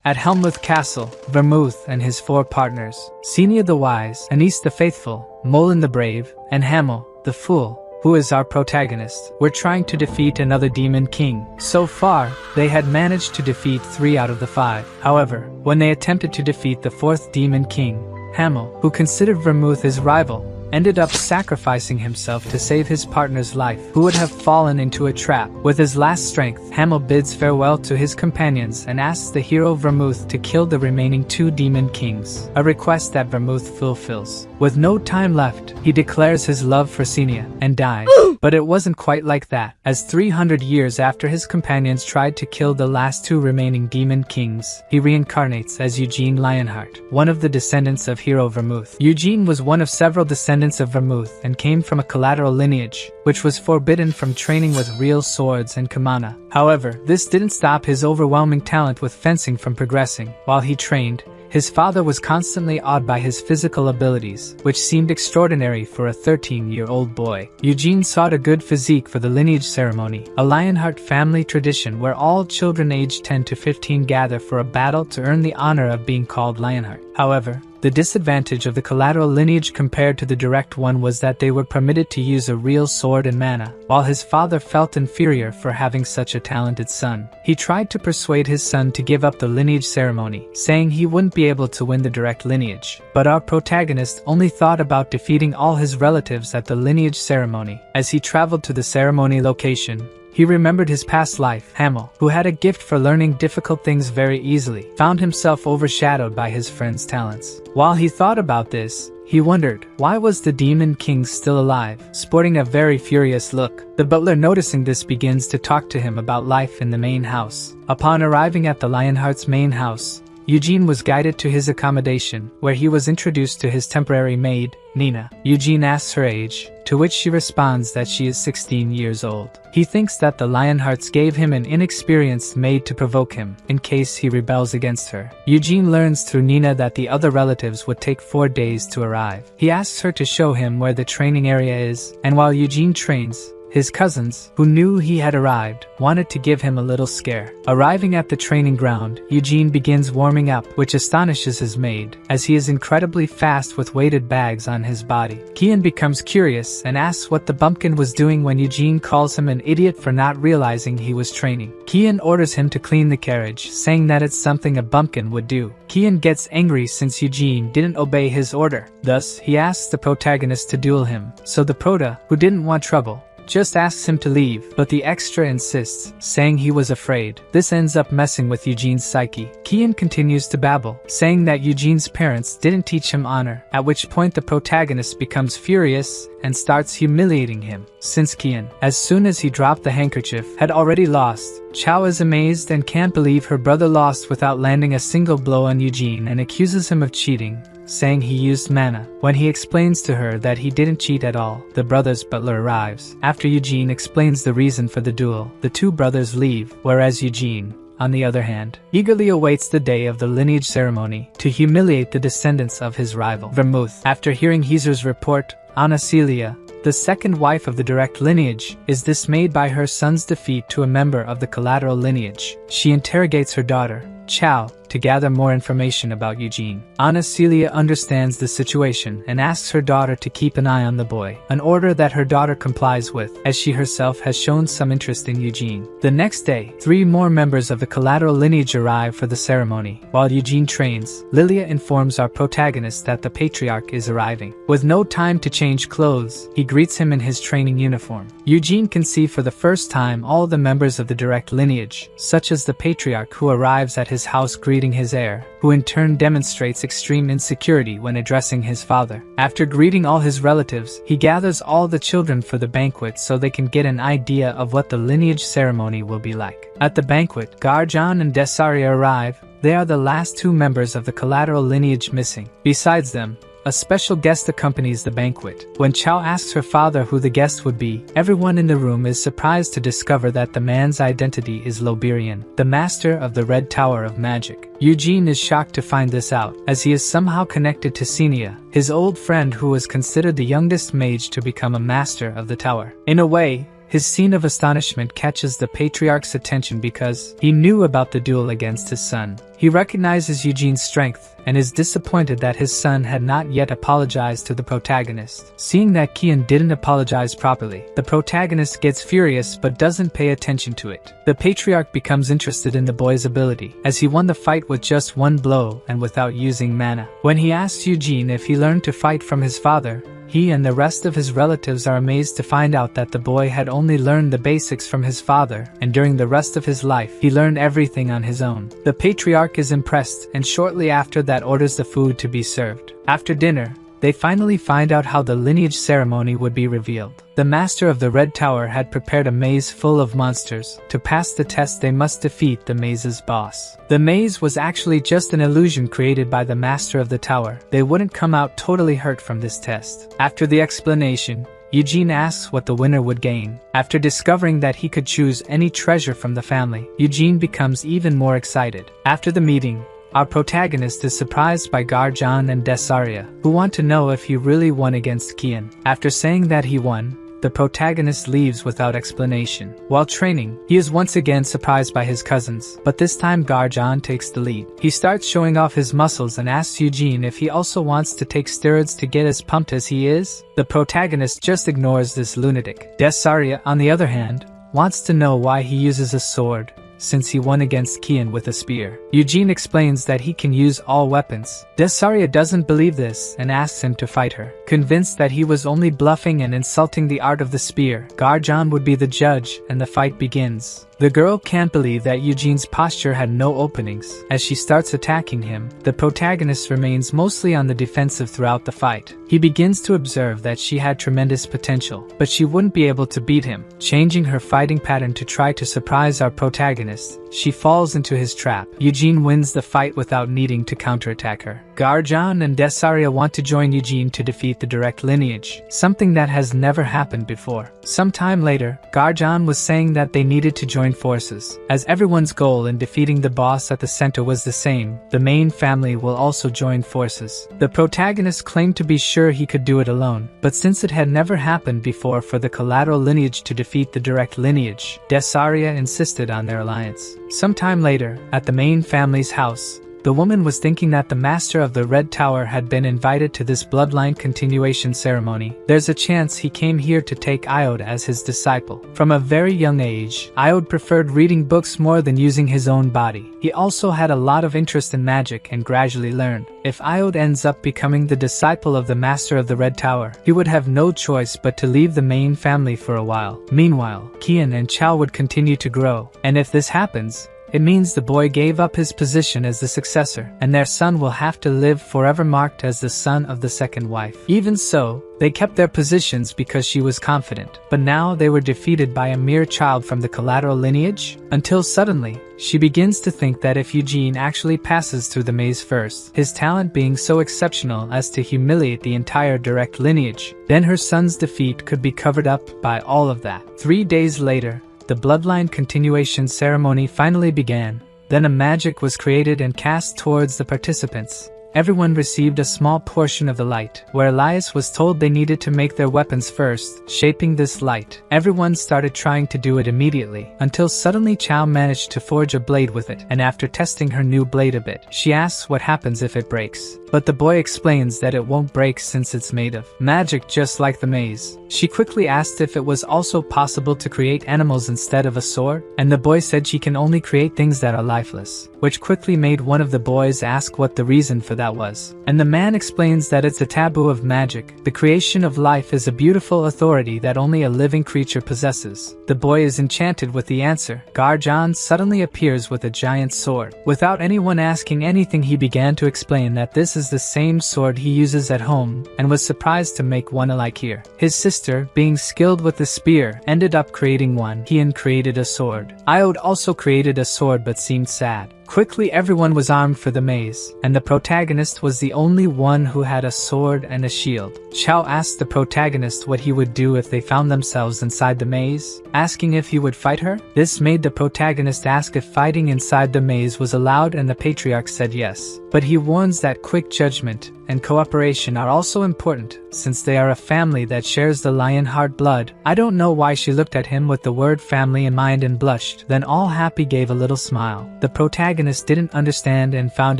At Helmut Castle, Vermouth and his 4 partners, Senia the Wise, Anise the Faithful, Molin the Brave, and Hamel, the Fool, who is our protagonist, were trying to defeat another demon king. So far, they had managed to defeat 3 out of the 5. However, when they attempted to defeat the 4th demon king, Hamel, who considered Vermouth his rival, ended up sacrificing himself to save his partner's life, who would have fallen into a trap. With his last strength, Hamel bids farewell to his companions and asks the hero Vermouth to kill the remaining 2 demon kings, a request that Vermouth fulfills. With no time left, he declares his love for Senia and dies. But it wasn't quite like that, as 300 years after his companions tried to kill the last 2 remaining demon kings, he reincarnates as Eugene Lionheart, one of the descendants of hero Vermouth. Eugene was one of several descendants of Vermouth and came from a collateral lineage, which was forbidden from training with real swords and kamana. However, this didn't stop his overwhelming talent with fencing from progressing. While he trained, his father was constantly awed by his physical abilities, which seemed extraordinary for a 13-year-old boy. Eugene sought a good physique for the lineage ceremony, a Lionheart family tradition where all children aged 10 to 15 gather for a battle to earn the honor of being called Lionheart. However, the disadvantage of the collateral lineage compared to the direct one was that they were permitted to use a real sword and mana, while his father felt inferior for having such a talented son. He tried to persuade his son to give up the lineage ceremony, saying he wouldn't be able to win the direct lineage. But our protagonist only thought about defeating all his relatives at the lineage ceremony. As he traveled to the ceremony location, he remembered his past life. Hamel, who had a gift for learning difficult things very easily, found himself overshadowed by his friend's talents. While he thought about this, he wondered, why was the demon king still alive, sporting a very furious look? The butler, noticing this, begins to talk to him about life in the main house. Upon arriving at the Lionheart's main house, Eugene was guided to his accommodation, where he was introduced to his temporary maid, Nina. Eugene asks her age, to which she responds that she is 16 years old. He thinks that the Lionhearts gave him an inexperienced maid to provoke him, in case he rebels against her. Eugene learns through Nina that the other relatives would take 4 days to arrive. He asks her to show him where the training area is, and while Eugene trains, his cousins, who knew he had arrived, wanted to give him a little scare. Arriving at the training ground, Eugene begins warming up, which astonishes his maid, as he is incredibly fast with weighted bags on his body. Kian becomes curious and asks what the bumpkin was doing when Eugene calls him an idiot for not realizing he was training. Kian orders him to clean the carriage, saying that it's something a bumpkin would do. Kian gets angry since Eugene didn't obey his order. Thus, he asks the protagonist to duel him. So the prota, who didn't want trouble, just asks him to leave, but the extra insists, saying he was afraid. This ends up messing with Eugene's psyche. Kian continues to babble, saying that Eugene's parents didn't teach him honor, at which point the protagonist becomes furious and starts humiliating him. Since Kian, as soon as he dropped the handkerchief, had already lost, Chao is amazed and can't believe her brother lost without landing a single blow on Eugene and accuses him of cheating, saying he used mana. When he explains to her that he didn't cheat at all, the brother's butler arrives. After Eugene explains the reason for the duel, the 2 brothers leave, whereas Eugene, on the other hand, eagerly awaits the day of the lineage ceremony to humiliate the descendants of his rival, Vermouth. After hearing Heezer's report, Anna Celia, the second wife of the direct lineage, is dismayed by her son's defeat to a member of the collateral lineage. She interrogates her daughter, Chao, to gather more information about Eugene. Anna Celia understands the situation and asks her daughter to keep an eye on the boy, an order that her daughter complies with, as she herself has shown some interest in Eugene. The next day, 3 more members of the collateral lineage arrive for the ceremony. While Eugene trains, Lilia informs our protagonist that the patriarch is arriving. With no time to change clothes, he greets him in his training uniform. Eugene can see for the first time all the members of the direct lineage, such as the patriarch who arrives at his house greeting his heir, who in turn demonstrates extreme insecurity when addressing his father. After greeting all his relatives, he gathers all the children for the banquet so they can get an idea of what the lineage ceremony will be like. At the banquet, Garjan and Desaria arrive. They are the last 2 members of the collateral lineage missing. Besides them, a special guest accompanies the banquet. When Chao asks her father who the guest would be, everyone in the room is surprised to discover that the man's identity is Loberian, the master of the Red Tower of Magic. Eugene is shocked to find this out, as he is somehow connected to Senia, his old friend who was considered the youngest mage to become a master of the tower. In a way, His scene of astonishment catches the patriarch's attention because he knew about the duel against his son. He recognizes Eugene's strength and is disappointed that his son had not yet apologized to the protagonist. Seeing that Kian didn't apologize properly, the protagonist gets furious but doesn't pay attention to it. The patriarch becomes interested in the boy's ability, as he won the fight with just one blow and without using mana. When he asks Eugene if he learned to fight from his father, he and the rest of his relatives are amazed to find out that the boy had only learned the basics from his father, and during the rest of his life, he learned everything on his own. The patriarch is impressed, and shortly after that orders the food to be served. After dinner, they finally find out how the lineage ceremony would be revealed. The master of the Red Tower had prepared a maze full of monsters. To pass the test, they must defeat the maze's boss. The maze was actually just an illusion created by the master of the tower. They wouldn't come out totally hurt from this test. After the explanation, Eugene asks what the winner would gain. After discovering that he could choose any treasure from the family, Eugene becomes even more excited. After the meeting, our protagonist is surprised by Garjan and Desaria, who want to know if he really won against Kian. After saying that he won, the protagonist leaves without explanation. While training, he is once again surprised by his cousins, but this time Garjan takes the lead. He starts showing off his muscles and asks Eugene if he also wants to take steroids to get as pumped as he is. The protagonist just ignores this lunatic. Desaria, on the other hand, wants to know why he uses a sword, since he won against Kian with a spear. Eugene explains that he can use all weapons. Desaria doesn't believe this and asks him to fight her. Convinced that he was only bluffing and insulting the art of the spear, Garjan would be the judge and the fight begins. The girl can't believe that Eugene's posture had no openings. As she starts attacking him, the protagonist remains mostly on the defensive throughout the fight. He begins to observe that she had tremendous potential, but she wouldn't be able to beat him. Changing her fighting pattern to try to surprise our protagonist, she falls into his trap. Eugene wins the fight without needing to counterattack her. Garjan and Desaria want to join Eugene to defeat the direct lineage, something that has never happened before. Sometime later, Garjan was saying that they needed to join forces. As everyone's goal in defeating the boss at the center was the same, the main family will also join forces. The protagonist claimed to be sure he could do it alone, but since it had never happened before for the collateral lineage to defeat the direct lineage, Desaria insisted on their alliance. Sometime later, at the main family's house, the woman was thinking that the master of the Red Tower had been invited to this bloodline continuation ceremony. There's a chance he came here to take Iode as his disciple. From a very young age, Iode preferred reading books more than using his own body. He also had a lot of interest in magic and gradually learned. If Iode ends up becoming the disciple of the master of the Red Tower, he would have no choice but to leave the main family for a while. Meanwhile, Kian and Chao would continue to grow, and if this happens, it means the boy gave up his position as the successor, and their son will have to live forever marked as the son of the second wife. Even so, they kept their positions because she was confident, but now they were defeated by a mere child from the collateral lineage, until suddenly, she begins to think that if Eugene actually passes through the maze first, his talent being so exceptional as to humiliate the entire direct lineage, then her son's defeat could be covered up by all of that. 3 days later, the bloodline continuation ceremony finally began. Then a magic was created and cast towards the participants. Everyone received a small portion of the light, where Elias was told they needed to make their weapons first, shaping this light. Everyone started trying to do it immediately, until suddenly Chao managed to forge a blade with it, and after testing her new blade a bit, she asks what happens if it breaks. But the boy explains that it won't break since it's made of magic, just like the maze. She quickly asked if it was also possible to create animals instead of a sword, and the boy said she can only create things that are lifeless, which quickly made one of the boys ask what the reason for that was. And the man explains that it's a taboo of magic. The creation of life is a beautiful authority that only a living creature possesses. The boy is enchanted with the answer. Garjan suddenly appears with a giant sword. Without anyone asking anything, he began to explain that this is the same sword he uses at home, and was surprised to make one alike here. His sister, being skilled with the spear, ended up creating one. Kian created a sword. Iode also created a sword but seemed sad. Quickly everyone was armed for the maze, and the protagonist was the only one who had a sword and a shield. Chao asked the protagonist what he would do if they found themselves inside the maze, asking if he would fight her. This made the protagonist ask if fighting inside the maze was allowed, and the patriarch said yes. But he warns that quick judgment and cooperation are also important, since they are a family that shares the Lionheart blood. I don't know why she looked at him with the word family in mind and blushed, then all happy gave a little smile. The protagonist didn't understand and found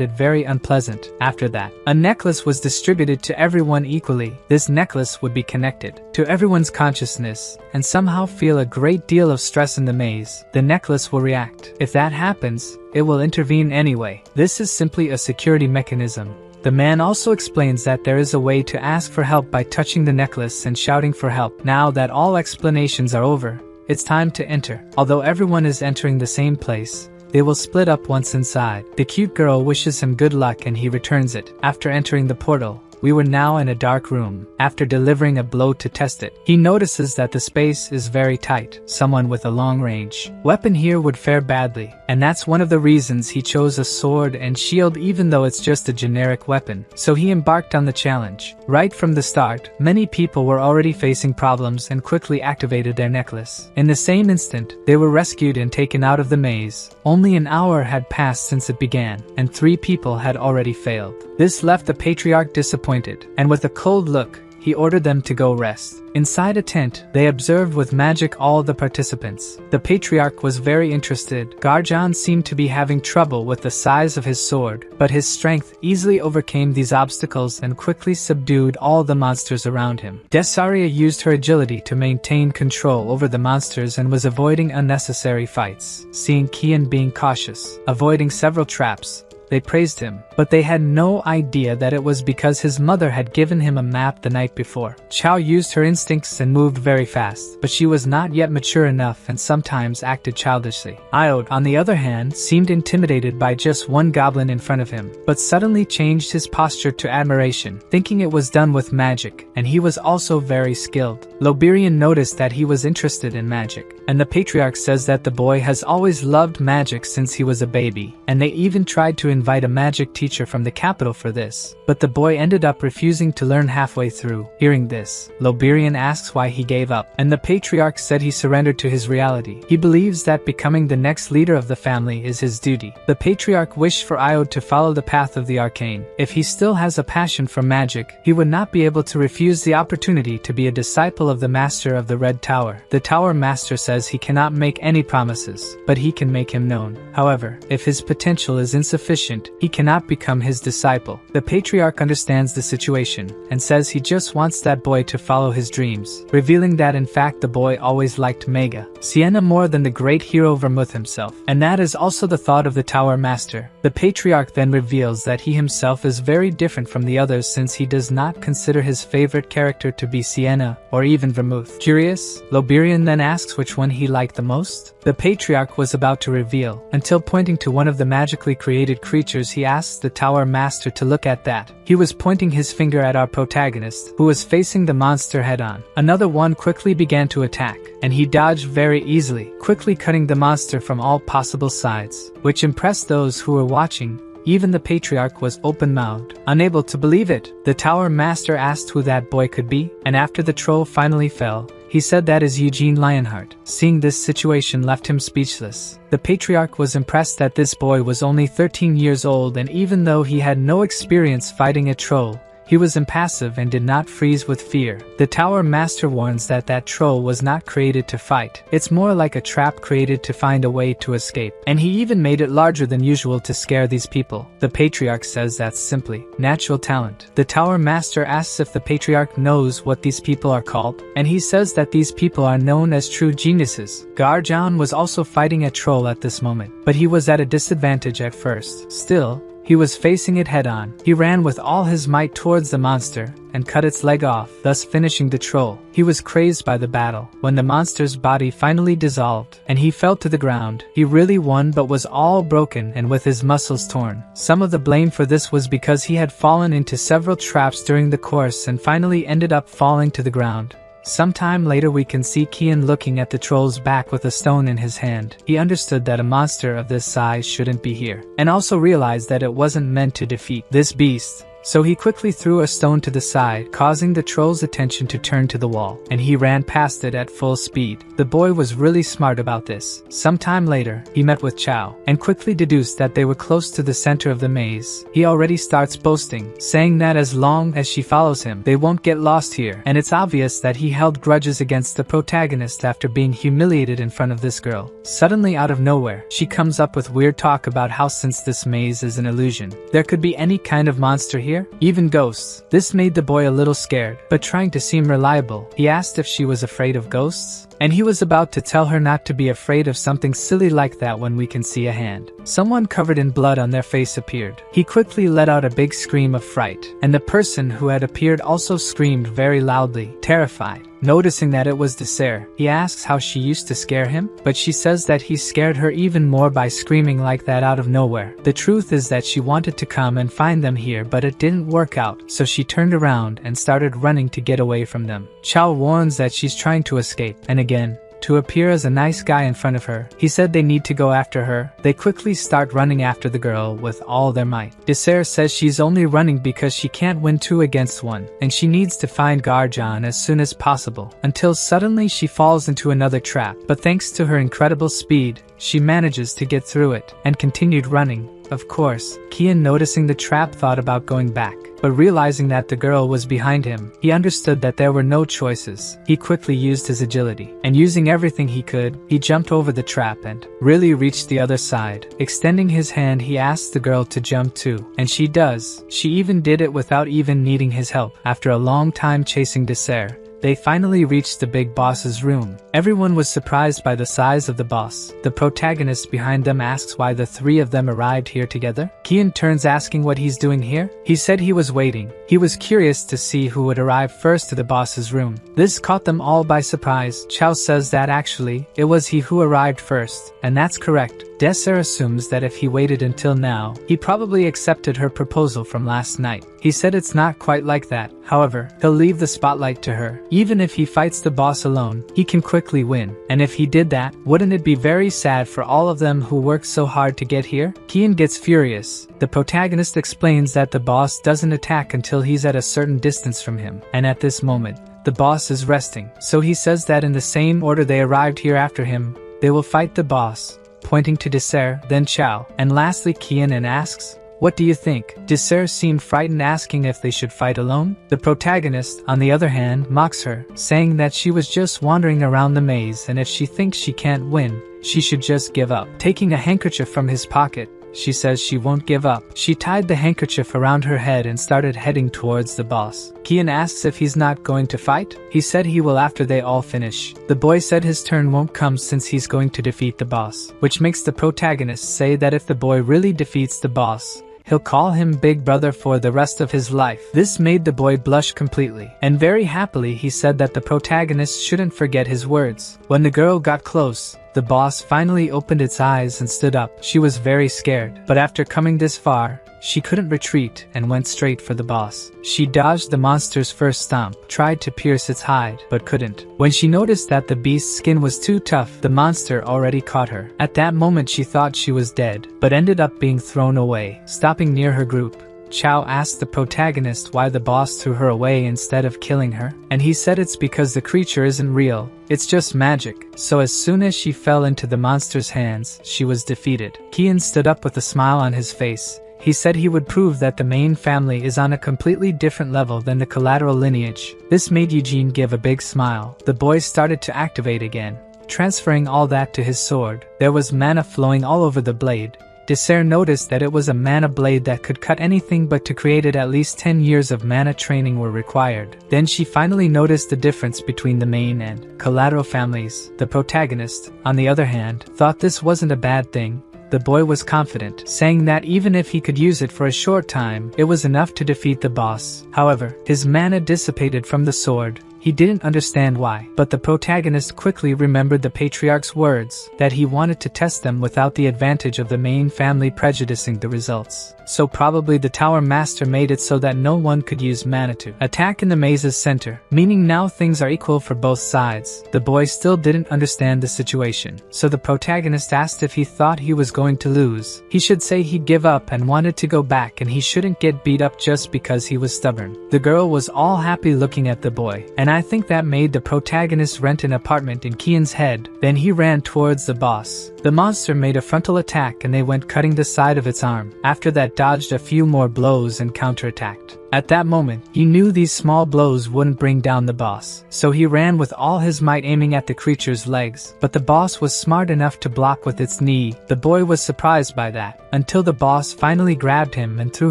it very unpleasant. After that, a necklace was distributed to everyone equally. This necklace would be connected to everyone's consciousness and somehow feel a great deal of stress in the maze. The necklace will react. If that happens, it will intervene anyway. This is simply a security mechanism. The man also explains that there is a way to ask for help by touching the necklace and shouting for help. Now that all explanations are over, it's time to enter. Although everyone is entering the same place, they will split up once inside. The cute girl wishes him good luck and he returns it. After entering the portal, we were now in a dark room. After delivering a blow to test it, he notices that the space is very tight. Someone with a long range weapon here would fare badly, and that's one of the reasons he chose a sword and shield even though it's just a generic weapon. So he embarked on the challenge. Right from the start, many people were already facing problems and quickly activated their necklace. In the same instant, they were rescued and taken out of the maze. Only an hour had passed since it began, and 3 people had already failed. This left the patriarch disappointed, and with a cold look, he ordered them to go rest. Inside a tent, they observed with magic all the participants. The patriarch was very interested. Garjan seemed to be having trouble with the size of his sword, but his strength easily overcame these obstacles and quickly subdued all the monsters around him. Desaria used her agility to maintain control over the monsters and was avoiding unnecessary fights. Seeing Kian being cautious, avoiding several traps, they praised him, but they had no idea that it was because his mother had given him a map the night before. Chao used her instincts and moved very fast, but she was not yet mature enough and sometimes acted childishly. Iod, on the other hand, seemed intimidated by just one goblin in front of him, but suddenly changed his posture to admiration, thinking it was done with magic, and he was also very skilled. Loberian noticed that he was interested in magic, and the patriarch says that the boy has always loved magic since he was a baby, and they even tried to invite a magic teacher from the capital for this, but the boy ended up refusing to learn halfway through. Hearing this, Loberian asks why he gave up, and the patriarch said he surrendered to his reality. He believes that becoming the next leader of the family is his duty. The patriarch wished for Iod to follow the path of the arcane. If he still has a passion for magic, he would not be able to refuse the opportunity to be a disciple of the master of the Red Tower. The Tower Master says he cannot make any promises, but he can make him known. However, if his potential is insufficient, he cannot become his disciple. The patriarch understands the situation and says he just wants that boy to follow his dreams, revealing that in fact the boy always liked Mega Sienna more than the great hero Vermouth himself, and that is also the thought of the Tower Master. The patriarch then reveals that he himself is very different from the others since he does not consider his favorite character to be Sienna or even Vermouth. Curious, Loberian then asks which one he liked the most. The patriarch was about to reveal, until pointing to one of the magically created creatures he asked the Tower Master to look at that. He was pointing his finger at our protagonist, who was facing the monster head-on. Another one quickly began to attack, and he dodged very easily, quickly cutting the monster from all possible sides, which impressed those who were watching. Even the patriarch was open-mouthed, unable to believe it. The Tower Master asked who that boy could be, and after the troll finally fell, he said that is Eugene Lionheart. Seeing this situation left him speechless. The patriarch was impressed that this boy was only 13 years old, and even though he had no experience fighting a troll, he was impassive and did not freeze with fear. The Tower Master warns that that troll was not created to fight. It's more like a trap created to find a way to escape. And he even made it larger than usual to scare these people. The patriarch says that's simply natural talent. The Tower Master asks if the patriarch knows what these people are called, and he says that these people are known as true geniuses. Garjan was also fighting a troll at this moment, but he was at a disadvantage at first. Still, he was facing it head-on. He ran with all his might towards the monster and cut its leg off, thus finishing the troll. He was crazed by the battle. When the monster's body finally dissolved and he fell to the ground, he really won but was all broken and with his muscles torn. Some of the blame for this was because he had fallen into several traps during the course and finally ended up falling to the ground. Sometime later we can see Kian looking at the troll's back with a stone in his hand. He understood that a monster of this size shouldn't be here, and also realized that it wasn't meant to defeat this beast. So he quickly threw a stone to the side, causing the troll's attention to turn to the wall, and he ran past it at full speed. The boy was really smart about this. Sometime later, he met with Chow, and quickly deduced that they were close to the center of the maze. He already starts boasting, saying that as long as she follows him, they won't get lost here, and it's obvious that he held grudges against the protagonist after being humiliated in front of this girl. Suddenly out of nowhere, she comes up with weird talk about how since this maze is an illusion, there could be any kind of monster here, even ghosts. This made the boy a little scared, but trying to seem reliable, he asked if she was afraid of ghosts, and he was about to tell her not to be afraid of something silly like that when we can see a hand. Someone covered in blood on their face appeared. He quickly let out a big scream of fright, and the person who had appeared also screamed very loudly, terrified. Noticing that it was Desire, he asks how she used to scare him, but she says that he scared her even more by screaming like that out of nowhere. The truth is that she wanted to come and find them here, but it didn't work out, so she turned around and started running to get away from them. Chow warns that she's trying to escape, and again, to appear as a nice guy in front of her. He said they need to go after her. They quickly start running after the girl with all their might. Desire says she's only running because she can't win 2 against 1, and she needs to find Garjan as soon as possible, until suddenly she falls into another trap, but thanks to her incredible speed, she manages to get through it, and continued running. Of course, Kian, noticing the trap, thought about going back, but realizing that the girl was behind him, he understood that there were no choices. He quickly used his agility, and using everything he could, he jumped over the trap and really reached the other side. Extending his hand, he asks the girl to jump too, and she does. She even did it without even needing his help. After a long time chasing Desire, they finally reached the big boss's room. Everyone was surprised by the size of the boss. The protagonist behind them asks why the 3 of them arrived here together. Kian turns, asking what he's doing here. He said he was waiting. He was curious to see who would arrive first to the boss's room. This caught them all by surprise. Chow says that actually, it was he who arrived first, and that's correct. Desire assumes that if he waited until now, he probably accepted her proposal from last night. He said it's not quite like that. However, he'll leave the spotlight to her. Even if he fights the boss alone, he can quickly win. And if he did that, wouldn't it be very sad for all of them who worked so hard to get here? Kian gets furious. The protagonist explains that the boss doesn't attack until he's at a certain distance from him, and at this moment, the boss is resting. So he says that in the same order they arrived here after him, they will fight the boss, pointing to Desire, then Chow, and lastly Kian, and asks, "What do you think?" Desire seemed frightened, asking if they should fight alone. The protagonist, on the other hand, mocks her, saying that she was just wandering around the maze, and if she thinks she can't win, she should just give up. Taking a handkerchief from his pocket, she says she won't give up. She tied the handkerchief around her head and started heading towards the boss. Kian asks if he's not going to fight. He said he will after they all finish. The boy said his turn won't come since he's going to defeat the boss, which makes the protagonist say that if the boy really defeats the boss, he'll call him Big Brother for the rest of his life. This made the boy blush completely, and very happily he said that the protagonist shouldn't forget his words. When the girl got close, the boss finally opened its eyes and stood up. She was very scared, but after coming this far, she couldn't retreat and went straight for the boss. She dodged the monster's first stomp, tried to pierce its hide, but couldn't. When she noticed that the beast's skin was too tough, the monster already caught her. At that moment she thought she was dead, but ended up being thrown away. Stopping near her group, Chow asked the protagonist why the boss threw her away instead of killing her, and he said it's because the creature isn't real, it's just magic. So as soon as she fell into the monster's hands, she was defeated. Kian stood up with a smile on his face. He said he would prove that the main family is on a completely different level than the collateral lineage. This made Eugene give a big smile. The boy started to activate again, transferring all that to his sword. There was mana flowing all over the blade. Desire noticed that it was a mana blade that could cut anything, but to create it at least 10 years of mana training were required. Then she finally noticed the difference between the main and collateral families. The protagonist, on the other hand, thought this wasn't a bad thing. The boy was confident, saying that even if he could use it for a short time, it was enough to defeat the boss. However, his mana dissipated from the sword. he didn't understand why. But the protagonist quickly remembered the patriarch's words, that he wanted to test them without the advantage of the main family prejudicing the results. So probably the Tower Master made it so that no one could use mana to attack in the maze's center, meaning now things are equal for both sides. The boy still didn't understand the situation, so the protagonist asked if he thought he was going to lose. He should say he'd give up and wanted to go back, and he shouldn't get beat up just because he was stubborn. The girl was all happy looking at the boy, and I think that made the protagonist rent an apartment in Kian's head. Then he ran towards the boss. The monster made a frontal attack and they went cutting the side of its arm. After that, dodged a few more blows and counterattacked. At that moment, he knew these small blows wouldn't bring down the boss, so he ran with all his might aiming at the creature's legs, but the boss was smart enough to block with its knee. The boy was surprised by that, until the boss finally grabbed him and threw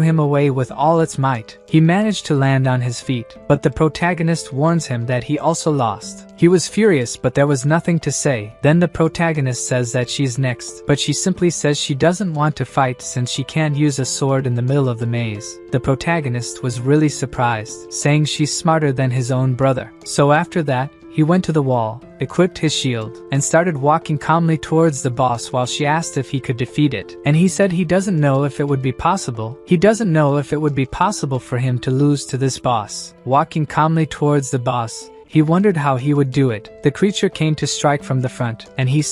him away with all its might. He managed to land on his feet, but the protagonist warns him that he also lost. He was furious, but there was nothing to say. Then the protagonist says that she's next, but she simply says she doesn't want to fight since she can't use a sword in the middle of the maze. The protagonist was really surprised, saying she's smarter than his own brother. So after that, he went to the wall, equipped his shield, and started walking calmly towards the boss while she asked if he could defeat it. And he said he doesn't know if it would be possible. He doesn't know if it would be possible for him to lose to this boss. Walking calmly towards the boss, he wondered how he would do it. The creature came to strike from the front, and he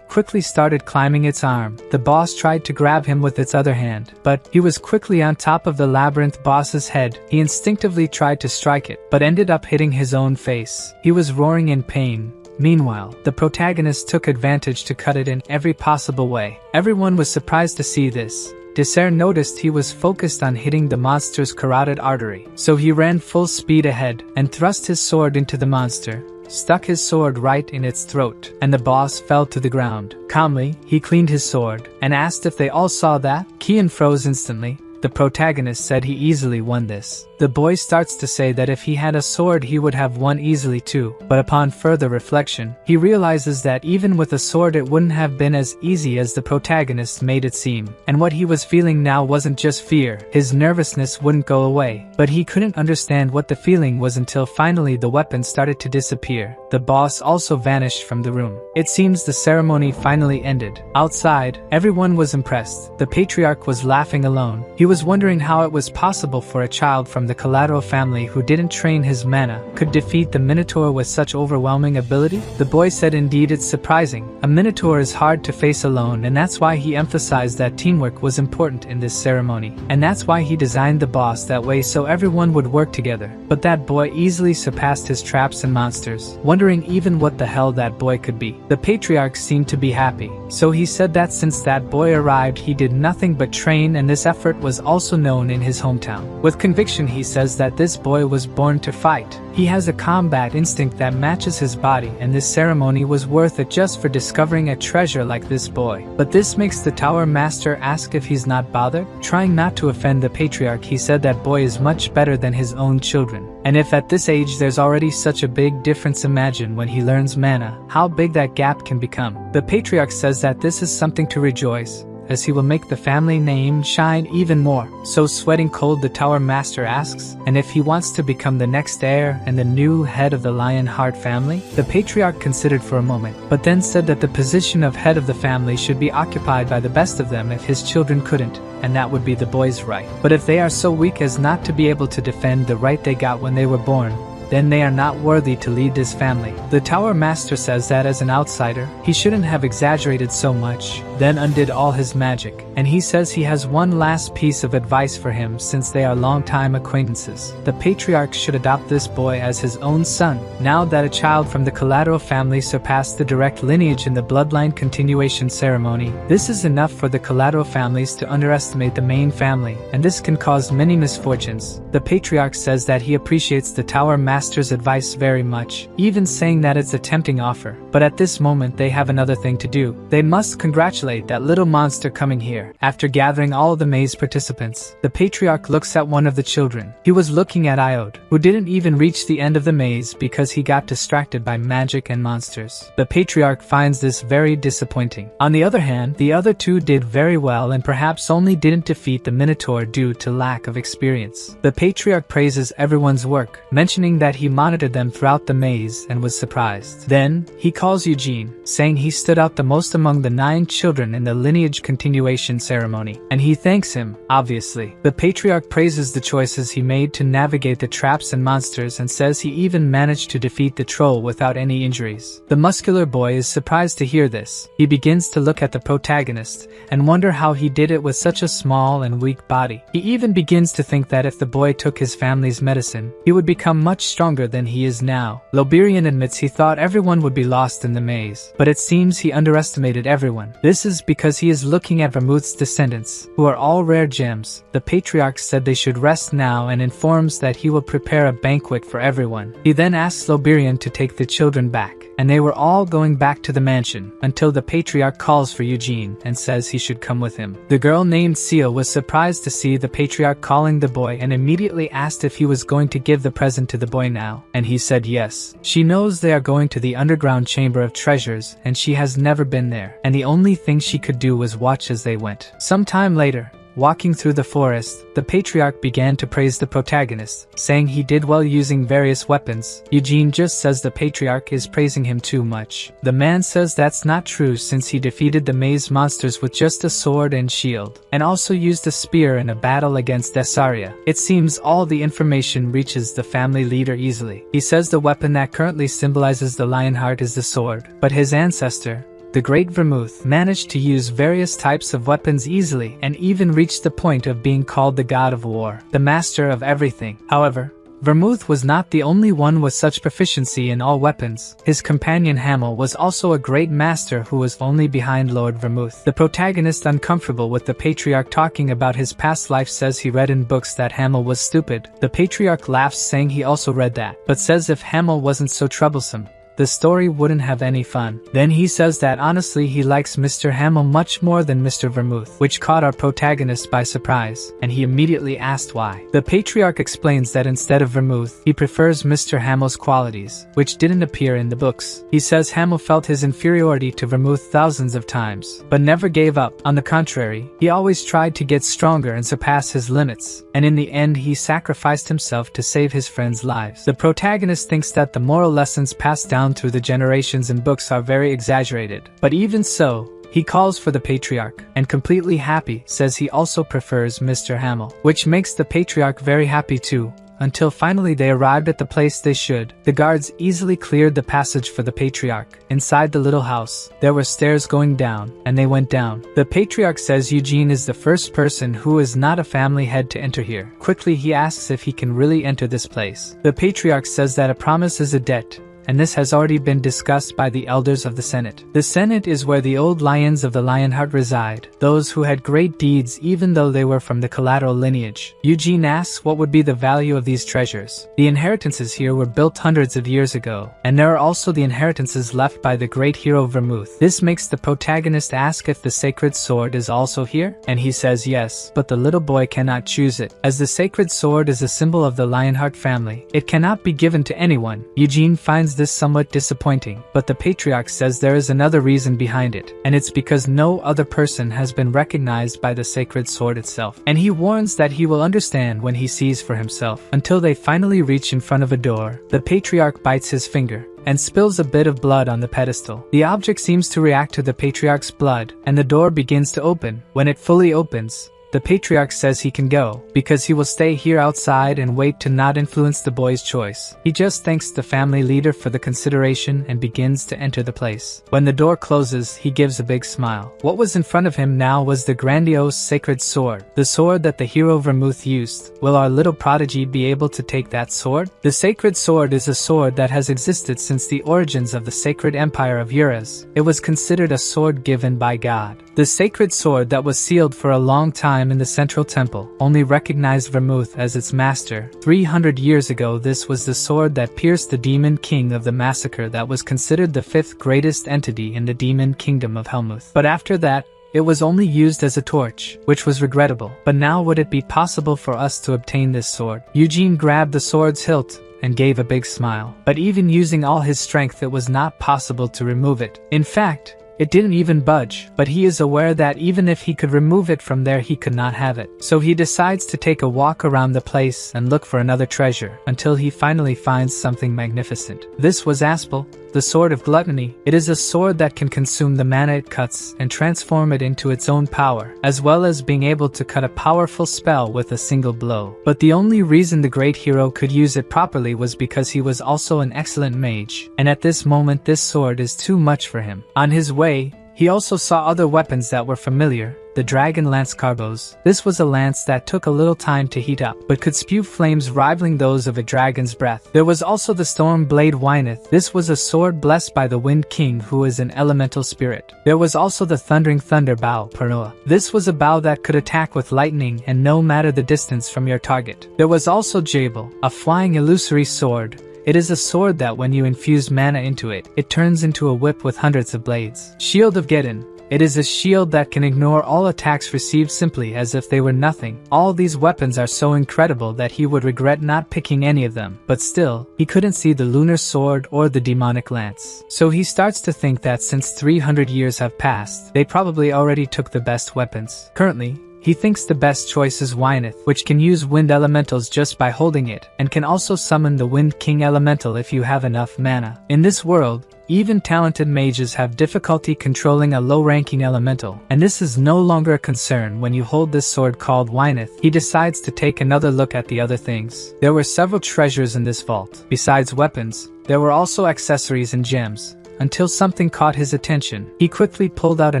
quickly started climbing its arm. The boss tried to grab him with its other hand, but he was quickly on top of the labyrinth boss's head. He instinctively tried to strike it, but ended up hitting his own face. He was roaring in pain. Meanwhile, the protagonist took advantage to cut it in every possible way. Everyone was surprised to see this. Desert noticed he was focused on hitting the monster's carotid artery, so he ran full speed ahead and thrust his sword into the monster, stuck his sword right in its throat, and the boss fell to the ground. Calmly, he cleaned his sword and asked if they all saw that. Kian froze instantly. The protagonist said he easily won this. The boy starts to say that if he had a sword he would have won easily too, but upon further reflection, he realizes that even with a sword it wouldn't have been as easy as the protagonist made it seem. And what he was feeling now wasn't just fear. His nervousness wouldn't go away, but he couldn't understand what the feeling was until finally the weapon started to disappear. The boss also vanished from the room. It seems the ceremony finally ended. Outside, everyone was impressed. The patriarch was laughing alone. He was wondering how it was possible for a child from the collateral family who didn't train his mana could defeat the Minotaur with such overwhelming ability. The boy said indeed it's surprising. A Minotaur is hard to face alone, and that's why he emphasized that teamwork was important in this ceremony. And that's why he designed the boss that way so everyone would work together. But that boy easily surpassed his traps and monsters, wondering even what the hell that boy could be. The patriarch seemed to be happy, so he said that since that boy arrived he did nothing but train, and this effort was also known in his hometown. With conviction he says that this boy was born to fight. He has a combat instinct that matches his body, and this ceremony was worth it just for discovering a treasure like this boy. But this makes the Tower Master ask if he's not bothered. Trying not to offend the patriarch, he said that boy is much better than his own children. And if at this age there's already such a big difference, imagine when he learns mana, how big that gap can become. The patriarch says that this is something to rejoice, as he will make the family name shine even more. So sweating cold, the Tower Master asks, and if he wants to become the next heir and the new head of the Lionheart family? The patriarch considered for a moment, but then said that the position of head of the family should be occupied by the best of them if his children couldn't, and that would be the boy's right. But if they are so weak as not to be able to defend the right they got when they were born, then they are not worthy to lead this family. The Tower Master says that as an outsider, he shouldn't have exaggerated so much, then undid all his magic, and he says he has one last piece of advice for him since they are longtime acquaintances. The patriarch should adopt this boy as his own son. Now that a child from the collateral family surpassed the direct lineage in the bloodline continuation ceremony, this is enough for the collateral families to underestimate the main family, and this can cause many misfortunes. The patriarch says that he appreciates the Tower Master's advice very much, even saying that it's a tempting offer. But at this moment they have another thing to do. They must congratulate that little monster coming here. After gathering all of the maze participants, the patriarch looks at one of the children. He was looking at Iode, who didn't even reach the end of the maze because he got distracted by magic and monsters. The patriarch finds this very disappointing. On the other hand, the other two did very well and perhaps only didn't defeat the Minotaur due to lack of experience. The patriarch praises everyone's work, mentioning that that he monitored them throughout the maze and was surprised. Then, he calls Eugene, saying he stood out the most among the 9 children in the lineage continuation ceremony, and he thanks him, obviously. The patriarch praises the choices he made to navigate the traps and monsters and says he even managed to defeat the troll without any injuries. The muscular boy is surprised to hear this. He begins to look at the protagonist and wonder how he did it with such a small and weak body. He even begins to think that if the boy took his family's medicine, he would become much stronger than he is now. Loberian admits he thought everyone would be lost in the maze, but it seems he underestimated everyone. This is because he is looking at Vermouth's descendants, who are all rare gems. The patriarch said they should rest now and informs that he will prepare a banquet for everyone. He then asks Loberian to take the children back, and they were all going back to the mansion, until the patriarch calls for Eugene and says he should come with him. The girl named Seal was surprised to see the patriarch calling the boy and immediately asked if he was going to give the present to the boy now, and he said yes. She knows they are going to the underground chamber of treasures, and she has never been there, and the only thing she could do was watch as they went. Sometime later, walking through the forest, the patriarch began to praise the protagonist, saying he did well using various weapons. Eugene just says the patriarch is praising him too much. The man says that's not true since he defeated the maze monsters with just a sword and shield, and also used a spear in a battle against Desaria. It seems all the information reaches the family leader easily. He says the weapon that currently symbolizes the lion heart is the sword, but his ancestor, the great Vermouth, managed to use various types of weapons easily and even reached the point of being called the god of war, the master of everything. However, Vermouth was not the only one with such proficiency in all weapons. His companion Hamel was also a great master who was only behind Lord Vermouth. The protagonist, uncomfortable with the patriarch talking about his past life, says he read in books that Hamel was stupid. The patriarch laughs, saying he also read that, but says if Hamel wasn't so troublesome, the story wouldn't have any fun. Then he says that honestly he likes Mr. Hamel much more than Mr. Vermouth, which caught our protagonist by surprise, and he immediately asked why. The patriarch explains that instead of Vermouth, he prefers Mr. Hamel's qualities, which didn't appear in the books. He says Hamel felt his inferiority to Vermouth thousands of times, but never gave up. On the contrary, he always tried to get stronger and surpass his limits, and in the end he sacrificed himself to save his friends' lives. The protagonist thinks that the moral lessons passed down through the generations in books are very exaggerated, but even so, he calls for the patriarch, and completely happy, says he also prefers Mr. Hamel, which makes the patriarch very happy too, until finally they arrived at the place they should. The guards easily cleared the passage for the patriarch. Inside the little house, there were stairs going down, and they went down. The patriarch says Eugene is the first person who is not a family head to enter here. Quickly he asks if he can really enter this place. The patriarch says that a promise is a debt, and this has already been discussed by the elders of the Senate. The Senate is where the old lions of the Lionheart reside, those who had great deeds even though they were from the collateral lineage. Eugene asks what would be the value of these treasures. The inheritances here were built hundreds of years ago, and there are also the inheritances left by the great hero Vermouth. This makes the protagonist ask if the sacred sword is also here, and he says yes, but the little boy cannot choose it. As the sacred sword is a symbol of the Lionheart family, it cannot be given to anyone. Eugene finds this somewhat disappointing, but the patriarch says there is another reason behind it, and it's because no other person has been recognized by the sacred sword itself, and he warns that he will understand when he sees for himself. Until they finally reach in front of a door, the patriarch bites his finger and spills a bit of blood on the pedestal. The object seems to react to the patriarch's blood, and the door begins to open. When it fully opens, the patriarch says he can go, because he will stay here outside and wait to not influence the boy's choice. He just thanks the family leader for the consideration and begins to enter the place. When the door closes, he gives a big smile. What was in front of him now was the grandiose sacred sword, the sword that the hero Vermouth used. Will our little prodigy be able to take that sword? The sacred sword is a sword that has existed since the origins of the sacred empire of Eurus. It was considered a sword given by God. The sacred sword that was sealed for a long time in the central temple only recognized Vermouth as its master. 300 years ago, this was the sword that pierced the demon king of the massacre that was considered the 5th greatest entity in the demon kingdom of Helmuth. But after that, it was only used as a torch, which was regrettable. But now would it be possible for us to obtain this sword? Eugene grabbed the sword's hilt and gave a big smile. But even using all his strength, it was not possible to remove it. In fact, It didn't even budge, but he is aware that even if he could remove it from there he could not have it. So he decides to take a walk around the place and look for another treasure, until he finally finds something magnificent. This was Aspel, the sword of gluttony. It is a sword that can consume the mana it cuts and transform it into its own power, as well as being able to cut a powerful spell with a single blow. But the only reason the great hero could use it properly was because he was also an excellent mage, and at this moment this sword is too much for him. On his way, he also saw other weapons that were familiar, the dragon lance carbos. This was a lance that took a little time to heat up, but could spew flames rivaling those of a dragon's breath. There was also the storm blade Wyneth. This was a sword blessed by the Wind King, who is an elemental spirit. There was also the thundering thunder bow Parnoa. This was a bow that could attack with lightning and no matter the distance from your target. There was also Jabel, a flying illusory sword. It is a sword that when you infuse mana into it, it turns into a whip with hundreds of blades. Shield of Geddon. It is a shield that can ignore all attacks received simply as if they were nothing. All these weapons are so incredible that he would regret not picking any of them, but still, he couldn't see the lunar sword or the demonic lance. So he starts to think that since 300 years have passed, they probably already took the best weapons. Currently, he thinks the best choice is Wyneth, which can use wind elementals just by holding it, and can also summon the Wind King elemental if you have enough mana. In this world, even talented mages have difficulty controlling a low-ranking elemental, and this is no longer a concern when you hold this sword called Wyneth. He decides to take another look at the other things. There were several treasures in this vault. Besides weapons, there were also accessories and gems. Until something caught his attention, he quickly pulled out a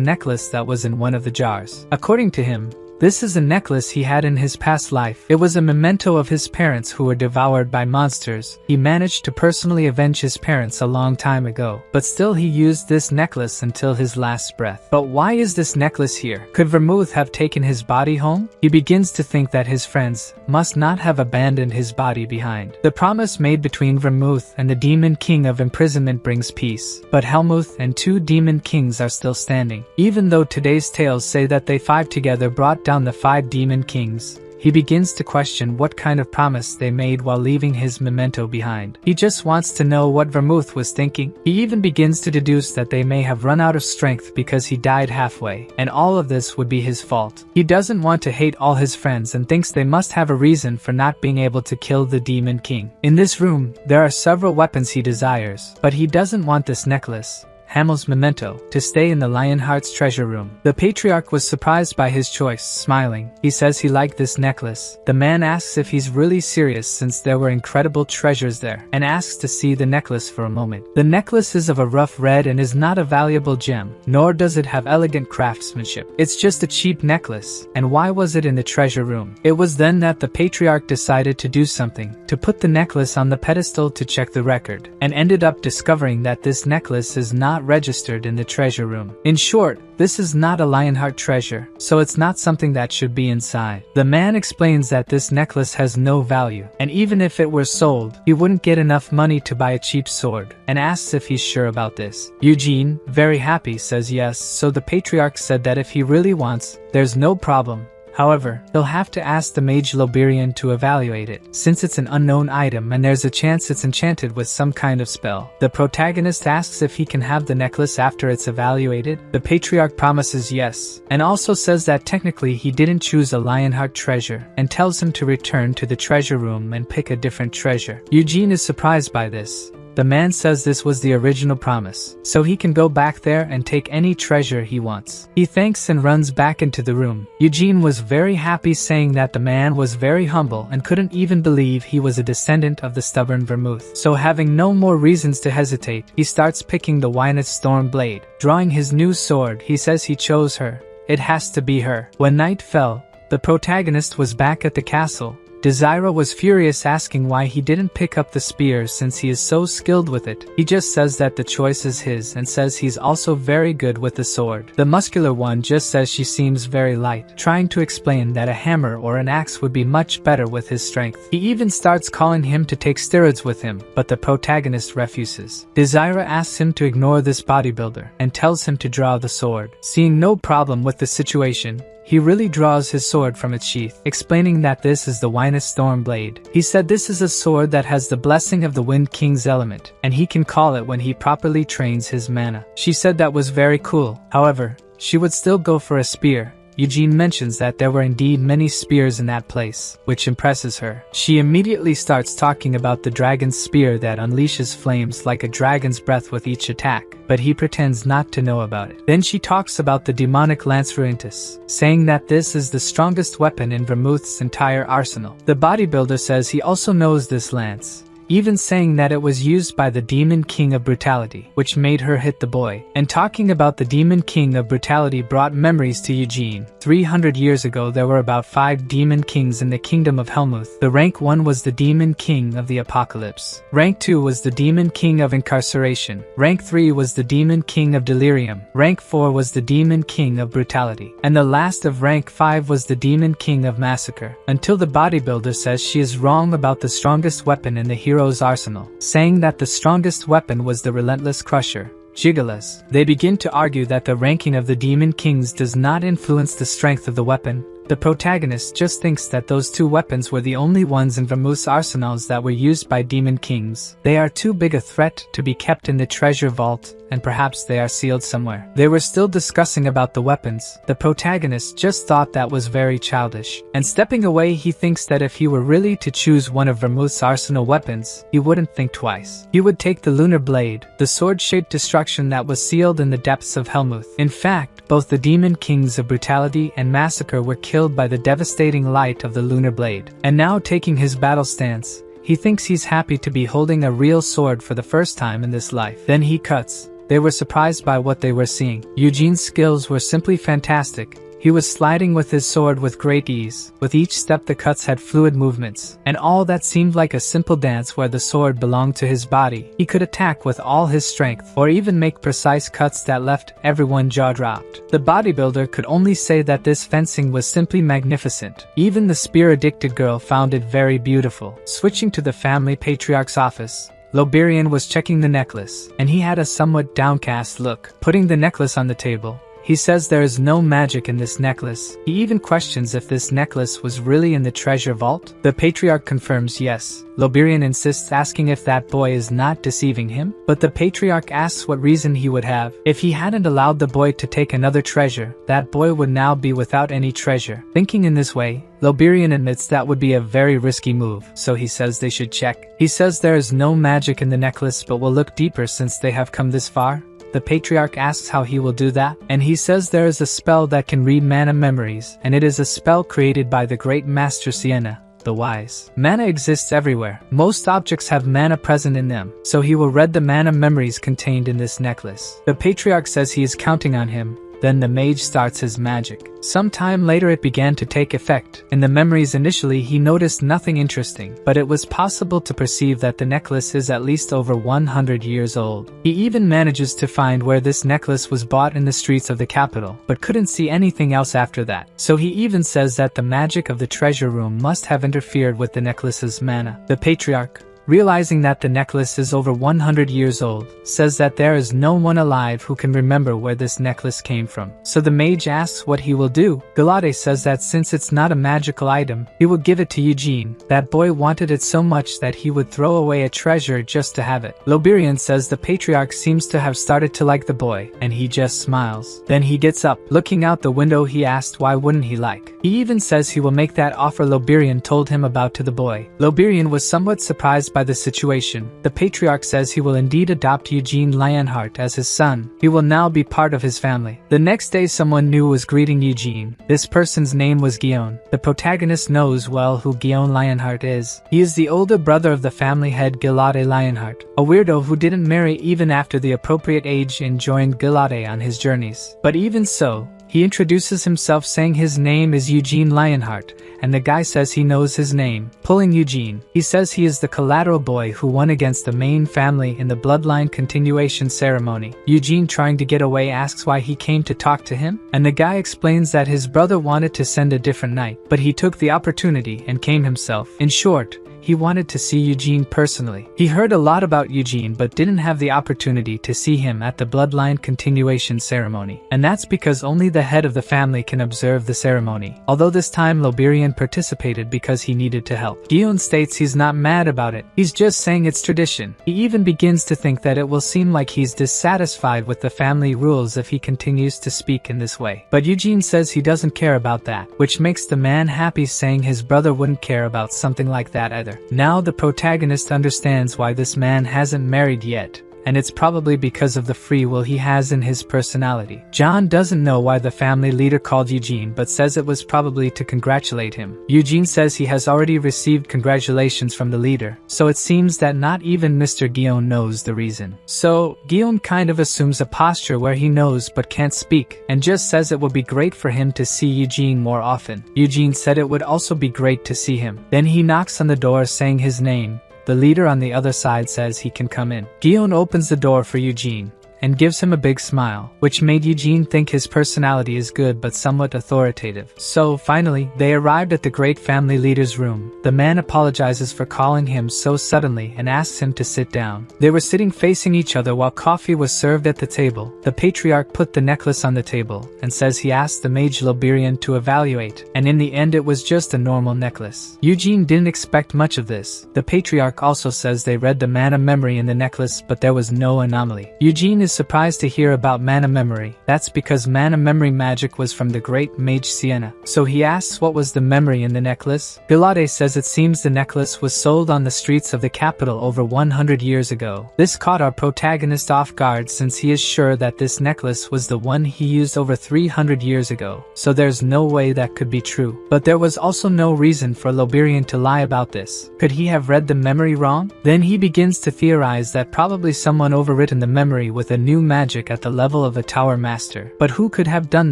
necklace that was in one of the jars. According to him, this is a necklace he had in his past life. It was a memento of his parents who were devoured by monsters. He managed to personally avenge his parents a long time ago, but still he used this necklace until his last breath. But why is this necklace here? Could Vermouth have taken his body home? He begins to think that his friends must not have abandoned his body behind. The promise made between Vermouth and the Demon King of Imprisonment brings peace, but Helmuth and two Demon Kings are still standing. Even though today's tales say that they five together brought down the 5 Demon Kings, he begins to question what kind of promise they made while leaving his memento behind. He just wants to know what Vermouth was thinking. He even begins to deduce that they may have run out of strength because he died halfway, and all of this would be his fault. He doesn't want to hate all his friends and thinks they must have a reason for not being able to kill the Demon King. In this room, there are several weapons he desires, but he doesn't want this necklace, Hamel's memento, to stay in the Lionheart's treasure room. The patriarch was surprised by his choice, smiling. He says he liked this necklace. The man asks if he's really serious since there were incredible treasures there, and asks to see the necklace for a moment. The necklace is of a rough red and is not a valuable gem, nor does it have elegant craftsmanship. It's just a cheap necklace, and why was it in the treasure room? It was then that the patriarch decided to do something, to put the necklace on the pedestal to check the record, and ended up discovering that this necklace is not registered in the treasure room. In short, this is not a Lionheart treasure, so it's not something that should be inside. The man explains that this necklace has no value, and even if it were sold, he wouldn't get enough money to buy a cheap sword, and asks if he's sure about this. Eugene, very happy, says yes, so the patriarch said that if he really wants, there's no problem. However, he'll have to ask the mage Loberian to evaluate it, since it's an unknown item and there's a chance it's enchanted with some kind of spell. The protagonist asks if he can have the necklace after it's evaluated. The patriarch promises yes, and also says that technically he didn't choose a Lionheart treasure, and tells him to return to the treasure room and pick a different treasure. Eugene is surprised by this. The man says this was the original promise, so he can go back there and take any treasure he wants. He thanks and runs back into the room. Eugene was very happy, saying that the man was very humble and couldn't even believe he was a descendant of the stubborn Vermouth. So having no more reasons to hesitate, he starts picking the Wyneth Storm Blade. Drawing his new sword, he says he chose her. It has to be her. When night fell, the protagonist was back at the castle. Desira was furious, asking why he didn't pick up the spear since he is so skilled with it. He just says that the choice is his and says he's also very good with the sword. The muscular one just says she seems very light, trying to explain that a hammer or an axe would be much better with his strength. He even starts calling him to take steroids with him, but the protagonist refuses. Desira asks him to ignore this bodybuilder and tells him to draw the sword. Seeing no problem with the situation, he really draws his sword from its sheath, explaining that this is the Winus Storm Blade. He said this is a sword that has the blessing of the Wind King's element, and he can call it when he properly trains his mana. She said that was very cool. However, she would still go for a spear. Eugene mentions that there were indeed many spears in that place, which impresses her. She immediately starts talking about the dragon's spear that unleashes flames like a dragon's breath with each attack, but he pretends not to know about it. Then she talks about the demonic lance Ruintus, saying that this is the strongest weapon in Vermouth's entire arsenal. The bodybuilder says he also knows this lance, even saying that it was used by the Demon King of Brutality, which made her hit the boy. And talking about the Demon King of Brutality brought memories to Eugene. 300 years ago there were about 5 Demon Kings in the Kingdom of Helmuth. The rank 1 was the Demon King of the Apocalypse. Rank 2 was the Demon King of Incarceration. Rank 3 was the Demon King of Delirium. Rank 4 was the Demon King of Brutality. And the last of rank 5 was the Demon King of Massacre. Until the bodybuilder says she is wrong about the strongest weapon in the hero's arsenal, saying that the strongest weapon was the Relentless Crusher, Gigalas. They begin to argue that the ranking of the Demon Kings does not influence the strength of the weapon. The protagonist just thinks that those 2 weapons were the only ones in Vermouth's arsenals that were used by Demon Kings. They are too big a threat to be kept in the treasure vault, and perhaps they are sealed somewhere. They were still discussing about the weapons. The protagonist just thought that was very childish. And stepping away, he thinks that if he were really to choose one of Vermouth's arsenal weapons, he wouldn't think twice. He would take the Lunar Blade, the sword-shaped destruction that was sealed in the depths of Helmuth. In fact, both the Demon Kings of Brutality and Massacre were killed by the devastating light of the Lunar Blade. And now, taking his battle stance, he thinks he's happy to be holding a real sword for the first time in this life. Then he cuts. They were surprised by what they were seeing. Eugene's skills were simply fantastic. He was sliding with his sword with great ease. With each step the cuts had fluid movements, and all that seemed like a simple dance where the sword belonged to his body. He could attack with all his strength, or even make precise cuts that left everyone jaw-dropped. The bodybuilder could only say that this fencing was simply magnificent. Even the spear-addicted girl found it very beautiful. Switching to the family patriarch's office, Loberian was checking the necklace, and he had a somewhat downcast look. Putting the necklace on the table, he says there is no magic in this necklace. He even questions if this necklace was really in the treasure vault. The patriarch confirms yes. Loberian insists, asking if that boy is not deceiving him, but the patriarch asks what reason he would have. If he hadn't allowed the boy to take another treasure, that boy would now be without any treasure. Thinking in this way, Loberian admits that would be a very risky move, so he says they should check. He says there is no magic in the necklace but will look deeper since they have come this far. The patriarch asks how he will do that, and he says there is a spell that can read mana memories, and it is a spell created by the great master Sienna, the Wise. Mana exists everywhere. Most objects have mana present in them, so he will read the mana memories contained in this necklace. The patriarch says he is counting on him. Then the mage starts his magic. Sometime later it began to take effect. In the memories initially he noticed nothing interesting, but it was possible to perceive that the necklace is at least over 100 years old. He even manages to find where this necklace was bought in the streets of the capital, but couldn't see anything else after that. So he even says that the magic of the treasure room must have interfered with the necklace's mana. The patriarch, realizing that the necklace is over 100 years old, says that there is no one alive who can remember where this necklace came from. So the mage asks what he will do. Galate says that since it's not a magical item, he will give it to Eugene. That boy wanted it so much that he would throw away a treasure just to have it. Loberian says the patriarch seems to have started to like the boy, and he just smiles. Then he gets up. Looking out the window he asked why wouldn't he like. He even says he will make that offer Loberian told him about to the boy. Loberian was somewhat surprised by the situation. The patriarch says he will indeed adopt Eugene Lionheart as his son. He will now be part of his family. The next day someone new was greeting Eugene. This person's name was Guillaume. The protagonist knows well who Guillaume Lionheart is. He is the older brother of the family head Galate Lionheart, a weirdo who didn't marry even after the appropriate age and joined Galate on his journeys. But even so, he introduces himself saying his name is Eugene Lionheart, and the guy says he knows his name. Pulling Eugene, he says he is the collateral boy who won against the main family in the bloodline continuation ceremony. Eugene, trying to get away, asks why he came to talk to him, and the guy explains that his brother wanted to send a different knight, but he took the opportunity and came himself. In short, he wanted to see Eugene personally. He heard a lot about Eugene but didn't have the opportunity to see him at the bloodline continuation ceremony. And that's because only the head of the family can observe the ceremony. Although this time Loberian participated because he needed to help. Gion states he's not mad about it, he's just saying it's tradition. He even begins to think that it will seem like he's dissatisfied with the family rules if he continues to speak in this way. But Eugene says he doesn't care about that, which makes the man happy, saying his brother wouldn't care about something like that either. Now the protagonist understands why this man hasn't married yet, and it's probably because of the free will he has in his personality. John doesn't know why the family leader called Eugene but says it was probably to congratulate him. Eugene says he has already received congratulations from the leader, so it seems that not even Mr. Guillaume knows the reason. So, Guillaume kind of assumes a posture where he knows but can't speak, and just says it would be great for him to see Eugene more often. Eugene said it would also be great to see him. Then he knocks on the door saying his name. The leader on the other side says he can come in. Guillaume opens the door for Eugene and gives him a big smile, which made Eugene think his personality is good but somewhat authoritative. So finally, they arrived at the great family leader's room. The man apologizes for calling him so suddenly and asks him to sit down. They were sitting facing each other while coffee was served at the table. The patriarch put the necklace on the table and says he asked the mage Loberian to evaluate, and in the end it was just a normal necklace. Eugene didn't expect much of this. The patriarch also says they read the mana memory in the necklace but there was no anomaly. Eugene is surprised to hear about mana memory. That's because mana memory magic was from the great mage Sienna. So he asks what was the memory in the necklace. Galade says it seems the necklace was sold on the streets of the capital over 100 years ago. This caught our protagonist off guard since he is sure that this necklace was the one he used over 300 years ago. So there's no way that could be true. But there was also no reason for Loberian to lie about this. Could he have read the memory wrong? Then he begins to theorize that probably someone overwritten the memory with a new magic at the level of a tower master. But who could have done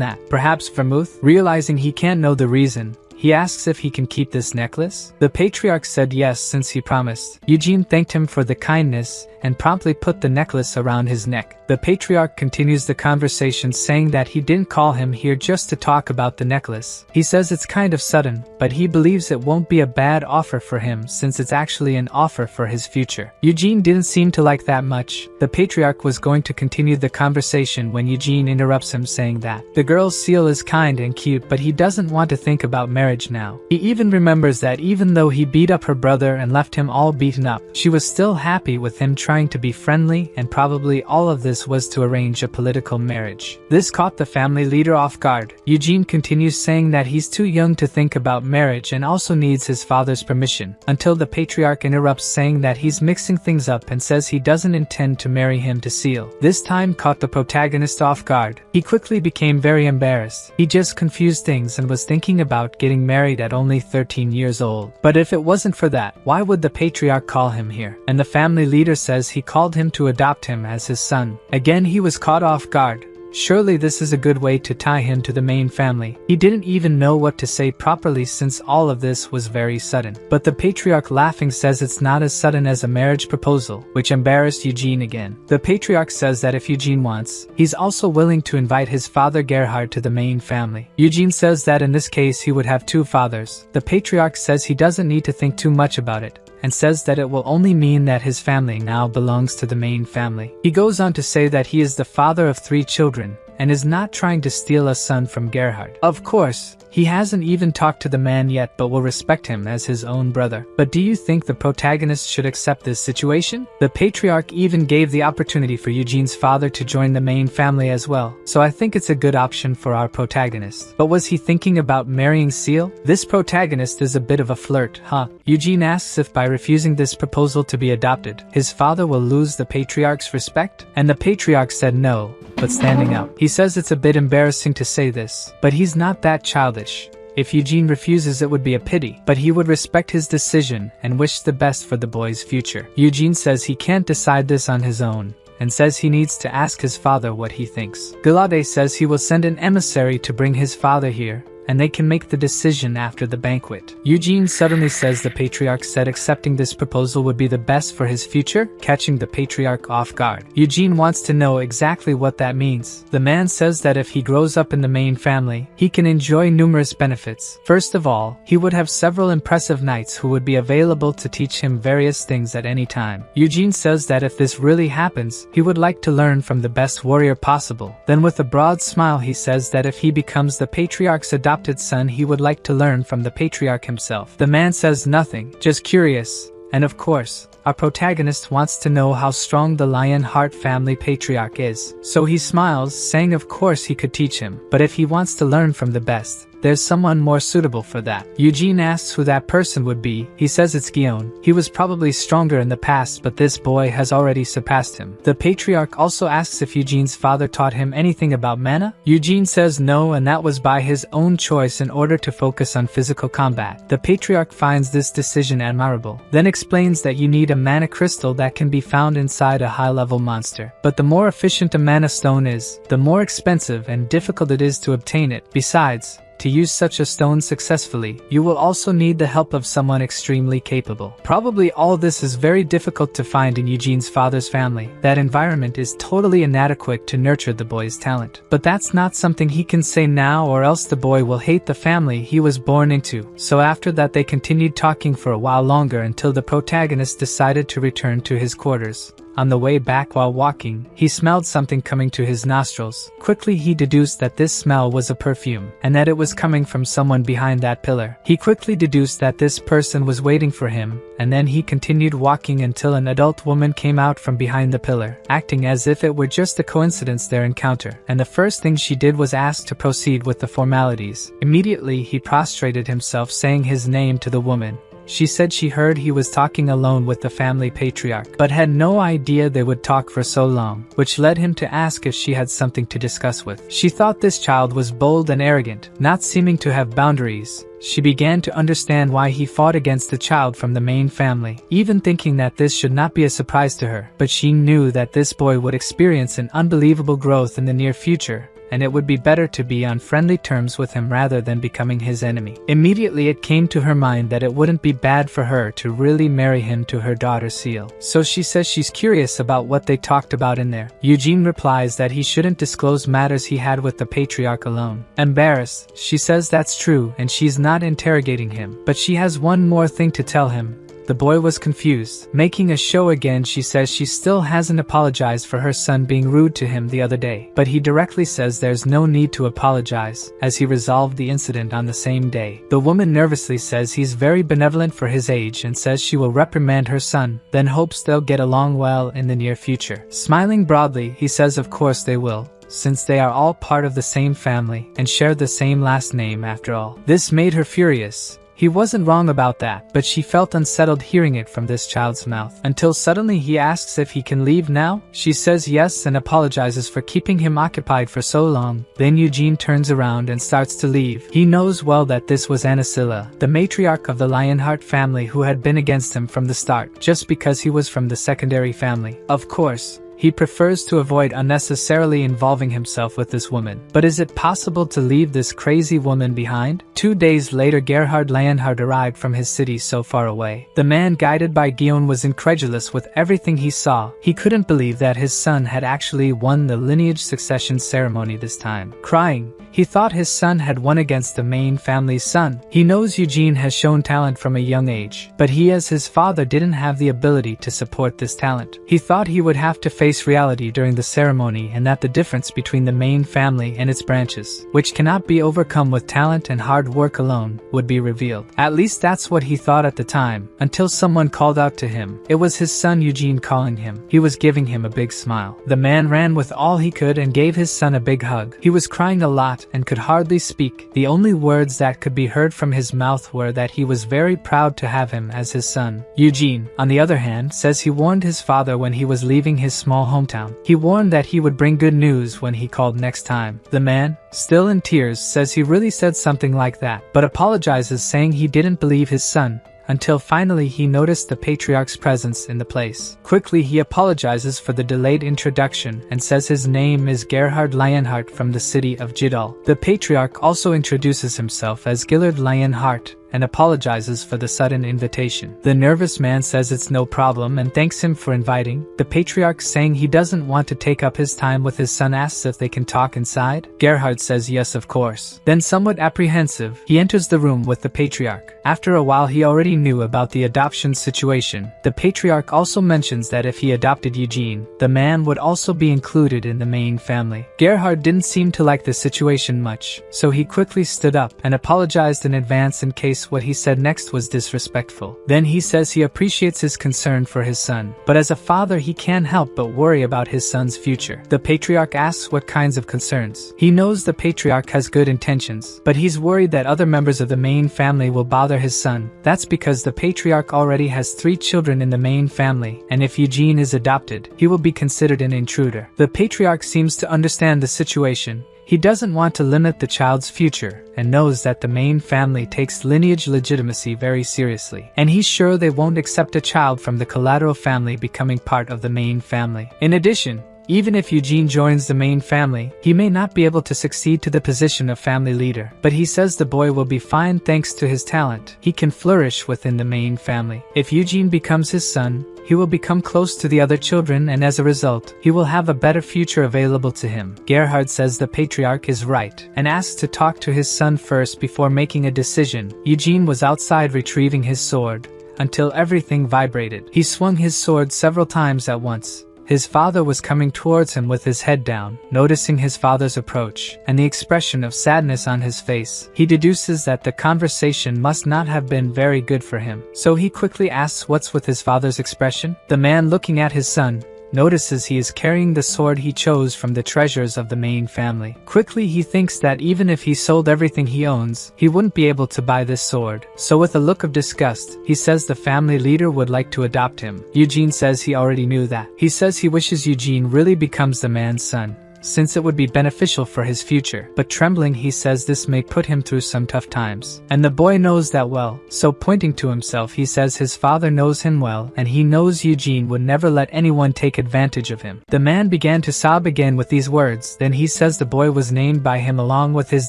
that? Perhaps Vermouth? Realizing he can't know the reason, he asks if he can keep this necklace. The patriarch said yes since he promised. Eugene thanked him for the kindness and promptly put the necklace around his neck. The patriarch continues the conversation saying that he didn't call him here just to talk about the necklace. He says it's kind of sudden, but he believes it won't be a bad offer for him since it's actually an offer for his future. Eugene didn't seem to like that much. The patriarch was going to continue the conversation when Eugene interrupts him saying that the girl's seal is kind and cute but he doesn't want to think about marriage now. He even remembers that even though he beat up her brother and left him all beaten up, she was still happy with him trying to be friendly, and probably all of this was to arrange a political marriage. This caught the family leader off guard. Eugene continues saying that he's too young to think about marriage and also needs his father's permission, until the patriarch interrupts saying that he's mixing things up and says he doesn't intend to marry him to Seal. This time caught the protagonist off guard. He quickly became very embarrassed. He just confused things and was thinking about getting married at only 13 years old. But if it wasn't for that, why would the patriarch call him here? And the family leader says he called him to adopt him as his son. Again he was caught off guard. Surely this is a good way to tie him to the main family. He didn't even know what to say properly since all of this was very sudden. But the patriarch laughing says it's not as sudden as a marriage proposal, which embarrassed Eugene again. The patriarch says that if Eugene wants, he's also willing to invite his father Gerhard to the main family. Eugene says that in this case he would have two fathers. The patriarch says he doesn't need to think too much about it, and says that it will only mean that his family now belongs to the main family. He goes on to say that he is the father of 3 children, and is not trying to steal a son from Gerhard. Of course, he hasn't even talked to the man yet but will respect him as his own brother. But do you think the protagonist should accept this situation? The patriarch even gave the opportunity for Eugene's father to join the main family as well, so I think it's a good option for our protagonist. But was he thinking about marrying Seal? This protagonist is a bit of a flirt, huh? Eugene asks if by refusing this proposal to be adopted, his father will lose the patriarch's respect? And the patriarch said no, but standing up. He says it's a bit embarrassing to say this, but he's not that childish. If Eugene refuses, it would be a pity, but he would respect his decision and wish the best for the boy's future. Eugene says he can't decide this on his own, and says he needs to ask his father what he thinks. Galade says he will send an emissary to bring his father here, and they can make the decision after the banquet. Eugene suddenly says the patriarch said accepting this proposal would be the best for his future, catching the patriarch off guard. Eugene wants to know exactly what that means. The man says that if he grows up in the main family, he can enjoy numerous benefits. First of all, he would have several impressive knights who would be available to teach him various things at any time. Eugene says that if this really happens, he would like to learn from the best warrior possible. Then with a broad smile he says that if he becomes the patriarch's adopted son he would like to learn from the patriarch himself. The man says nothing, just curious. And of course, our protagonist wants to know how strong the Lionheart family patriarch is. So he smiles, saying of course he could teach him, but if he wants to learn from the best, there's someone more suitable for that. Eugene asks who that person would be. He says it's Guillaume. He was probably stronger in the past, but this boy has already surpassed him. The patriarch also asks if Eugene's father taught him anything about mana. Eugene says no, and that was by his own choice in order to focus on physical combat. The patriarch finds this decision admirable, then explains that you need a mana crystal that can be found inside a high-level monster. But the more efficient a mana stone is, the more expensive and difficult it is to obtain it. Besides, to use such a stone successfully, you will also need the help of someone extremely capable. Probably all this is very difficult to find in Eugene's father's family. That environment is totally inadequate to nurture the boy's talent. But that's not something he can say now, or else the boy will hate the family he was born into. So after that they continued talking for a while longer until the protagonist decided to return to his quarters. On the way back while walking, he smelled something coming to his nostrils. Quickly he deduced that this smell was a perfume, and that it was coming from someone behind that pillar. He quickly deduced that this person was waiting for him, and then he continued walking until an adult woman came out from behind the pillar, acting as if it were just a coincidence their encounter, and the first thing she did was ask to proceed with the formalities. Immediately he prostrated himself, saying his name to the woman. She said she heard he was talking alone with the family patriarch, but had no idea they would talk for so long, which led him to ask if she had something to discuss with. She thought this child was bold and arrogant, not seeming to have boundaries. She began to understand why he fought against the child from the main family, even thinking that this should not be a surprise to her. But she knew that this boy would experience an unbelievable growth in the near future, and it would be better to be on friendly terms with him rather than becoming his enemy. Immediately it came to her mind that it wouldn't be bad for her to really marry him to her daughter Seal. So she says she's curious about what they talked about in there. Eugene replies that he shouldn't disclose matters he had with the patriarch alone. Embarrassed, she says that's true and she's not interrogating him, but she has one more thing to tell him. The boy was confused. Making a show again, she says she still hasn't apologized for her son being rude to him the other day. But he directly says there's no need to apologize, as he resolved the incident on the same day. The woman nervously says he's very benevolent for his age and says she will reprimand her son, then hopes they'll get along well in the near future. Smiling broadly, he says of course they will, since they are all part of the same family and share the same last name after all. This made her furious. He wasn't wrong about that, but she felt unsettled hearing it from this child's mouth. Until suddenly he asks if he can leave now. She says yes and apologizes for keeping him occupied for so long. Then Eugene turns around and starts to leave. He knows well that this was Anasilla, the matriarch of the Lionheart family, who had been against him from the start, just because he was from the secondary family. Of course, he prefers to avoid unnecessarily involving himself with this woman. But is it possible to leave this crazy woman behind? 2 days later, Gerhard Leonhard arrived from his city so far away. The man guided by Guillaume was incredulous with everything he saw. He couldn't believe that his son had actually won the lineage succession ceremony this time. Crying, he thought his son had won against the main family's son. He knows Eugene has shown talent from a young age, but he as his father didn't have the ability to support this talent. He thought he would have to face reality during the ceremony, and that the difference between the main family and its branches, which cannot be overcome with talent and hard work alone, would be revealed. At least that's what he thought at the time, until someone called out to him. It was his son Eugene calling him. He was giving him a big smile. The man ran with all he could and gave his son a big hug. He was crying a lot and could hardly speak. The only words that could be heard from his mouth were that he was very proud to have him as his son. Eugene, on the other hand, says he warned his father when he was leaving his small hometown. He warned that he would bring good news when he called next time. The man, still in tears, says he really said something like that, but apologizes, saying he didn't believe his son, until finally he noticed the patriarch's presence in the place. Quickly he apologizes for the delayed introduction and says his name is Gerhard Lionheart from the city of Jidal. The patriarch also introduces himself as Gillard Lionheart and apologizes for the sudden invitation. The nervous man says it's no problem and thanks him for inviting. The patriarch, saying he doesn't want to take up his time with his son, asks if they can talk inside. Gerhard says yes, of course. Then, somewhat apprehensive, he enters the room with the patriarch. After a while he already knew about the adoption situation. The patriarch also mentions that if he adopted Eugene, the man would also be included in the main family. Gerhard didn't seem to like the situation much, so he quickly stood up and apologized in advance in case what he said next was disrespectful. Then he says he appreciates his concern for his son, but as a father he can't help but worry about his son's future. The patriarch asks what kinds of concerns. He knows the patriarch has good intentions, but he's worried that other members of the main family will bother his son. That's because the patriarch already has 3 children in the main family, and if Eugene is adopted, he will be considered an intruder. The patriarch seems to understand the situation. He doesn't want to limit the child's future, and knows that the main family takes lineage legitimacy very seriously. And he's sure they won't accept a child from the collateral family becoming part of the main family. In addition, even if Eugene joins the main family, he may not be able to succeed to the position of family leader. But he says the boy will be fine thanks to his talent. He can flourish within the main family. If Eugene becomes his son, he will become close to the other children, and as a result, he will have a better future available to him. Gerhard says the patriarch is right, and asks to talk to his son first before making a decision. Eugene was outside retrieving his sword, until everything vibrated. He swung his sword several times at once. His father was coming towards him with his head down. Noticing his father's approach, and the expression of sadness on his face, he deduces that the conversation must not have been very good for him. So he quickly asks what's with his father's expression. The man, looking at his son, notices he is carrying the sword he chose from the treasures of the main family. Quickly he thinks that even if he sold everything he owns, he wouldn't be able to buy this sword. So with a look of disgust, he says the family leader would like to adopt him. Eugene says he already knew that. He says he wishes Eugene really becomes the man's son, since it would be beneficial for his future. But trembling, he says this may put him through some tough times. And the boy knows that well, so pointing to himself he says his father knows him well, and he knows Eugene would never let anyone take advantage of him. The man began to sob again with these words. Then he says the boy was named by him along with his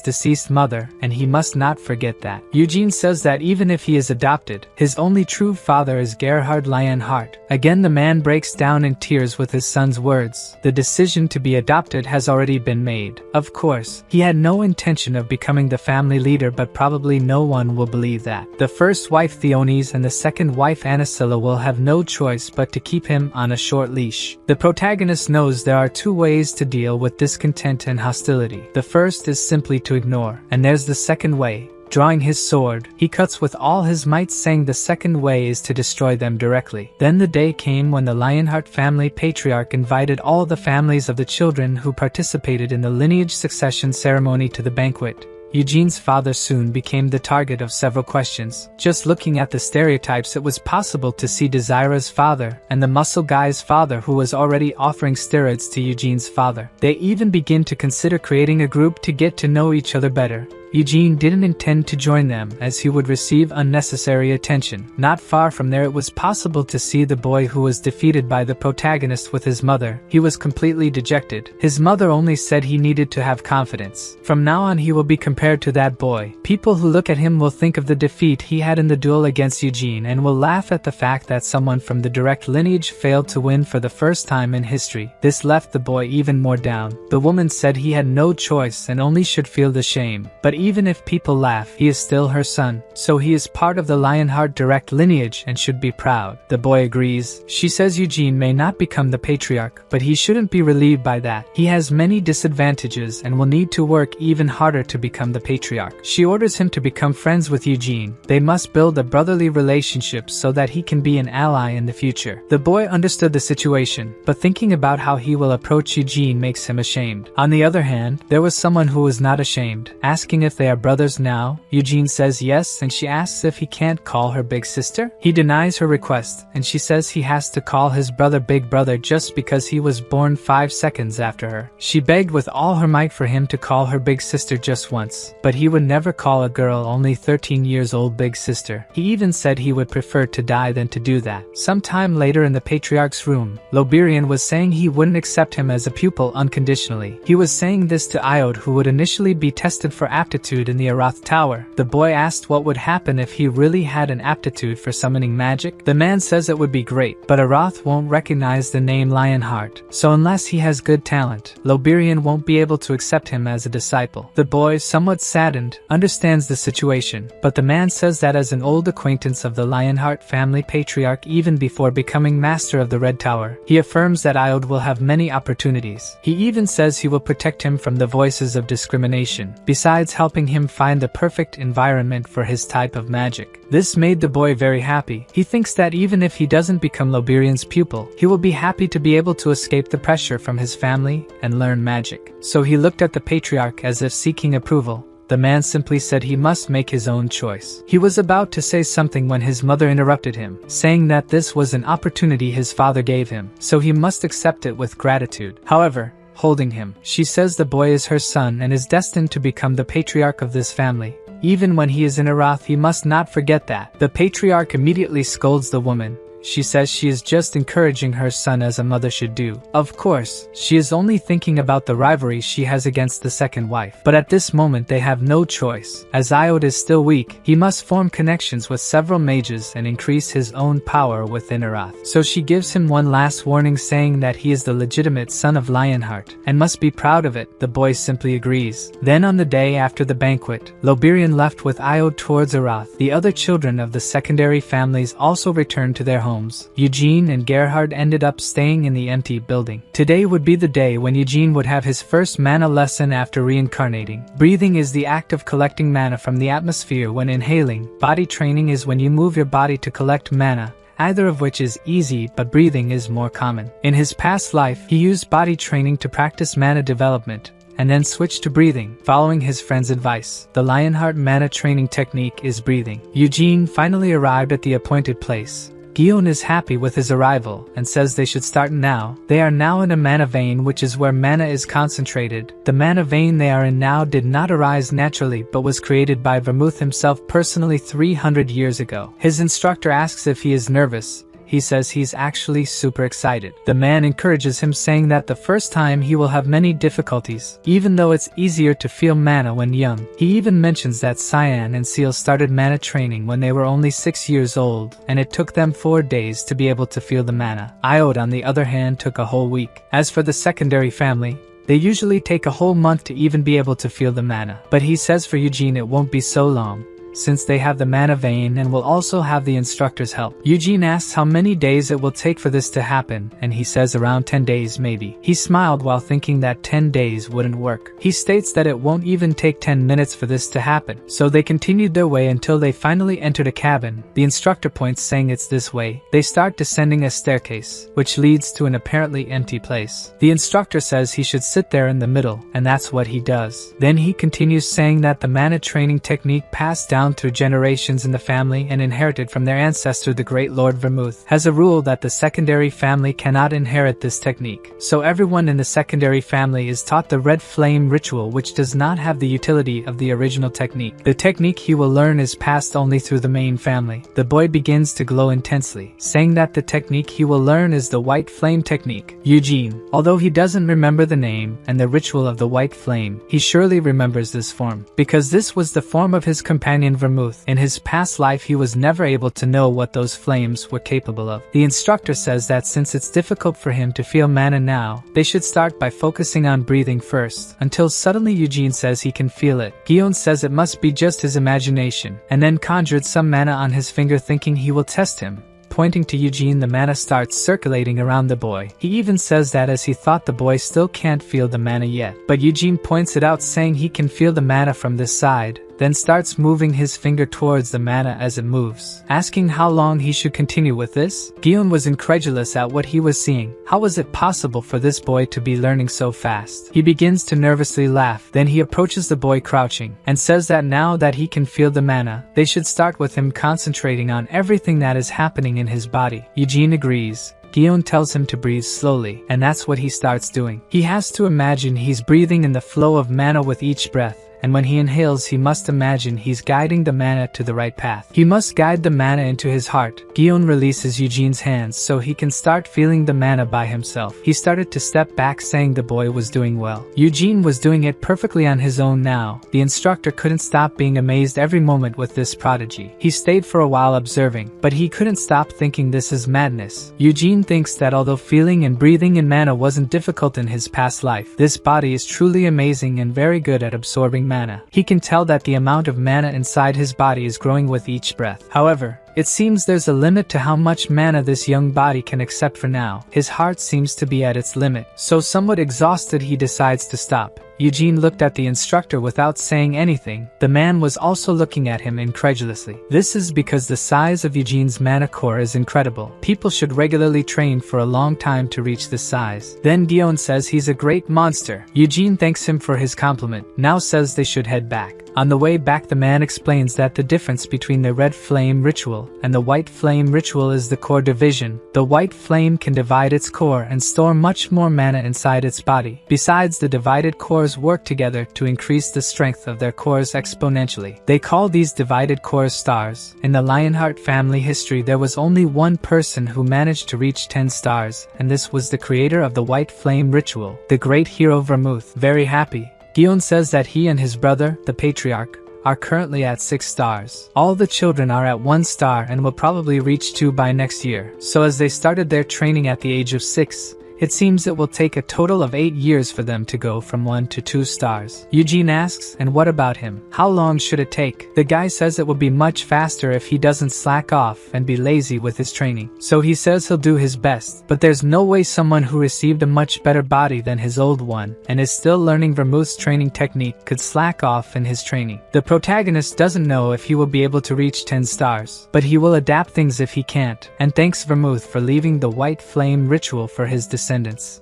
deceased mother, and he must not forget that. Eugene says that even if he is adopted, his only true father is Gerhard Lionheart. Again the man breaks down in tears with his son's words. The decision to be adopted has already been made. Of course, he had no intention of becoming the family leader, but probably no one will believe that. The first wife Theonis and the second wife Anasilla will have no choice but to keep him on a short leash. The protagonist knows there are 2 ways to deal with discontent and hostility. The first is simply to ignore, and there's the second way. Drawing his sword, he cuts with all his might, saying the second way is to destroy them directly. Then the day came when the Lionheart family patriarch invited all the families of the children who participated in the lineage succession ceremony to the banquet. Eugene's father soon became the target of several questions. Just looking at the stereotypes, it was possible to see Desira's father and the muscle guy's father, who was already offering steroids to Eugene's father. They even begin to consider creating a group to get to know each other better. Eugene didn't intend to join them, as he would receive unnecessary attention. Not far from there, it was possible to see the boy who was defeated by the protagonist with his mother. He was completely dejected. His mother only said he needed to have confidence. From now on he will be compared to that boy. People who look at him will think of the defeat he had in the duel against Eugene and will laugh at the fact that someone from the direct lineage failed to win for the first time in history. This left the boy even more down. The woman said he had no choice and only should feel the shame. But even if people laugh, he is still her son, so he is part of the Lionheart direct lineage and should be proud. The boy agrees. She says Eugene may not become the patriarch, but he shouldn't be relieved by that. He has many disadvantages and will need to work even harder to become the patriarch. She orders him to become friends with Eugene. They must build a brotherly relationship so that he can be an ally in the future. The boy understood the situation, but thinking about how he will approach Eugene makes him ashamed. On the other hand, there was someone who was not ashamed, asking if if they are brothers now. Eugene says yes, and she asks if he can't call her big sister. He denies her request, and she says he has to call his brother big brother just because he was born 5 seconds after her. She begged with all her might for him to call her big sister just once, but he would never call a girl only 13 years old big sister. He even said he would prefer to die than to do that. Sometime later in the patriarch's room, Loberian was saying he wouldn't accept him as a pupil unconditionally. He was saying this to Iode, who would initially be tested for aptitude in the Arath Tower. The boy asked what would happen if he really had an aptitude for summoning magic. The man says it would be great, but Arath won't recognize the name Lionheart, so unless he has good talent, Loberian won't be able to accept him as a disciple. The boy, somewhat saddened, understands the situation, but the man says that as an old acquaintance of the Lionheart family patriarch even before becoming master of the Red Tower, he affirms that Iode will have many opportunities. He even says he will protect him from the voices of discrimination, besides helping him find the perfect environment for his type of magic. This made the boy very happy. He thinks that even if he doesn't become Loberian's pupil, he will be happy to be able to escape the pressure from his family and learn magic. So he looked at the patriarch as if seeking approval. The man simply said he must make his own choice. He was about to say something when his mother interrupted him, saying that this was an opportunity his father gave him, so he must accept it with gratitude. However, holding him, she says the boy is her son and is destined to become the patriarch of this family. Even when he is in Arath, he must not forget that. The patriarch immediately scolds the woman. She says she is just encouraging her son as a mother should do. Of course, she is only thinking about the rivalry she has against the second wife. But at this moment they have no choice. As Iode is still weak, he must form connections with several mages and increase his own power within Arath. So she gives him one last warning, saying that he is the legitimate son of Lionheart and must be proud of it. The boy simply agrees. Then on the day after the banquet, Loberian left with Iode towards Arath. The other children of the secondary families also returned to their homes. Eugene and Gerhard ended up staying in the empty building. Today would be the day when Eugene would have his first mana lesson after reincarnating. Breathing is the act of collecting mana from the atmosphere when inhaling. Body training is when you move your body to collect mana, either of which is easy, but breathing is more common. In his past life, he used body training to practice mana development, and then switched to breathing, following his friend's advice. The Lionheart mana training technique is breathing. Eugene finally arrived at the appointed place. Guillaume is happy with his arrival and says they should start now. They are now in a mana vein, which is where mana is concentrated. The mana vein they are in now did not arise naturally but was created by Vermouth himself personally 300 years ago. His instructor asks if he is nervous. He says he's actually super excited. The man encourages him, saying that the first time he will have many difficulties, even though it's easier to feel mana when young. He even mentions that Cyan and Seal started mana training when they were only 6 years old, and it took them 4 days to be able to feel the mana. Iode, on the other hand, took a whole week. As for the secondary family, they usually take a whole month to even be able to feel the mana. But he says for Eugene it won't be so long, since they have the mana vein and will also have the instructor's help. Eugene asks how many days it will take for this to happen, and he says around 10 days maybe. He smiled while thinking that 10 days wouldn't work. He states that it won't even take 10 minutes for this to happen. So they continued their way until they finally entered a cabin. The instructor points, saying it's this way. They start descending a staircase, which leads to an apparently empty place. The instructor says he should sit there in the middle, and that's what he does. Then he continues, saying that the mana training technique passed down through generations in the family and inherited from their ancestor, the great Lord Vermouth, has a rule that the secondary family cannot inherit this technique. So everyone in the secondary family is taught the red flame ritual, which does not have the utility of the original technique. The technique he will learn is passed only through the main family. The boy begins to glow intensely, saying that the technique he will learn is the white flame technique. Eugene, although he doesn't remember the name and the ritual of the white flame, he surely remembers this form, because this was the form of his companion Vermouth. In his past life he was never able to know what those flames were capable of. The instructor says that since it's difficult for him to feel mana now, they should start by focusing on breathing first, until suddenly Eugene says he can feel it. Guillaume says it must be just his imagination, and then conjured some mana on his finger, thinking he will test him. Pointing to Eugene, the mana starts circulating around the boy. He even says that as he thought the boy still can't feel the mana yet, but Eugene points it out, saying he can feel the mana from this side. then starts moving his finger towards the mana as it moves, asking how long he should continue with this. Gion was incredulous at what he was seeing. How was it possible for this boy to be learning so fast? He begins to nervously laugh, then he approaches the boy crouching, and says that now that he can feel the mana, they should start with him concentrating on everything that is happening in his body. Eugene agrees. Gion tells him to breathe slowly, and that's what he starts doing. He has to imagine he's breathing in the flow of mana with each breath, and when he inhales he must imagine he's guiding the mana to the right path. He must guide the mana into his heart. Gion releases Eugene's hands so he can start feeling the mana by himself. He started to step back, saying the boy was doing well. Eugene was doing it perfectly on his own now. The instructor couldn't stop being amazed every moment with this prodigy. He stayed for a while observing, but he couldn't stop thinking this is madness. Eugene thinks that although feeling and breathing in mana wasn't difficult in his past life, this body is truly amazing and very good at absorbing mana. He can tell that the amount of mana inside his body is growing with each breath. However, it seems there's a limit to how much mana this young body can accept for now. His heart seems to be at its limit, so somewhat exhausted he decides to stop. Eugene looked at the instructor without saying anything. The man was also looking at him incredulously. This is because the size of Eugene's mana core is incredible. People should regularly train for a long time to reach this size. Then Gion says he's a great monster. Eugene thanks him for his compliment, now says they should head back. On the way back, the man explains that the difference between the red flame ritual and the white flame ritual is the core division. The white flame can divide its core and store much more mana inside its body. Besides, the divided cores work together to increase the strength of their cores exponentially. They call these divided cores stars. In the Lionheart family history, there was only one person who managed to reach 10 stars, and this was the creator of the white flame ritual, the great hero Vermouth. Very happy, Gion says that he and his brother, the patriarch, are currently at 6 stars. All the children are at 1 star and will probably reach 2 by next year. So as they started their training at the age of 6, it seems it will take a total of 8 years for them to go from 1 to 2 stars. Eugene asks, and what about him? How long should it take? The guy says it will be much faster if he doesn't slack off and be lazy with his training. So he says he'll do his best, but there's no way someone who received a much better body than his old one and is still learning Vermouth's training technique could slack off in his training. The protagonist doesn't know if he will be able to reach 10 stars, but he will adapt things if he can't, and thanks Vermouth for leaving the white flame ritual for his descendants.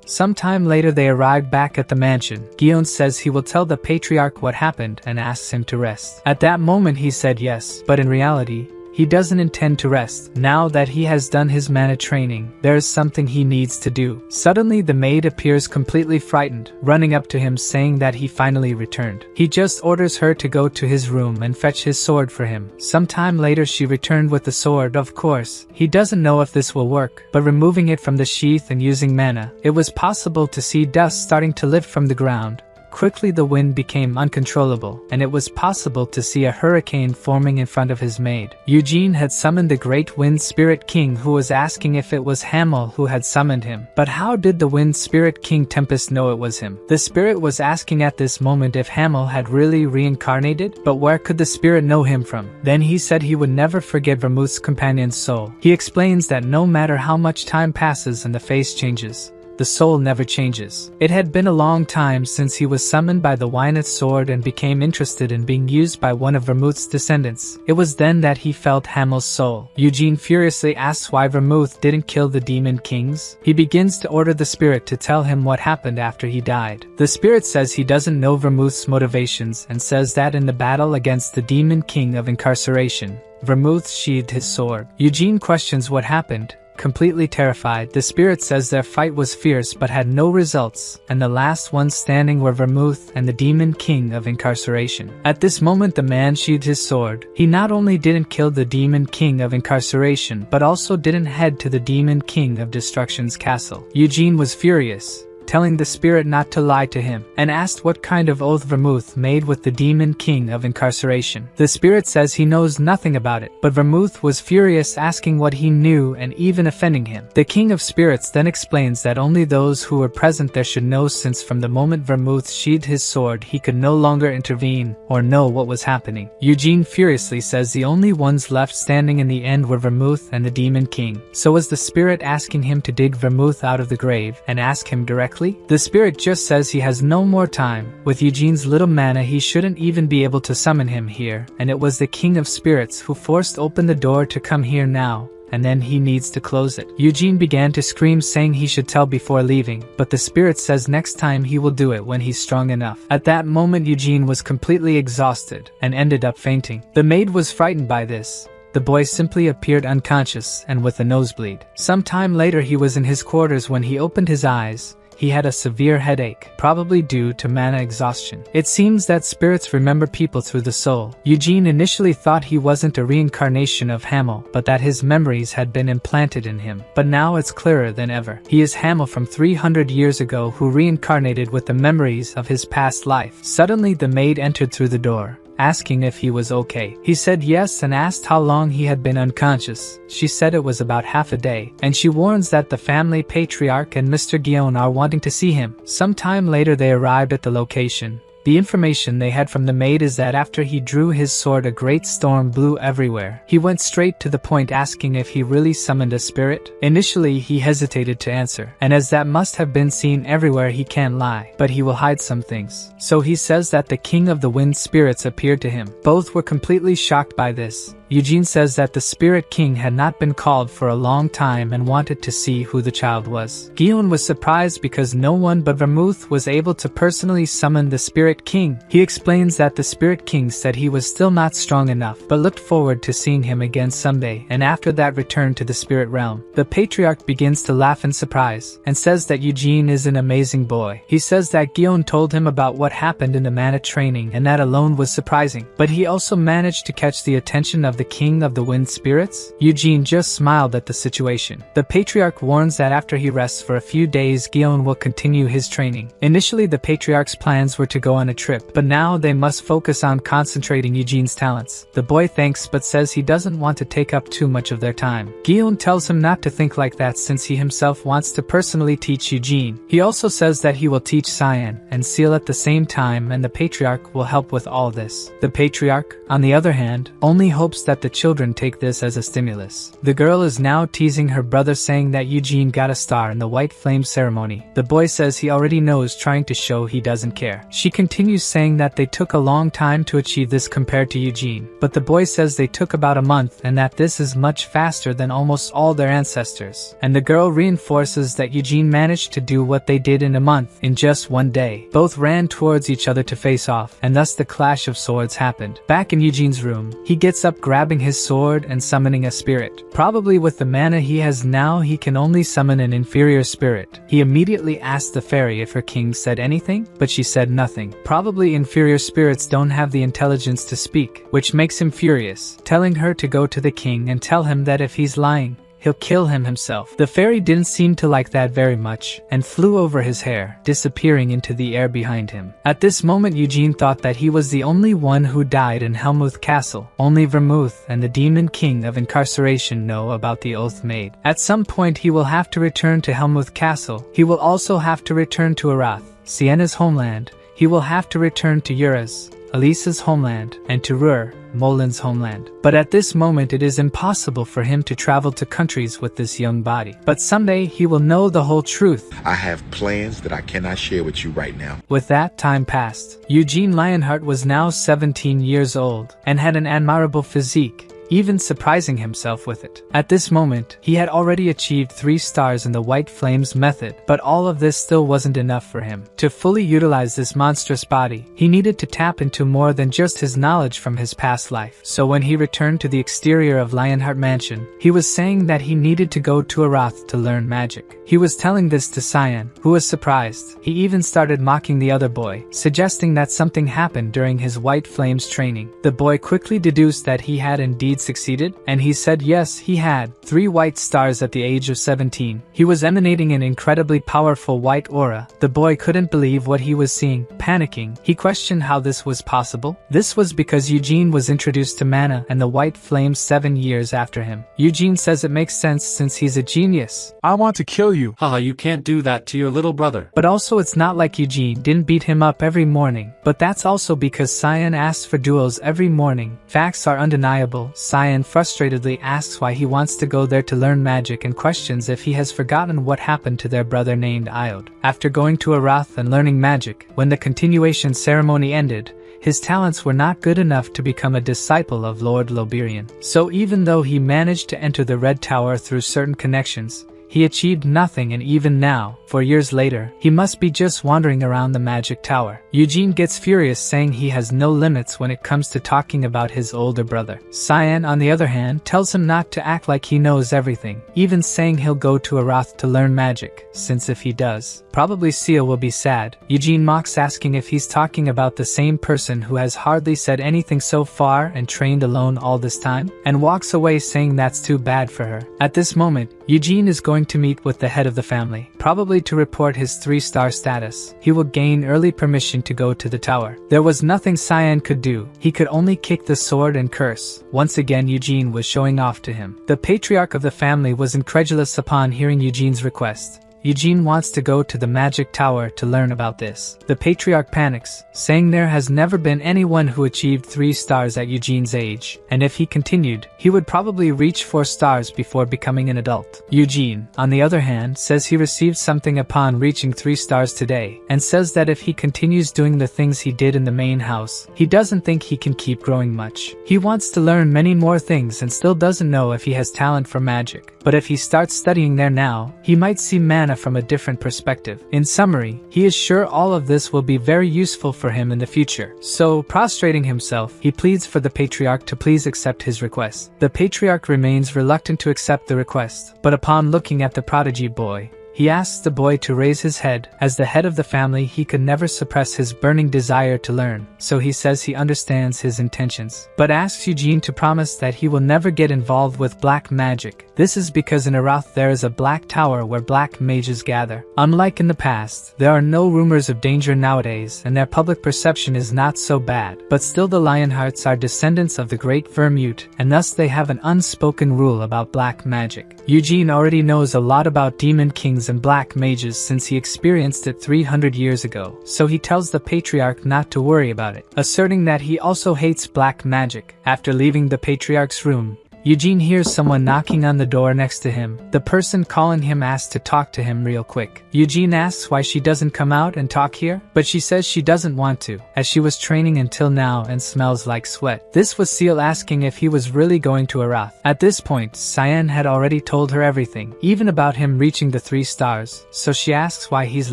Sometime later they arrived back at the mansion. Gion says he will tell the patriarch what happened and asks him to rest. At that moment he said yes, but in reality, he doesn't intend to rest. Now that he has done his mana training, there is something he needs to do. Suddenly the maid appears completely frightened, running up to him saying that he finally returned. He just orders her to go to his room and fetch his sword for him. Sometime later she returned with the sword. Of course, he doesn't know if this will work, but removing it from the sheath and using mana, it was possible to see dust starting to lift from the ground. Quickly the wind became uncontrollable, and it was possible to see a hurricane forming in front of his maid. Eugene had summoned the great wind spirit king, who was asking if it was Hamel who had summoned him. But how did the wind spirit king Tempest know it was him? The spirit was asking at this moment if Hamel had really reincarnated, but where could the spirit know him from? Then he said he would never forget Vermouth's companion's soul. He explains that no matter how much time passes and the face changes, the soul never changes. It had been a long time since he was summoned by the Wyneth's sword and became interested in being used by one of Vermouth's descendants. It was then that he felt Hamel's soul. Eugene furiously asks why Vermouth didn't kill the demon kings. He begins to order the spirit to tell him what happened after he died. The spirit says he doesn't know Vermouth's motivations and says that in the battle against the demon king of incarceration, Vermouth sheathed his sword. Eugene questions what happened. Completely terrified, the spirit says their fight was fierce but had no results, and the last ones standing were Vermouth and the demon king of incarceration. At this moment the man sheathed his sword. He not only didn't kill the demon king of incarceration, but also didn't head to the demon king of destruction's castle. Eugene was furious, telling the spirit not to lie to him, and asked what kind of oath Vermouth made with the demon king of incarceration. The spirit says he knows nothing about it, but Vermouth was furious, asking what he knew and even offending him. The king of spirits then explains that only those who were present there should know, since from the moment Vermouth sheathed his sword he could no longer intervene or know what was happening. Eugene furiously says the only ones left standing in the end were Vermouth and the demon king. So was the spirit asking him to dig Vermouth out of the grave and ask him directly quickly? The spirit just says he has no more time. With Eugene's little mana he shouldn't even be able to summon him here, and it was the king of spirits who forced open the door to come here now. And then he needs to close it. Eugene began to scream saying he should tell before leaving, but the spirit says next time he will do it when he's strong enough. At that moment Eugene was completely exhausted and ended up fainting. The maid was frightened by this. The boy simply appeared unconscious and with a nosebleed. Some time later he was in his quarters when he opened his eyes. He had a severe headache, probably due to mana exhaustion. It seems that spirits remember people through the soul. Eugene initially thought he wasn't a reincarnation of Hamel, but that his memories had been implanted in him. But now it's clearer than ever. He is Hamel from 300 years ago who reincarnated with the memories of his past life. Suddenly the maid entered through the door, asking if he was okay. He said yes and asked how long he had been unconscious. She said it was about half a day, and she warns that the family patriarch and Mr. Guillaume are wanting to see him. Sometime later they arrived at the location. The information they had from the maid is that after he drew his sword a great storm blew everywhere. He went straight to the point asking if he really summoned a spirit. Initially he hesitated to answer, and as that must have been seen everywhere he can't lie, but he will hide some things. So he says that the king of the wind spirits appeared to him. Both were completely shocked by this. Eugene says that the Spirit King had not been called for a long time and wanted to see who the child was. Guillaume was surprised because no one but Vermouth was able to personally summon the Spirit King. He explains that the Spirit King said he was still not strong enough, but looked forward to seeing him again someday, and after that returned to the spirit realm. The Patriarch begins to laugh in surprise, and says that Eugene is an amazing boy. He says that Guillaume told him about what happened in the mana training, and that alone was surprising. But he also managed to catch the attention of the king of the wind spirits? Eugene just smiled at the situation. The Patriarch warns that after he rests for a few days, Guillaume will continue his training. Initially the Patriarch's plans were to go on a trip, but now they must focus on concentrating Eugene's talents. The boy thanks but says he doesn't want to take up too much of their time. Guillaume tells him not to think like that since he himself wants to personally teach Eugene. He also says that he will teach Cyan and Seal at the same time, and the Patriarch will help with all this. The Patriarch, on the other hand, only hopes that the children take this as a stimulus. The girl is now teasing her brother saying that Eugene got a star in the White Flame ceremony. The boy says he already knows, trying to show he doesn't care. She continues saying that they took a long time to achieve this compared to Eugene, but the boy says they took about a month and that this is much faster than almost all their ancestors. And the girl reinforces that Eugene managed to do what they did in a month, in just one day. Both ran towards each other to face off, and thus the clash of swords happened. Back in Eugene's room, he gets up grabbing his sword and summoning a spirit. Probably with the mana he has now, he can only summon an inferior spirit. He immediately asked the fairy if her king said anything, but she said nothing. Probably inferior spirits don't have the intelligence to speak, which makes him furious, telling her to go to the king and tell him that if he's lying, he'll kill him himself. The fairy didn't seem to like that very much, and flew over his hair, disappearing into the air behind him. At this moment Eugene thought that he was the only one who died in Helmut Castle. Only Vermouth and the Demon King of Incarceration know about the oath made. At some point he will have to return to Helmut Castle. He will also have to return to Arath, Sienna's homeland. He will have to return to Ura's, Elisa's homeland, and to Ruhr, Molin's homeland. But at this moment it is impossible for him to travel to countries with this young body. But someday he will know the whole truth. I have plans that I cannot share with you right now. With that, time passed. Eugene Lionheart was now 17 years old, and had an admirable physique, even surprising himself with it. At this moment, he had already achieved 3 stars in the White Flames method, but all of this still wasn't enough for him. To fully utilize this monstrous body, he needed to tap into more than just his knowledge from his past life. So when he returned to the exterior of Lionheart Mansion, he was saying that he needed to go to Arath to learn magic. He was telling this to Cyan, who was surprised. He even started mocking the other boy, suggesting that something happened during his White Flames training. The boy quickly deduced that he had indeed succeeded, and he said yes, he had 3 white stars at the age of 17. He was emanating an incredibly powerful white aura. The boy couldn't believe what he was seeing. Panicking, he questioned how this was possible. This was because Eugene was introduced to mana and the White Flames 7 years after him. Eugene says it makes sense since he's a genius. I want to kill you. Haha, you can't do that to your little brother. But also it's not like Eugene didn't beat him up every morning. But that's also because Cyan asks for duels every morning. Facts are undeniable. Cyan frustratedly asks why he wants to go there to learn magic and questions if he has forgotten what happened to their brother named Iod. After going to Arath and learning magic, when the continuation ceremony ended, his talents were not good enough to become a disciple of Lord Loberian. So even though he managed to enter the Red Tower through certain connections, he achieved nothing, and even now, 4 years later, he must be just wandering around the magic tower. Eugene gets furious, saying he has no limits when it comes to talking about his older brother. Cyan, on the other hand, tells him not to act like he knows everything, even saying he'll go to Arath to learn magic, since if he does, probably Seal will be sad. Eugene mocks, asking if he's talking about the same person who has hardly said anything so far and trained alone all this time, and walks away saying that's too bad for her. At this moment, Eugene is going to meet with the head of the family, probably to report his 3-star status. He will gain early permission to go to the tower. There was nothing Cyan could do. He could only kick the sword and curse. Once again, Eugene was showing off to him. The patriarch of the family was incredulous upon hearing Eugene's request. Eugene wants to go to the magic tower to learn about this. The patriarch panics, saying there has never been anyone who achieved 3 stars at Eugene's age, and if he continued, he would probably reach 4 stars before becoming an adult. Eugene, on the other hand, says he received something upon reaching 3 stars today, and says that if he continues doing the things he did in the main house, he doesn't think he can keep growing much. He wants to learn many more things and still doesn't know if he has talent for magic. But if he starts studying there now, he might see mana from a different perspective. In summary, he is sure all of this will be very useful for him in the future. So, prostrating himself, he pleads for the patriarch to please accept his request. The patriarch remains reluctant to accept the request, but upon looking at the prodigy boy, he asks the boy to raise his head. As the head of the family, he could never suppress his burning desire to learn, so he says he understands his intentions, but asks Eugene to promise that he will never get involved with black magic. This is because in Arath there is a black tower where black mages gather. Unlike in the past, there are no rumors of danger nowadays, and their public perception is not so bad, but still the Lionhearts are descendants of the great Vermouth, and thus they have an unspoken rule about black magic. Eugene already knows a lot about demon kings and black mages since he experienced it 300 years ago, so he tells the patriarch not to worry about it, asserting that he also hates black magic. After leaving the patriarch's room, Eugene hears someone knocking on the door next to him. The person calling him asks to talk to him real quick. Eugene asks why she doesn't come out and talk here, but she says she doesn't want to, as she was training until now and smells like sweat. This was Seal asking if he was really going to Arath. At this point, Cyan had already told her everything, even about him reaching the 3 stars, so she asks why he's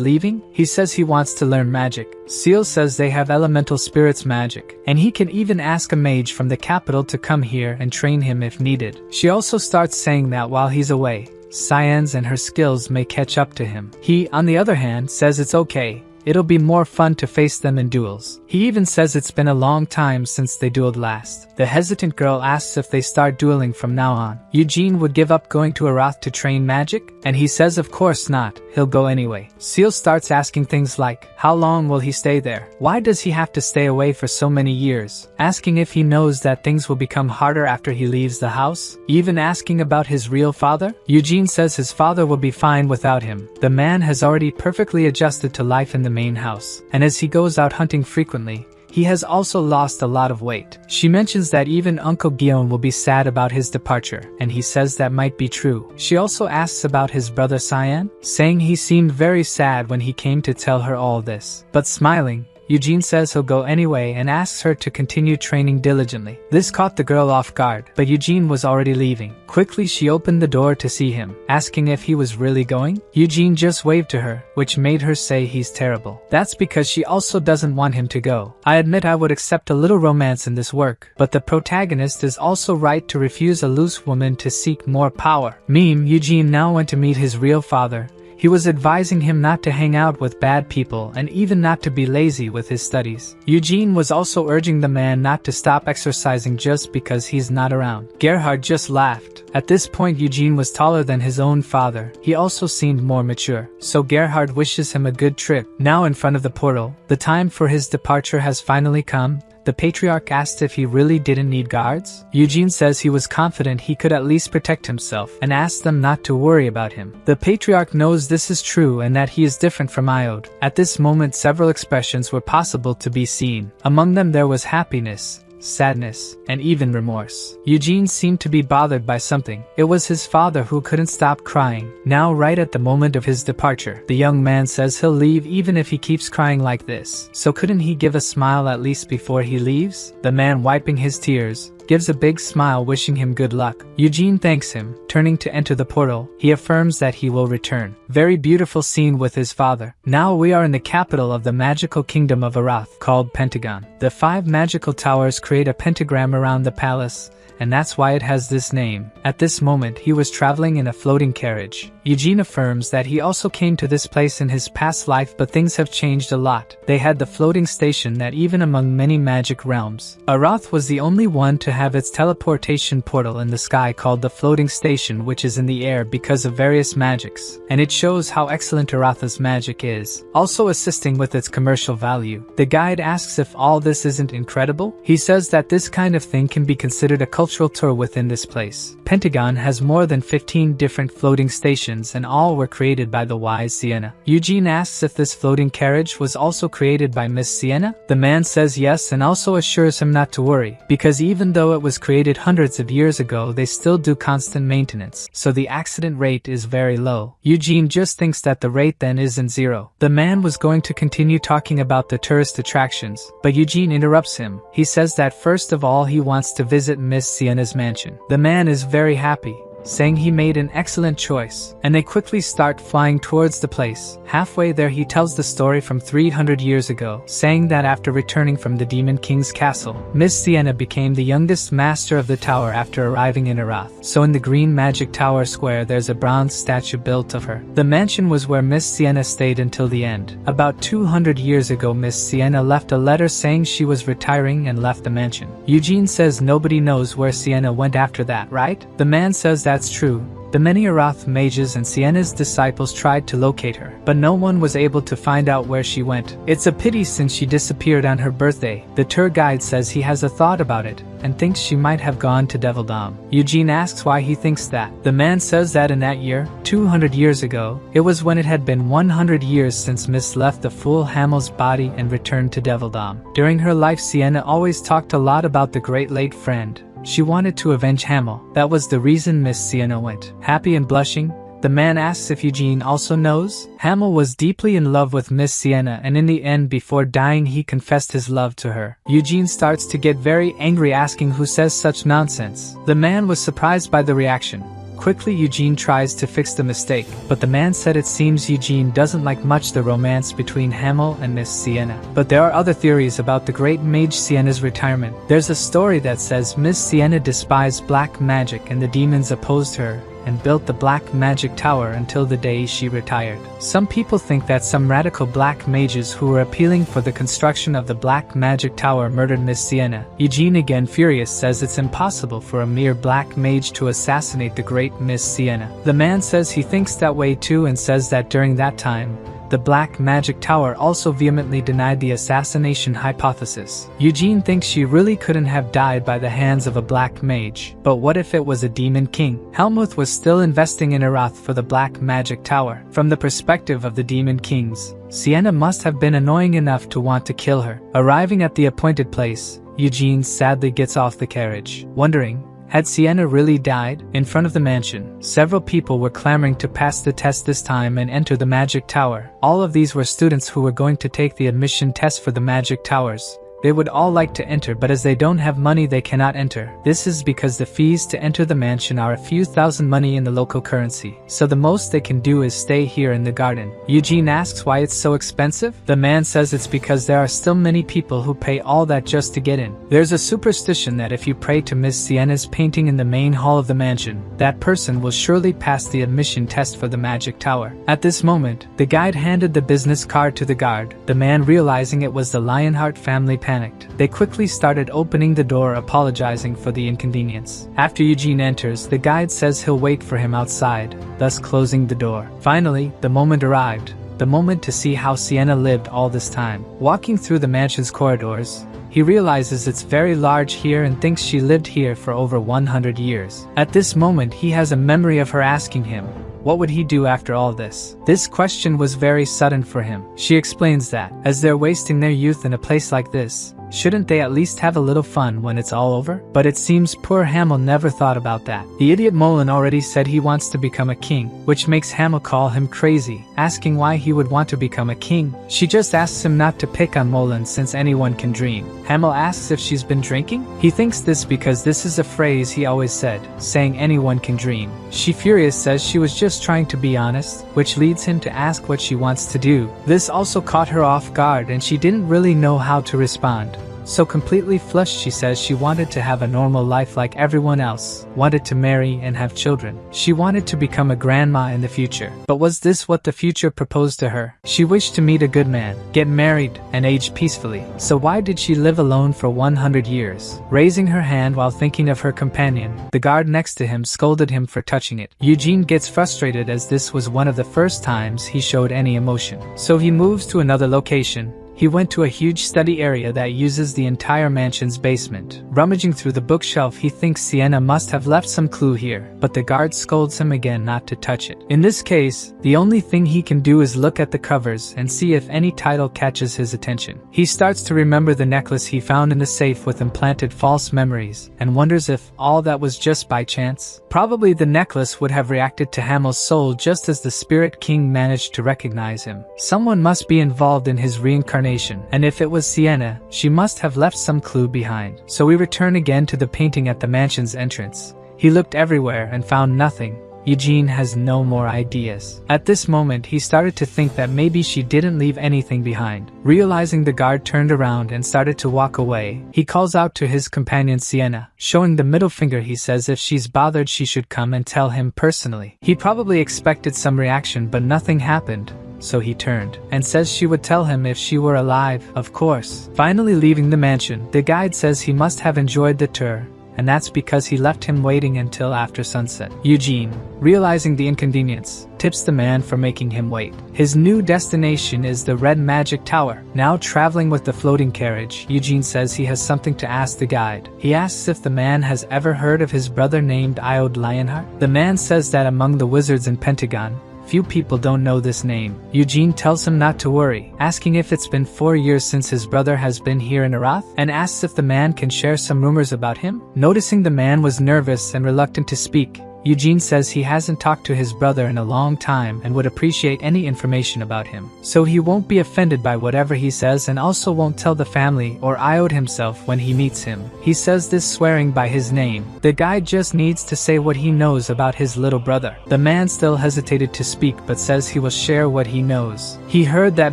leaving. He says he wants to learn magic. Seal says they have elemental spirits magic, and he can even ask a mage from the capital to come here and train him if needed. She also starts saying that while he's away, Cyan's and her skills may catch up to him. He, on the other hand, says it's okay. It'll be more fun to face them in duels. He even says it's been a long time since they dueled last. The hesitant girl asks if they start dueling from now on. Eugene would give up going to Arath to train magic, and he says of course not, he'll go anyway. Seal starts asking things like, how long will he stay there? Why does he have to stay away for so many years? Asking if he knows that things will become harder after he leaves the house? Even asking about his real father? Eugene says his father will be fine without him. The man has already perfectly adjusted to life in the main house, and as he goes out hunting frequently, he has also lost a lot of weight. She mentions that even Uncle Guillaume will be sad about his departure, and he says that might be true. She also asks about his brother Cyan, saying he seemed very sad when he came to tell her all this, but smiling, Eugene says he'll go anyway and asks her to continue training diligently. This caught the girl off guard, but Eugene was already leaving. Quickly she opened the door to see him, asking if he was really going. Eugene just waved to her, which made her say he's terrible. That's because she also doesn't want him to go. I admit I would accept a little romance in this work, but the protagonist is also right to refuse a loose woman to seek more power. Eugene now went to meet his real father. He was advising him not to hang out with bad people and even not to be lazy with his studies. Eugene was also urging the man not to stop exercising just because he's not around. Gerhard just laughed. At this point Eugene was taller than his own father. He also seemed more mature, so Gerhard wishes him a good trip. Now in front of the portal, the time for his departure has finally come. The patriarch asked if he really didn't need guards. Eugene says he was confident he could at least protect himself and asked them not to worry about him. The patriarch knows this is true and that he is different from Iod. At this moment several expressions were possible to be seen. Among them there was happiness, sadness, and even remorse. Eugene seemed to be bothered by something. It was his father who couldn't stop crying. Now, right at the moment of his departure, the young man says he'll leave even if he keeps crying like this. So couldn't he give a smile at least before he leaves? The man, wiping his tears, gives a big smile, wishing him good luck. Eugene thanks him. Turning to enter the portal, he affirms that he will return. Very beautiful scene with his father. Now we are in the capital of the magical kingdom of Arath, called Pentagon. The 5 magical towers create a pentagram around the palace, and that's why it has this name. At this moment, he was traveling in a floating carriage. Eugene affirms that he also came to this place in his past life, but things have changed a lot. They had the floating station that even among many magic realms, Arath was the only one to have its teleportation portal in the sky called the floating station, which is in the air because of various magics. And it shows how excellent Aratha's magic is, also assisting with its commercial value. The guide asks if all this isn't incredible. He says that this kind of thing can be considered a cultural tour within this place. Pentagon has more than 15 different floating stations, and all were created by the wise Sienna. Eugene asks if this floating carriage was also created by Miss Sienna. The man says yes, and also assures him not to worry, because even though it was created hundreds of years ago, they still do constant maintenance, so the accident rate is very low. Eugene just thinks that the rate then isn't 0. The man was going to continue talking about the tourist attractions, but Eugene interrupts him. He says that first of all he wants to visit Miss Sienna's mansion. The man is very happy, saying he made an excellent choice, and they quickly start flying towards the place. Halfway there, he tells the story from 300 years ago, saying that after returning from the Demon King's castle, Miss Sienna became the youngest master of the tower after arriving in Arath. So in the green magic tower square, there's a bronze statue built of her. The mansion was where Miss Sienna stayed until the end. About 200 years ago, Miss Sienna left a letter saying she was retiring and left the mansion. Eugene says nobody knows where Sienna went after that, right? The man says that's true. The many Arath mages and Sienna's disciples tried to locate her, but no one was able to find out where she went. It's a pity since she disappeared on her birthday. The tour guide says he has a thought about it, and thinks she might have gone to Devildom. Eugene asks why he thinks that. The man says that in that year, 200 years ago, it was when it had been 100 years since Miss left the fool Hamel's body and returned to Devildom. During her life, Sienna always talked a lot about the great late friend. She wanted to avenge Hamel. That was the reason Miss Sienna went. Happy and blushing, the man asks if Eugene also knows. Hamel was deeply in love with Miss Sienna, and in the end, before dying, he confessed his love to her. Eugene starts to get very angry, asking who says such nonsense. The man was surprised by the reaction. Quickly, Eugene tries to fix the mistake, but the man said it seems Eugene doesn't like much the romance between Hamel and Miss Sienna. But there are other theories about the great mage Sienna's retirement. There's a story that says Miss Sienna despised black magic and the demons opposed her, and built the Black Magic Tower until the day she retired. Some people think that some radical black mages who were appealing for the construction of the Black Magic Tower murdered Miss Sienna. Eugene, again furious, says it's impossible for a mere black mage to assassinate the great Miss Sienna. The man says he thinks that way too, and says that during that time, the Black Magic Tower also vehemently denied the assassination hypothesis. Eugene thinks she really couldn't have died by the hands of a black mage. But what if it was a demon king? Vermouth was still investing in Arath for the Black Magic Tower. From the perspective of the demon kings, Sienna must have been annoying enough to want to kill her. Arriving at the appointed place, Eugene sadly gets off the carriage, wondering, had Sienna really died? In front of the mansion, several people were clamoring to pass the test this time and enter the Magic Tower. All of these were students who were going to take the admission test for the Magic Towers. They would all like to enter, but as they don't have money, they cannot enter. This is because the fees to enter the mansion are a few thousand money in the local currency, so the most they can do is stay here in the garden. Eugene asks why it's so expensive. The man says it's because there are still many people who pay all that just to get in. There's a superstition that if you pray to Miss Sienna's painting in the main hall of the mansion, that person will surely pass the admission test for the Magic Tower. At this moment, the guide handed the business card to the guard. The man, realizing it was the Lionheart family, panicked. They quickly started opening the door, apologizing for the inconvenience. After Eugene enters, the guide says he'll wait for him outside, thus closing the door. Finally, the moment arrived. The moment to see how Sienna lived all this time. Walking through the mansion's corridors, he realizes it's very large here and thinks she lived here for over 100 years. At this moment, he has a memory of her asking him, what would he do after all this? This question was very sudden for him. She explains that, as they're wasting their youth in a place like this, Shouldn't they at least have a little fun when it's all over? But it seems poor Hamel never thought about that. The idiot Molin already said he wants to become a king, which makes Hamel call him crazy, asking why he would want to become a king. She just asks him not to pick on Molin since anyone can dream. Hamel asks if she's been drinking. He thinks this because this is a phrase he always said, saying anyone can dream. She furious says she was just trying to be honest, which leads him to ask what she wants to do. This also caught her off guard and she didn't really know how to respond. So completely flushed she says she wanted to have a normal life like everyone else, wanted to marry and have children. She wanted to become a grandma in the future. But was this what the future proposed to her? She wished to meet a good man, get married, and age peacefully. So why did she live alone for 100 years? Raising her hand while thinking of her companion, the guard next to him scolded him for touching it. Eugene gets frustrated as this was one of the first times he showed any emotion. So he moves to another location. He went to a huge study area that uses the entire mansion's basement. Rummaging through the bookshelf, he thinks Sienna must have left some clue here, but the guard scolds him again not to touch it. In this case, the only thing he can do is look at the covers and see if any title catches his attention. He starts to remember the necklace he found in the safe with implanted false memories, and wonders if all that was just by chance. Probably the necklace would have reacted to Hamel's soul just as the Spirit King managed to recognize him. Someone must be involved in his reincarnation. And if it was Sienna, she must have left some clue behind. So we return again to the painting at the mansion's entrance. He looked everywhere and found nothing. Eugene has no more ideas. At this moment, he started to think that maybe she didn't leave anything behind. Realizing the guard turned around and started to walk away, he calls out to his companion Sienna. Showing the middle finger, he says if she's bothered she should come and tell him personally. He probably expected some reaction, but nothing happened. So he turned and says she would tell him if she were alive, of course. Finally leaving the mansion, the guide says he must have enjoyed the tour, and that's because he left him waiting until after sunset. Eugene, realizing the inconvenience, tips the man for making him wait. His new destination is the Red Magic Tower. Now traveling with the floating carriage, Eugene says he has something to ask the guide. He asks if the man has ever heard of his brother named Iod Lionheart. The man says that among the wizards in Pentagon, few people don't know this name. Eugene tells him not to worry, asking if it's been 4 years since his brother has been here in Arath, and asks if the man can share some rumors about him. Noticing the man was nervous and reluctant to speak, Eugene says he hasn't talked to his brother in a long time and would appreciate any information about him. So he won't be offended by whatever he says and also won't tell the family or Iod himself when he meets him. He says this swearing by his name. The guy just needs to say what he knows about his little brother. The man still hesitated to speak but says he will share what he knows. He heard that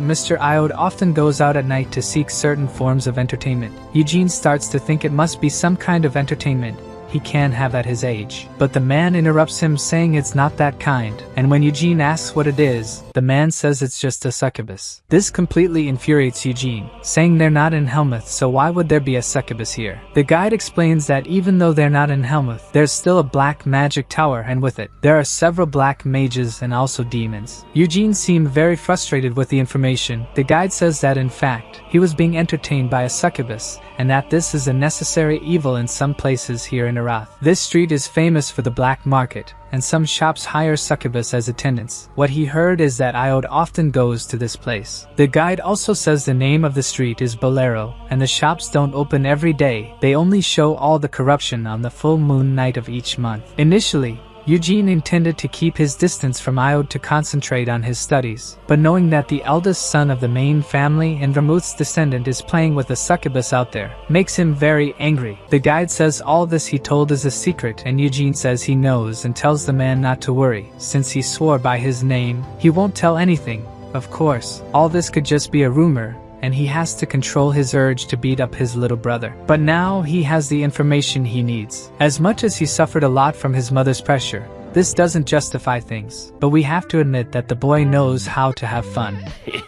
Mr. Iod often goes out at night to seek certain forms of entertainment. Eugene starts to think it must be some kind of entertainment he can have at his age. But the man interrupts him saying it's not that kind, and when Eugene asks what it is, the man says it's just a succubus. This completely infuriates Eugene, saying they're not in Helmuth, so why would there be a succubus here? The guide explains that even though they're not in Helmuth, there's still a black magic tower, and with it, there are several black mages and also demons. Eugene seemed very frustrated with the information. The guide says that in fact, he was being entertained by a succubus, and that this is a necessary evil in some places here in Arath. This street is famous for the black market, and some shops hire succubus as attendants. What he heard is that Iod often goes to this place. The guide also says the name of the street is Bolero, and the shops don't open every day. They only show all the corruption on the full moon night of each month. Initially, Eugene intended to keep his distance from Iod to concentrate on his studies, but knowing that the eldest son of the main family and Vermouth's descendant is playing with a succubus out there, makes him very angry. The guide says all this he told is a secret, and Eugene says he knows and tells the man not to worry. Since he swore by his name, he won't tell anything. Of course, all this could just be a rumor, and he has to control his urge to beat up his little brother. But now he has the information he needs. As much as he suffered a lot from his mother's pressure, this doesn't justify things, but we have to admit that the boy knows how to have fun.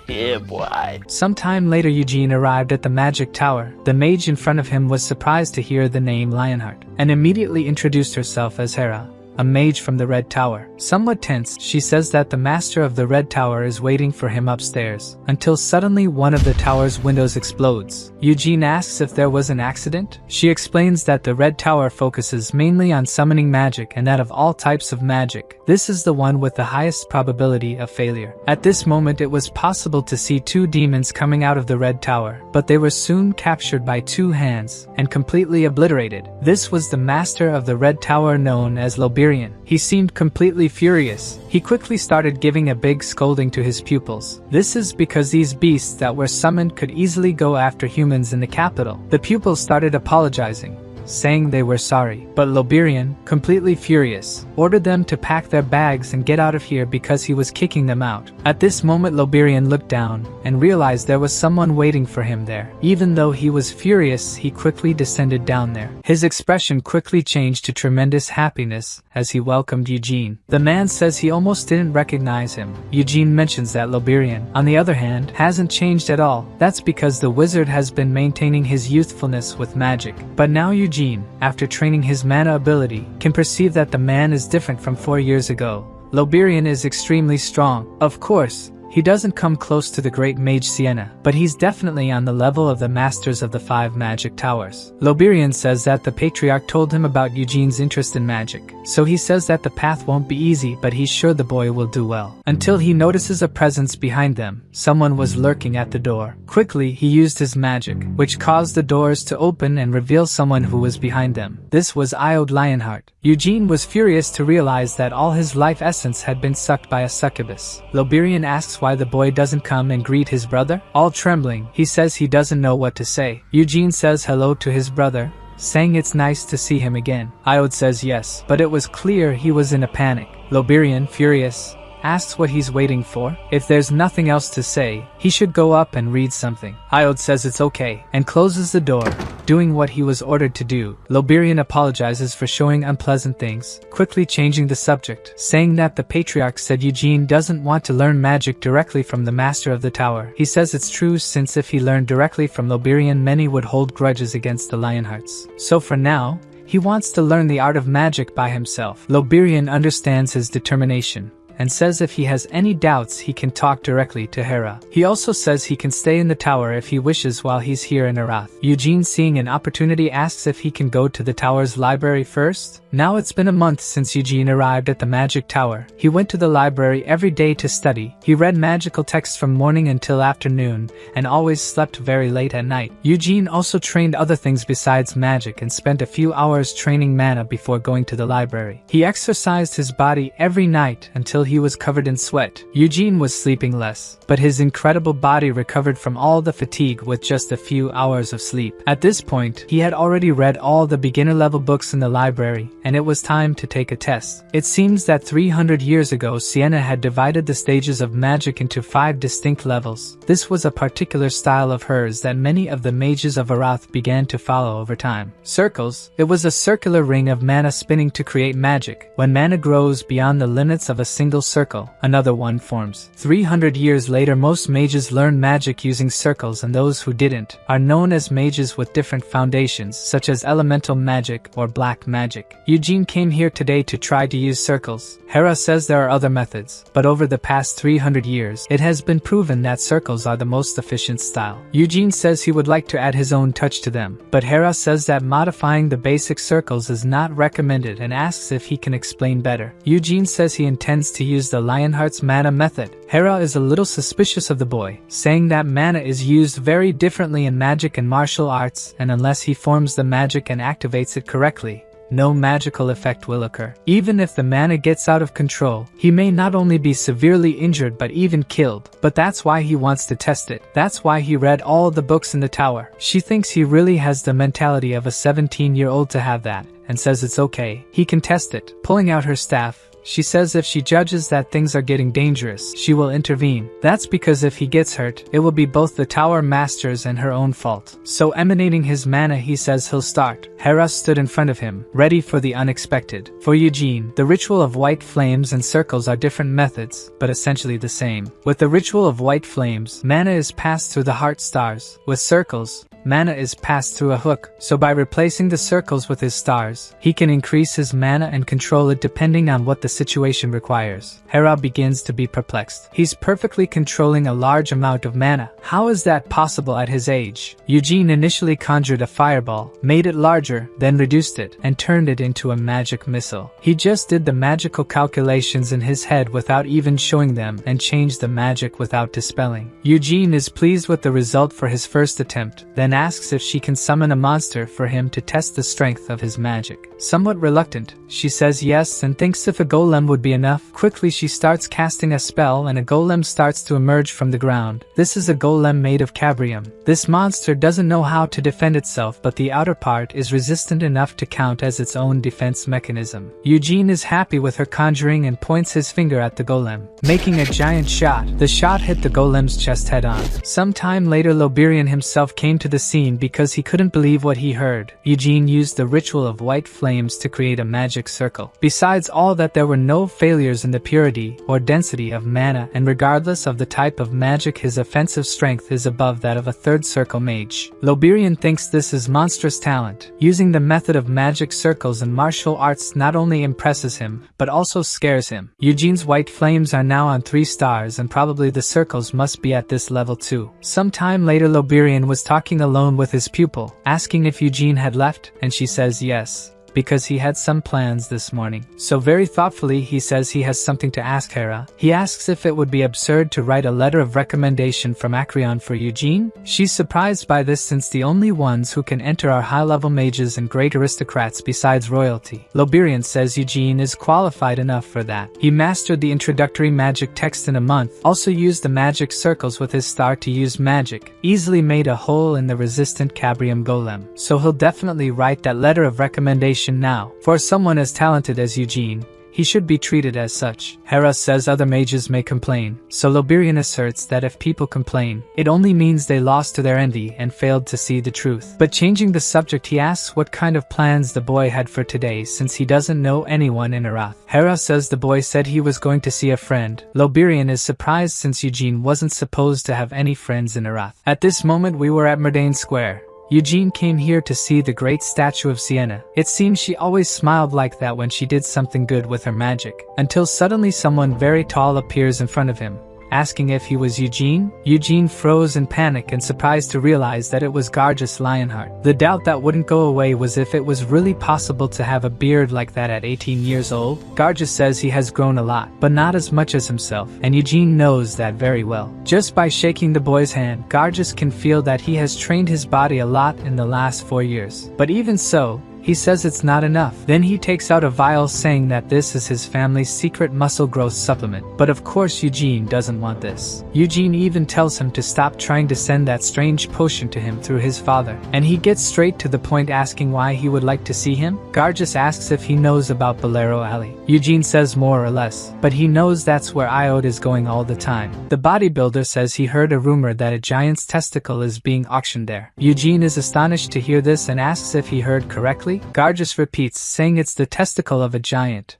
Yeah, boy. Sometime later, Eugene arrived at the magic tower. The mage in front of him was surprised to hear the name Lionheart, and immediately introduced herself as Hera. a mage from the Red Tower. Somewhat tense, she says that the master of the Red Tower is waiting for him upstairs, until suddenly one of the tower's windows explodes. Eugene asks if there was an accident. She explains that the Red Tower focuses mainly on summoning magic and that of all types of magic, this is the one with the highest probability of failure. At this moment it was possible to see two demons coming out of the Red Tower, but they were soon captured by two hands and completely obliterated. This was the master of the Red Tower known as Loberian. He seemed completely furious. He quickly started giving a big scolding to his pupils. This is because these beasts that were summoned could easily go after humans in the capital. The pupils started apologizing, saying they were sorry, but Loberian, completely furious, ordered them to pack their bags and get out of here because he was kicking them out. At this moment Loberian looked down and realized there was someone waiting for him there. Even though he was furious, he quickly descended down there. His expression quickly changed to tremendous happiness as he welcomed Eugene. The man says he almost didn't recognize him. Eugene mentions that Loberian, on the other hand, hasn't changed at all. That's because the wizard has been maintaining his youthfulness with magic. But now Eugene, after training his mana ability, can perceive that the man is different from 4 years ago. Loberian is extremely strong. Of course, he doesn't come close to the great mage Sienna, but he's definitely on the level of the masters of the 5 magic towers. Loberian says that the patriarch told him about Eugene's interest in magic, so he says that the path won't be easy, but he's sure the boy will do well. Until he notices a presence behind them. Someone was lurking at the door. Quickly, he used his magic, which caused the doors to open and reveal someone who was behind them. This was Iode Lionheart. Eugene was furious to realize that all his life essence had been sucked by a succubus. Loberian asks why the boy doesn't come and greet his brother. All trembling, he says he doesn't know what to say. Eugene says hello to his brother, saying it's nice to see him again. Iode says yes, but it was clear he was in a panic. Loberian, furious, asks what he's waiting for. If there's nothing else to say, he should go up and read something. Iode says it's okay, and closes the door, doing what he was ordered to do. Loberian apologizes for showing unpleasant things, quickly changing the subject, saying that the patriarch said Eugene doesn't want to learn magic directly from the master of the tower. He says it's true, since if he learned directly from Loberian, many would hold grudges against the Lionhearts. So for now, he wants to learn the art of magic by himself. Loberian understands his determination, and says if he has any doubts he can talk directly to Hera. He also says he can stay in the tower if he wishes while he's here in Arath. Eugene, seeing an opportunity, asks if he can go to the tower's library first. Now it's been a month since Eugene arrived at the magic tower. He went to the library every day to study. He read magical texts from morning until afternoon, and always slept very late at night. Eugene also trained other things besides magic and spent a few hours training mana before going to the library. He exercised his body every night until he was covered in sweat. Eugene was sleeping less, but his incredible body recovered from all the fatigue with just a few hours of sleep. At this point, he had already read all the beginner-level books in the library, and it was time to take a test. It seems that 300 years ago, Sienna had divided the stages of magic into 5 distinct levels. This was a particular style of hers that many of the mages of Arath began to follow over time. Circles. It was a circular ring of mana spinning to create magic. When mana grows beyond the limits of a single circle, another one forms. 300 years later, most mages learned magic using circles, and those who didn't are known as mages with different foundations, such as elemental magic or black magic. Eugene came here today to try to use circles. Hera says there are other methods, but over the past 300 years, it has been proven that circles are the most efficient style. Eugene says he would like to add his own touch to them, but Hera says that modifying the basic circles is not recommended and asks if he can explain better. Eugene says he intends to use the Lionheart's mana method. Hera is a little suspicious of the boy, saying that mana is used very differently in magic and martial arts, and unless he forms the magic and activates it correctly, no magical effect will occur. Even if the mana gets out of control, he may not only be severely injured but even killed. But that's why he wants to test it. That's why he read all the books in the tower. She thinks he really has the mentality of a 17-year-old to have that, and says it's okay, he can test it. Pulling out her staff, She says if she judges that things are getting dangerous, she will intervene. That's because if he gets hurt, it will be both the Tower Master's and her own fault. So emanating his mana, he says he'll start. Hera stood in front of him, ready for the unexpected. For Eugene, the ritual of white flames and circles are different methods, but essentially the same. With the ritual of white flames, mana is passed through the heart stars. With circles, mana is passed through a hook, so by replacing the circles with his stars, he can increase his mana and control it depending on what the situation requires. Hera begins to be perplexed. He's perfectly controlling a large amount of mana. How is that possible at his age? Eugene initially conjured a fireball, made it larger, then reduced it, and turned it into a magic missile. He just did the magical calculations in his head without even showing them and changed the magic without dispelling. Eugene is pleased with the result for his first attempt, then asks if she can summon a monster for him to test the strength of his magic. Somewhat reluctant, she says yes and thinks if a golem would be enough. Quickly she starts casting a spell and a golem starts to emerge from the ground. This is a golem made of cabrium. This monster doesn't know how to defend itself, but the outer part is resistant enough to count as its own defense mechanism. Eugene is happy with her conjuring and points his finger at the golem, making a giant shot. The shot hit the golem's chest head on. Sometime later Loberian himself came to the scene because he couldn't believe what he heard. Eugene used the ritual of white flames to create a magic circle. Besides all that, there were no failures in the purity or density of mana, and regardless of the type of magic, his offensive strength is above that of a third circle mage. Loberian thinks this is monstrous talent. Using the method of magic circles and martial arts not only impresses him, but also scares him. Eugene's white flames are now on 3 stars and probably the circles must be at this level too. Sometime later Loberian was talking alone with his pupil, asking if Eugene had left, and she says yes, because he had some plans this morning. So very thoughtfully he says he has something to ask Hera. He asks if it would be absurd to write a letter of recommendation from Acreon for Eugene. She's surprised by this since the only ones who can enter are high-level mages and great aristocrats besides royalty. Loberian says Eugene is qualified enough for that. He mastered the introductory magic text in a month, also used the magic circles with his star to use magic, easily made a hole in the resistant cabrium golem. So he'll definitely write that letter of recommendation now. For someone as talented as Eugene, he should be treated as such. Hera says other mages may complain, so Loberian asserts that if people complain, it only means they lost to their envy and failed to see the truth. But changing the subject, he asks what kind of plans the boy had for today since he doesn't know anyone in Arath. Hera says the boy said he was going to see a friend. Loberian is surprised since Eugene wasn't supposed to have any friends in Arath. At this moment we were at Merdane Square. Eugene came here to see the great statue of Sienna. It seems she always smiled like that when she did something good with her magic, until suddenly someone very tall appears in front of him, asking if he was Eugene. Eugene froze in panic and surprised to realize that it was Gargus Lionheart. The doubt that wouldn't go away was if it was really possible to have a beard like that at 18 years old. Gargus says he has grown a lot, but not as much as himself, and Eugene knows that very well. Just by shaking the boy's hand, Gargus can feel that he has trained his body a lot in the last 4 years. But even so, he says it's not enough. Then he takes out a vial saying that this is his family's secret muscle growth supplement. But of course Eugene doesn't want this. Eugene even tells him to stop trying to send that strange potion to him through his father. And he gets straight to the point, asking why he would like to see him. Gargus asks if he knows about Bolero Alley. Eugene says more or less, but he knows that's where Iode is going all the time. The bodybuilder says he heard a rumor that a giant's testicle is being auctioned there. Eugene is astonished to hear this and asks if he heard correctly. Gargus repeats, saying it's the testicle of a giant.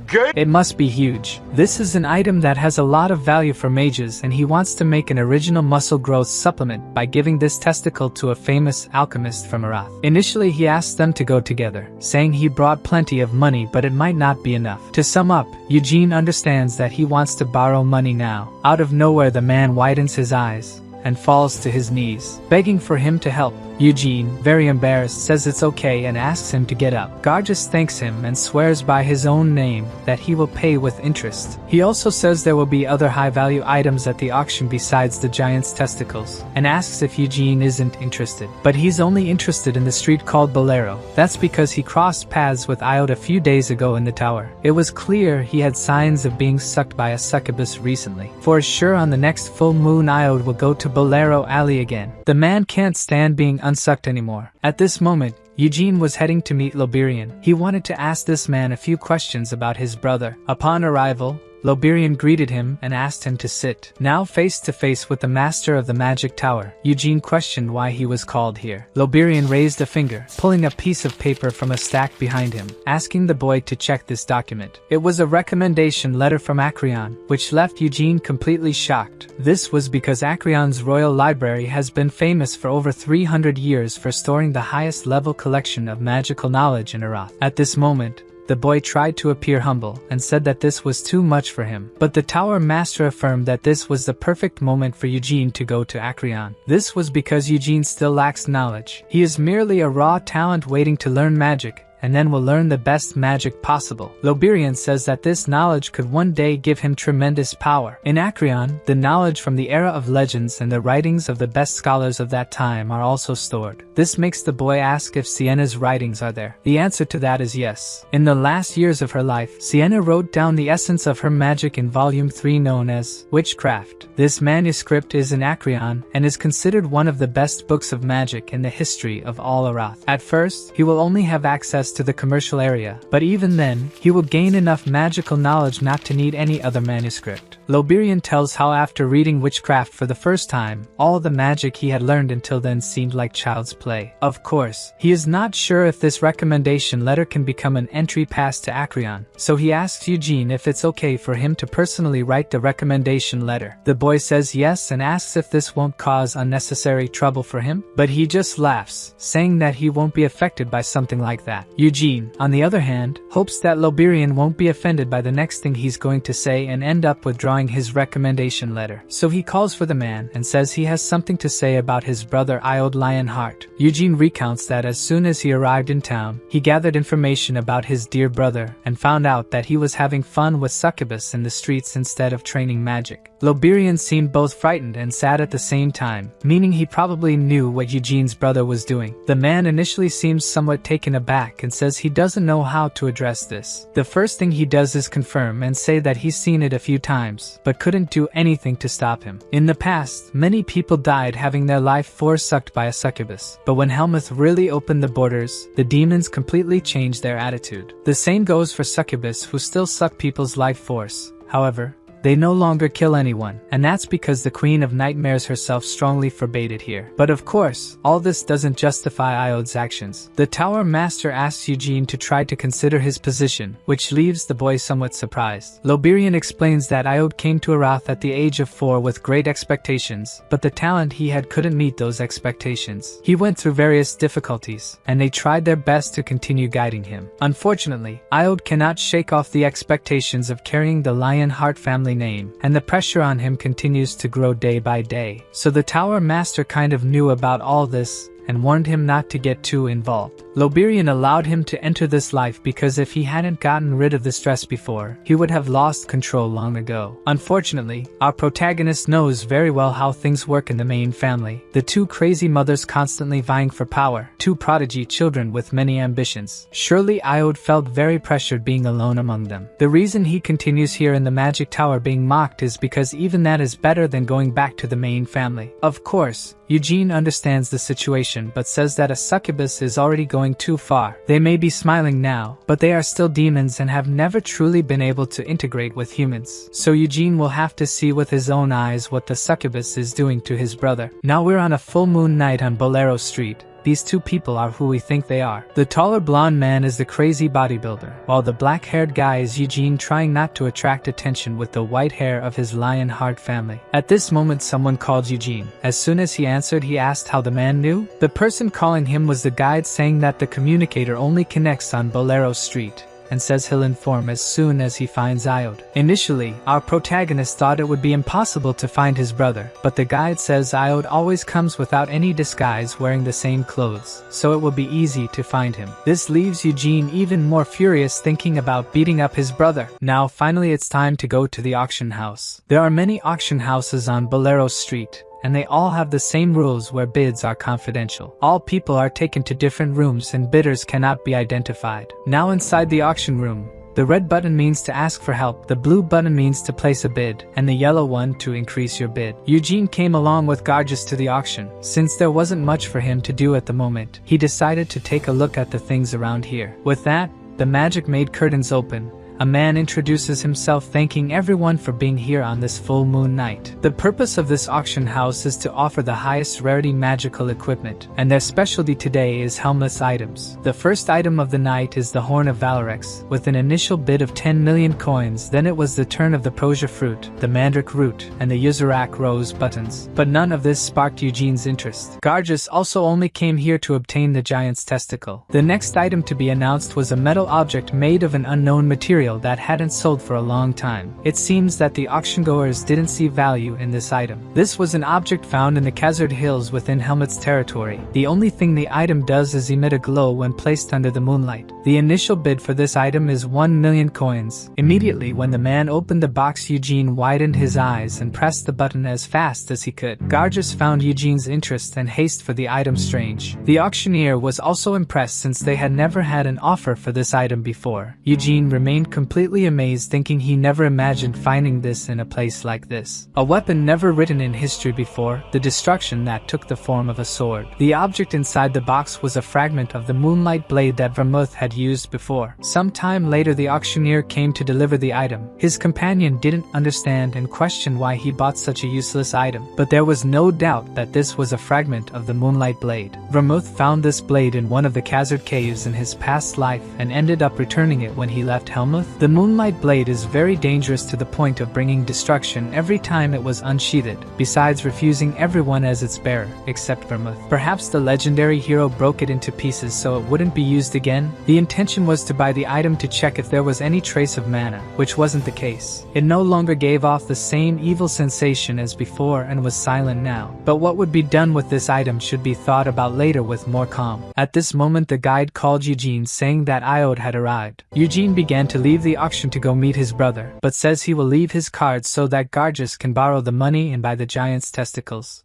Good. It must be huge. This is an item that has a lot of value for mages, and he wants to make an original muscle growth supplement by giving this testicle to a famous alchemist from Arath. Initially he asked them to go together, saying he brought plenty of money but it might not be enough. To sum up, Eugene understands that he wants to borrow money now. Out of nowhere the man widens his eyes and falls to his knees, begging for him to help. Eugene, very embarrassed, says it's okay and asks him to get up. Gargus thanks him and swears by his own name that he will pay with interest. He also says there will be other high-value items at the auction besides the giant's testicles, and asks if Eugene isn't interested. But he's only interested in the street called Bolero. That's because he crossed paths with Iode a few days ago in the tower. It was clear he had signs of being sucked by a succubus recently. For sure on the next full moon Iode will go to Bolero Alley again. The man can't stand being unsucked anymore. At this moment, Eugene was heading to meet Loberian. He wanted to ask this man a few questions about his brother. Upon arrival, Loberian greeted him and asked him to sit. Now face to face with the master of the magic tower, Eugene questioned why he was called here. Loberian raised a finger, pulling a piece of paper from a stack behind him, asking the boy to check this document. It was a recommendation letter from Acreon, which left Eugene completely shocked. This was because Acreon's royal library has been famous for over 300 years for storing the highest level collection of magical knowledge in Arath. At this moment, the boy tried to appear humble and said that this was too much for him. But the tower master affirmed that this was the perfect moment for Eugene to go to Acreon. This was because Eugene still lacks knowledge. He is merely a raw talent waiting to learn magic, and then will learn the best magic possible. Loberian says that this knowledge could one day give him tremendous power. In Acreon, the knowledge from the era of legends and the writings of the best scholars of that time are also stored. This makes the boy ask if Sienna's writings are there. The answer to that is yes. In the last years of her life, Sienna wrote down the essence of her magic in volume 3 known as Witchcraft. This manuscript is in Acreon and is considered one of the best books of magic in the history of all Arath. At first, he will only have access to the commercial area, but even then, he will gain enough magical knowledge not to need any other manuscript. Loberian tells how after reading Witchcraft for the first time, all the magic he had learned until then seemed like child's play. Of course, he is not sure if this recommendation letter can become an entry pass to Acreon, so he asks Eugene if it's okay for him to personally write the recommendation letter. The boy says yes and asks if this won't cause unnecessary trouble for him, but he just laughs, saying that he won't be affected by something like that. Eugene, on the other hand, hopes that Loberian won't be offended by the next thing he's going to say and end up withdrawing his recommendation letter. So he calls for the man and says he has something to say about his brother Iode Lionheart. Eugene recounts that as soon as he arrived in town, he gathered information about his dear brother and found out that he was having fun with succubus in the streets instead of training magic. Loberian seemed both frightened and sad at the same time, meaning he probably knew what Eugene's brother was doing. The man initially seems somewhat taken aback and says he doesn't know how to address this. The first thing he does is confirm and say that he's seen it a few times, but couldn't do anything to stop him. In the past, many people died having their life force sucked by a succubus, but when Helmuth really opened the borders, the demons completely changed their attitude. The same goes for succubus who still suck people's life force. However, they no longer kill anyone, and that's because the Queen of Nightmares herself strongly forbade it here. But of course, all this doesn't justify Iode's actions. The Tower Master asks Eugene to try to consider his position, which leaves the boy somewhat surprised. Loberian explains that Iode came to Arath at the age of 4 with great expectations, but the talent he had couldn't meet those expectations. He went through various difficulties, and they tried their best to continue guiding him. Unfortunately, Iode cannot shake off the expectations of carrying the Lionheart family name, and the pressure on him continues to grow day by day. So the Tower Master kind of knew about all this and warned him not to get too involved. Loberian allowed him to enter this life because if he hadn't gotten rid of the stress before, he would have lost control long ago. Unfortunately, our protagonist knows very well how things work in the main family. The two crazy mothers constantly vying for power, two prodigy children with many ambitions. Surely Iode felt very pressured being alone among them. The reason he continues here in the Magic Tower being mocked is because even that is better than going back to the main family. Of course, Eugene understands the situation but says that a succubus is already going too far. They may be smiling now, but they are still demons and have never truly been able to integrate with humans. So Eugene will have to see with his own eyes what the succubus is doing to his brother. Now we're on a full moon night on Bolero Street. These two people are who we think they are. The taller blonde man is the crazy bodybuilder, while the black-haired guy is Eugene trying not to attract attention with the white hair of his Lionheart family. At this moment someone called Eugene. As soon as he answered he asked how the man knew. The person calling him was the guide saying that the communicator only connects on Bolero Street, and says he'll inform as soon as he finds Iode. Initially, our protagonist thought it would be impossible to find his brother, but the guide says Iode always comes without any disguise wearing the same clothes, so it will be easy to find him. This leaves Eugene even more furious thinking about beating up his brother. Now finally it's time to go to the auction house. There are many auction houses on Bolero Street, and they all have the same rules where bids are confidential. All people are taken to different rooms and bidders cannot be identified. Now inside the auction room, The red button means to ask for help, the blue button means to place a bid, and the yellow one to increase your bid. Eugene came along with Gargus to the auction. Since there wasn't much for him to do at the moment, he decided to take a look at the things around here. With that, the magic made curtains open. A man introduces himself thanking everyone for being here on this full moon night. The purpose of this auction house is to offer the highest rarity magical equipment, and their specialty today is helmless items. The first item of the night is the Horn of Valorex, with an initial bid of 10 million coins. Then it was the turn of the Prosia fruit, the Mandrake root, and the Yuzurak rose buttons. But none of this sparked Eugene's interest. Gargus also only came here to obtain the giant's testicle. The next item to be announced was a metal object made of an unknown material that hadn't sold for a long time. It seems that the auction-goers didn't see value in this item. This was an object found in the Khazard Hills within Helmut's territory. The only thing the item does is emit a glow when placed under the moonlight. The initial bid for this item is 1 million coins. Immediately when the man opened the box, Eugene widened his eyes and pressed the button as fast as he could. Gargus found Eugene's interest and haste for the item strange. The auctioneer was also impressed since they had never had an offer for this item before. Eugene remained completely amazed, thinking he never imagined finding this in a place like this. A weapon never written in history before, the destruction that took the form of a sword. The object inside the box was a fragment of the moonlight blade that Vermouth had used before. Some time later the auctioneer came to deliver the item. His companion didn't understand and questioned why he bought such a useless item, but there was no doubt that this was a fragment of the moonlight blade. Vermouth found this blade in one of the Khazard caves in his past life and ended up returning it when he left Helmut. The moonlight blade is very dangerous to the point of bringing destruction every time it was unsheathed, besides refusing everyone as its bearer, except Vermouth. Perhaps the legendary hero broke it into pieces so it wouldn't be used again? The intention was to buy the item to check if there was any trace of mana, which wasn't the case. It no longer gave off the same evil sensation as before and was silent now. But what would be done with this item should be thought about later with more calm. At this moment the guide called Eugene, saying that Iode had arrived. Eugene began to leave the auction to go meet his brother, but says he will leave his cards so that Gargus can borrow the money and buy the giant's testicles.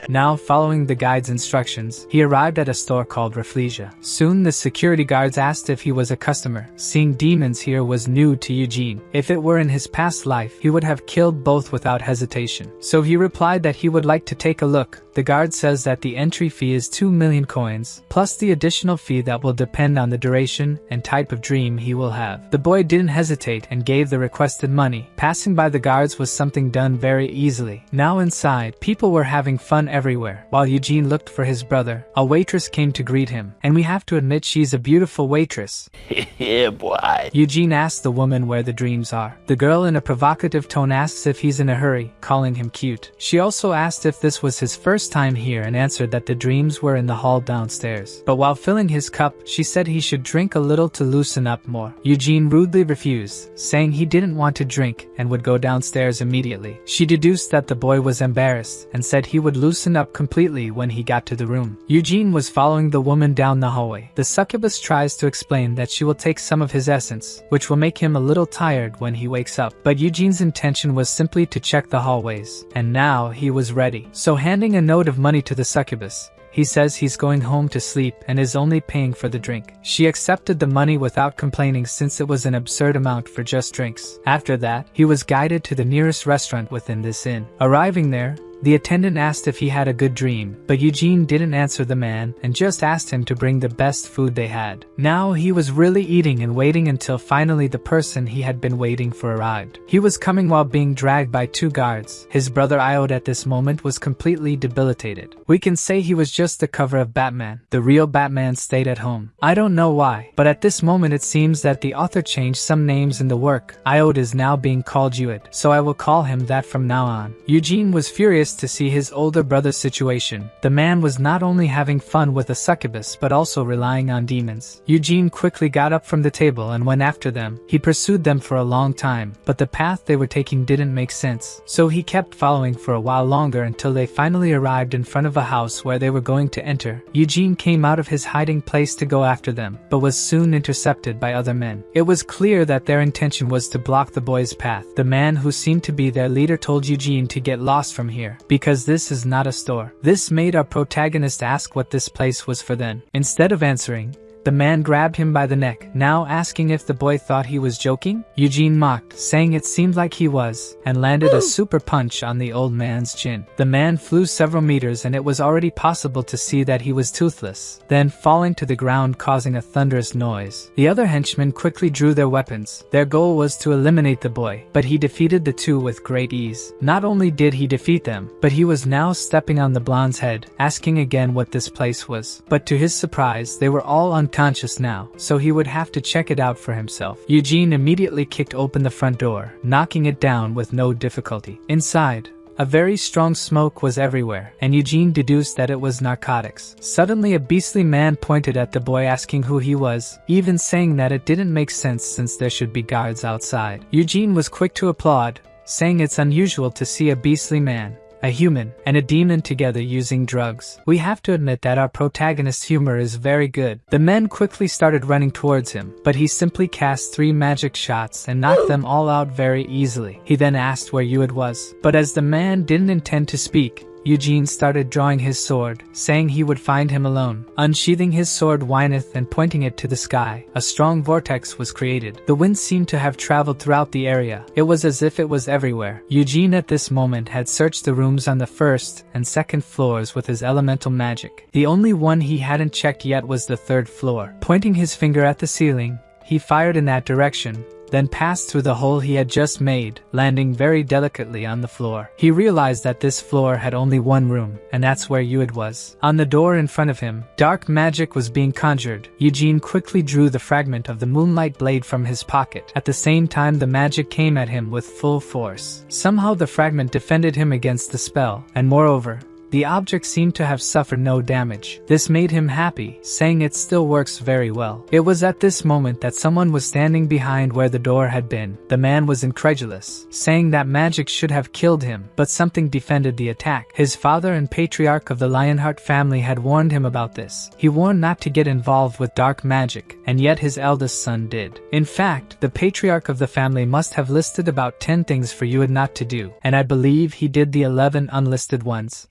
Now, following the guide's instructions, he arrived at a store called Rafflesia. Soon the security guards asked if he was a customer. Seeing demons here was new to Eugene. If it were in his past life, he would have killed both without hesitation. So he replied that he would like to take a look. The guard says that the entry fee is 2 million coins, plus the additional fee that will depend on the duration and type of dream he will have. The boy didn't hesitate and gave the requested money. Passing by the guards was something done very easily. Now inside, people were having fun everywhere. While Eugene looked for his brother, a waitress came to greet him, and we have to admit she's a beautiful waitress. Yeah, boy. Eugene asks the woman where the dreams are. The girl in a provocative tone asks if he's in a hurry, calling him cute. She also asked if this was his first time here and answered that the dreams were in the hall downstairs. But while filling his cup, she said he should drink a little to loosen up more. Eugene rudely refused, saying he didn't want to drink and would go downstairs immediately. She deduced that the boy was embarrassed and said he would loosen up completely when he got to the room. Eugene was following the woman down the hallway. The succubus tries to explain that she will take some of his essence, which will make him a little tired when he wakes up. But Eugene's intention was simply to check the hallways, and now he was ready. So handing a note of money to the succubus, he says he's going home to sleep and is only paying for the drink. She accepted the money without complaining since it was an absurd amount for just drinks. After that, he was guided to the nearest restaurant within this inn. Arriving there, the attendant asked if he had a good dream, but Eugene didn't answer the man and just asked him to bring the best food they had. Now he was really eating and waiting until finally the person he had been waiting for arrived. He was coming while being dragged by 2 guards. His brother Iode at this moment was completely debilitated. We can say he was just the cover of Batman. The real Batman stayed at home. I don't know why, but at this moment it seems that the author changed some names in the work. Iode is now being called Ued, so I will call him that from now on. Eugene was furious to see his older brother's situation. The man was not only having fun with a succubus but also relying on demons. Eugene quickly got up from the table and went after them. He pursued them for a long time, but the path they were taking didn't make sense. So he kept following for a while longer until they finally arrived in front of a house where they were going to enter. Eugene came out of his hiding place to go after them, but was soon intercepted by other men. It was clear that their intention was to block the boy's path. The man who seemed to be their leader told Eugene to get lost from here, because this is not a store. This made our protagonist ask what this place was for then. Instead of answering, The man grabbed him by the neck, now asking if the boy thought he was joking. Eugene mocked, saying it seemed like he was, and landed a super punch on the old man's chin. The man flew several meters and it was already possible to see that he was toothless, then falling to the ground causing a thunderous noise. The other henchmen quickly drew their weapons. Their goal was to eliminate the boy, but he defeated the two with great ease. Not only did he defeat them, but he was now stepping on the blonde's head, asking again what this place was. But to his surprise, they were all unconscious now, so he would have to check it out for himself. Eugene immediately kicked open the front door, knocking it down with no difficulty. Inside, a very strong smoke was everywhere, and Eugene deduced that it was narcotics. Suddenly a beastly man pointed at the boy asking who he was, even saying that it didn't make sense since there should be guards outside. Eugene was quick to applaud, saying it's unusual to see a beastly man, a human, and a demon together using drugs. We have to admit that our protagonist's humor is very good. The men quickly started running towards him, but he simply cast 3 magic shots and knocked them all out very easily. He then asked where Yuid was, but as the man didn't intend to speak, Eugene started drawing his sword, saying he would find him alone. Unsheathing his sword whineth and pointing it to the sky, a strong vortex was created. The wind seemed to have traveled throughout the area. It was as if it was everywhere. Eugene at this moment had searched the rooms on the first and second floors with his elemental magic. The only one he hadn't checked yet was the 3rd floor. Pointing his finger at the ceiling, he fired in that direction, then passed through the hole he had just made, landing very delicately on the floor. He realized that this floor had only one room, and that's where Yuid was. On the door in front of him, dark magic was being conjured. Eugene quickly drew the fragment of the moonlight blade from his pocket. At the same time, the magic came at him with full force. Somehow the fragment defended him against the spell, and moreover, the object seemed to have suffered no damage. This made him happy, saying it still works very well. It was at this moment that someone was standing behind where the door had been. The man was incredulous, saying that magic should have killed him, but something defended the attack. His father and patriarch of the Lionheart family had warned him about this. He warned not to get involved with dark magic, and yet his eldest son did. In fact, the patriarch of the family must have listed about 10 things for you not to do, and I believe he did the 11 unlisted ones.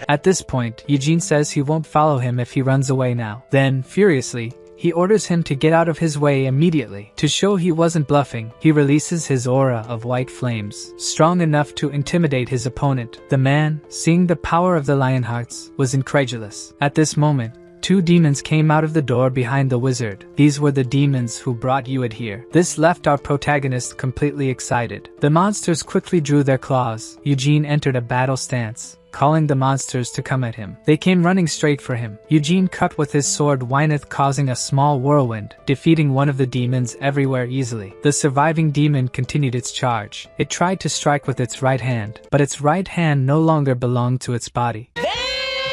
At this point, Eugene says he won't follow him if he runs away now. Then, furiously, he orders him to get out of his way immediately. To show he wasn't bluffing, he releases his aura of white flames, strong enough to intimidate his opponent. The man, seeing the power of the Lionhearts, was incredulous. At this moment, 2 demons came out of the door behind the wizard. These were the demons who brought Yuid here. This left our protagonist completely excited. The monsters quickly drew their claws. Eugene entered a battle stance, calling the monsters to come at him. They came running straight for him. Eugene cut with his sword whineth, causing a small whirlwind, defeating one of the demons everywhere easily. The surviving demon continued its charge. It tried to strike with its right hand, but its right hand no longer belonged to its body.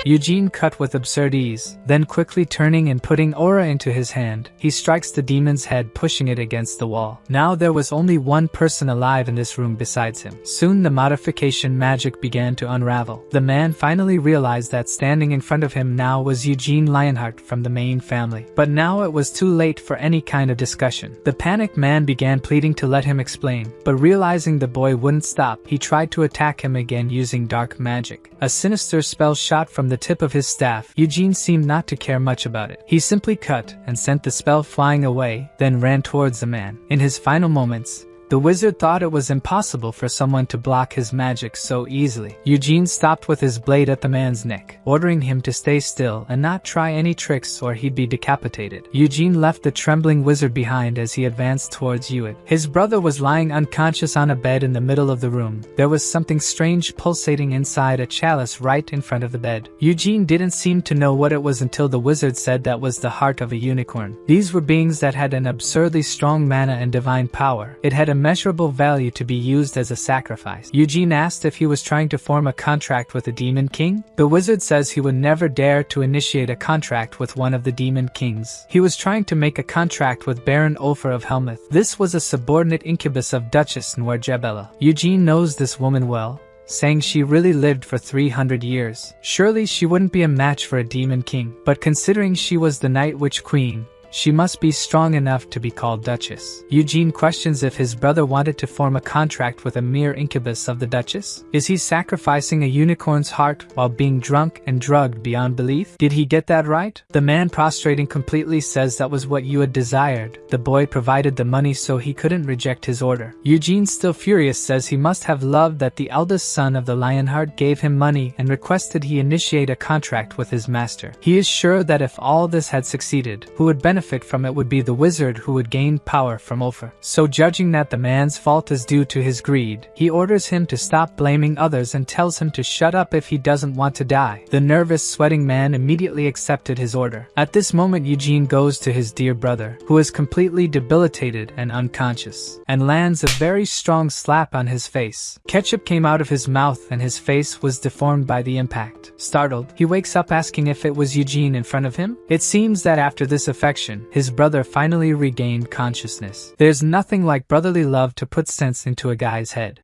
Eugene cut with absurd ease, then quickly turning and putting aura into his hand, he strikes the demon's head, pushing it against the wall. Now there was only one person alive in this room besides him. Soon the modification magic began to unravel. The man finally realized that standing in front of him now was Eugene Lionheart from the main family. But now it was too late for any kind of discussion. The panicked man began pleading to let him explain, but realizing the boy wouldn't stop, he tried to attack him again using dark magic. A sinister spell shot from the tip of his staff. Eugene seemed not to care much about it. He simply cut and sent the spell flying away, then ran towards the man. In his final moments, the wizard thought it was impossible for someone to block his magic so easily. Eugene stopped with his blade at the man's neck, ordering him to stay still and not try any tricks or he'd be decapitated. Eugene left the trembling wizard behind as he advanced towards Yuid. His brother was lying unconscious on a bed in the middle of the room. There was something strange pulsating inside a chalice right in front of the bed. Eugene didn't seem to know what it was until the wizard said that was the heart of a unicorn. These were beings that had an absurdly strong mana and divine power. It had a immeasurable value to be used as a sacrifice. Eugene asked if he was trying to form a contract with the Demon King. The wizard says he would never dare to initiate a contract with one of the Demon Kings. He was trying to make a contract with Baron Ulfar of Helmuth. This was a subordinate incubus of Duchess Nwar. Eugene knows this woman well, saying she really lived for 300 years. Surely she wouldn't be a match for a Demon King, but considering she was the Night Witch Queen, She must be strong enough to be called Duchess. Eugene questions if his brother wanted to form a contract with a mere incubus of the Duchess. Is he sacrificing a unicorn's heart while being drunk and drugged beyond belief? Did he get that right? The man prostrating completely says that was what you had desired. The boy provided the money so he couldn't reject his order. Eugene, still furious, says he must have loved that the eldest son of the Lionheart gave him money and requested he initiate a contract with his master. He is sure that if all this had succeeded, who would benefit from it would be the wizard who would gain power from Ophir. So judging that the man's fault is due to his greed, he orders him to stop blaming others and tells him to shut up if he doesn't want to die. The nervous, sweating man immediately accepted his order. At this moment, Eugene goes to his dear brother, who is completely debilitated and unconscious, and lands a very strong slap on his face. Ketchup came out of his mouth and his face was deformed by the impact. Startled, he wakes up asking if it was Eugene in front of him. It seems that after this affection, his brother finally regained consciousness. There's nothing like brotherly love to put sense into a guy's head.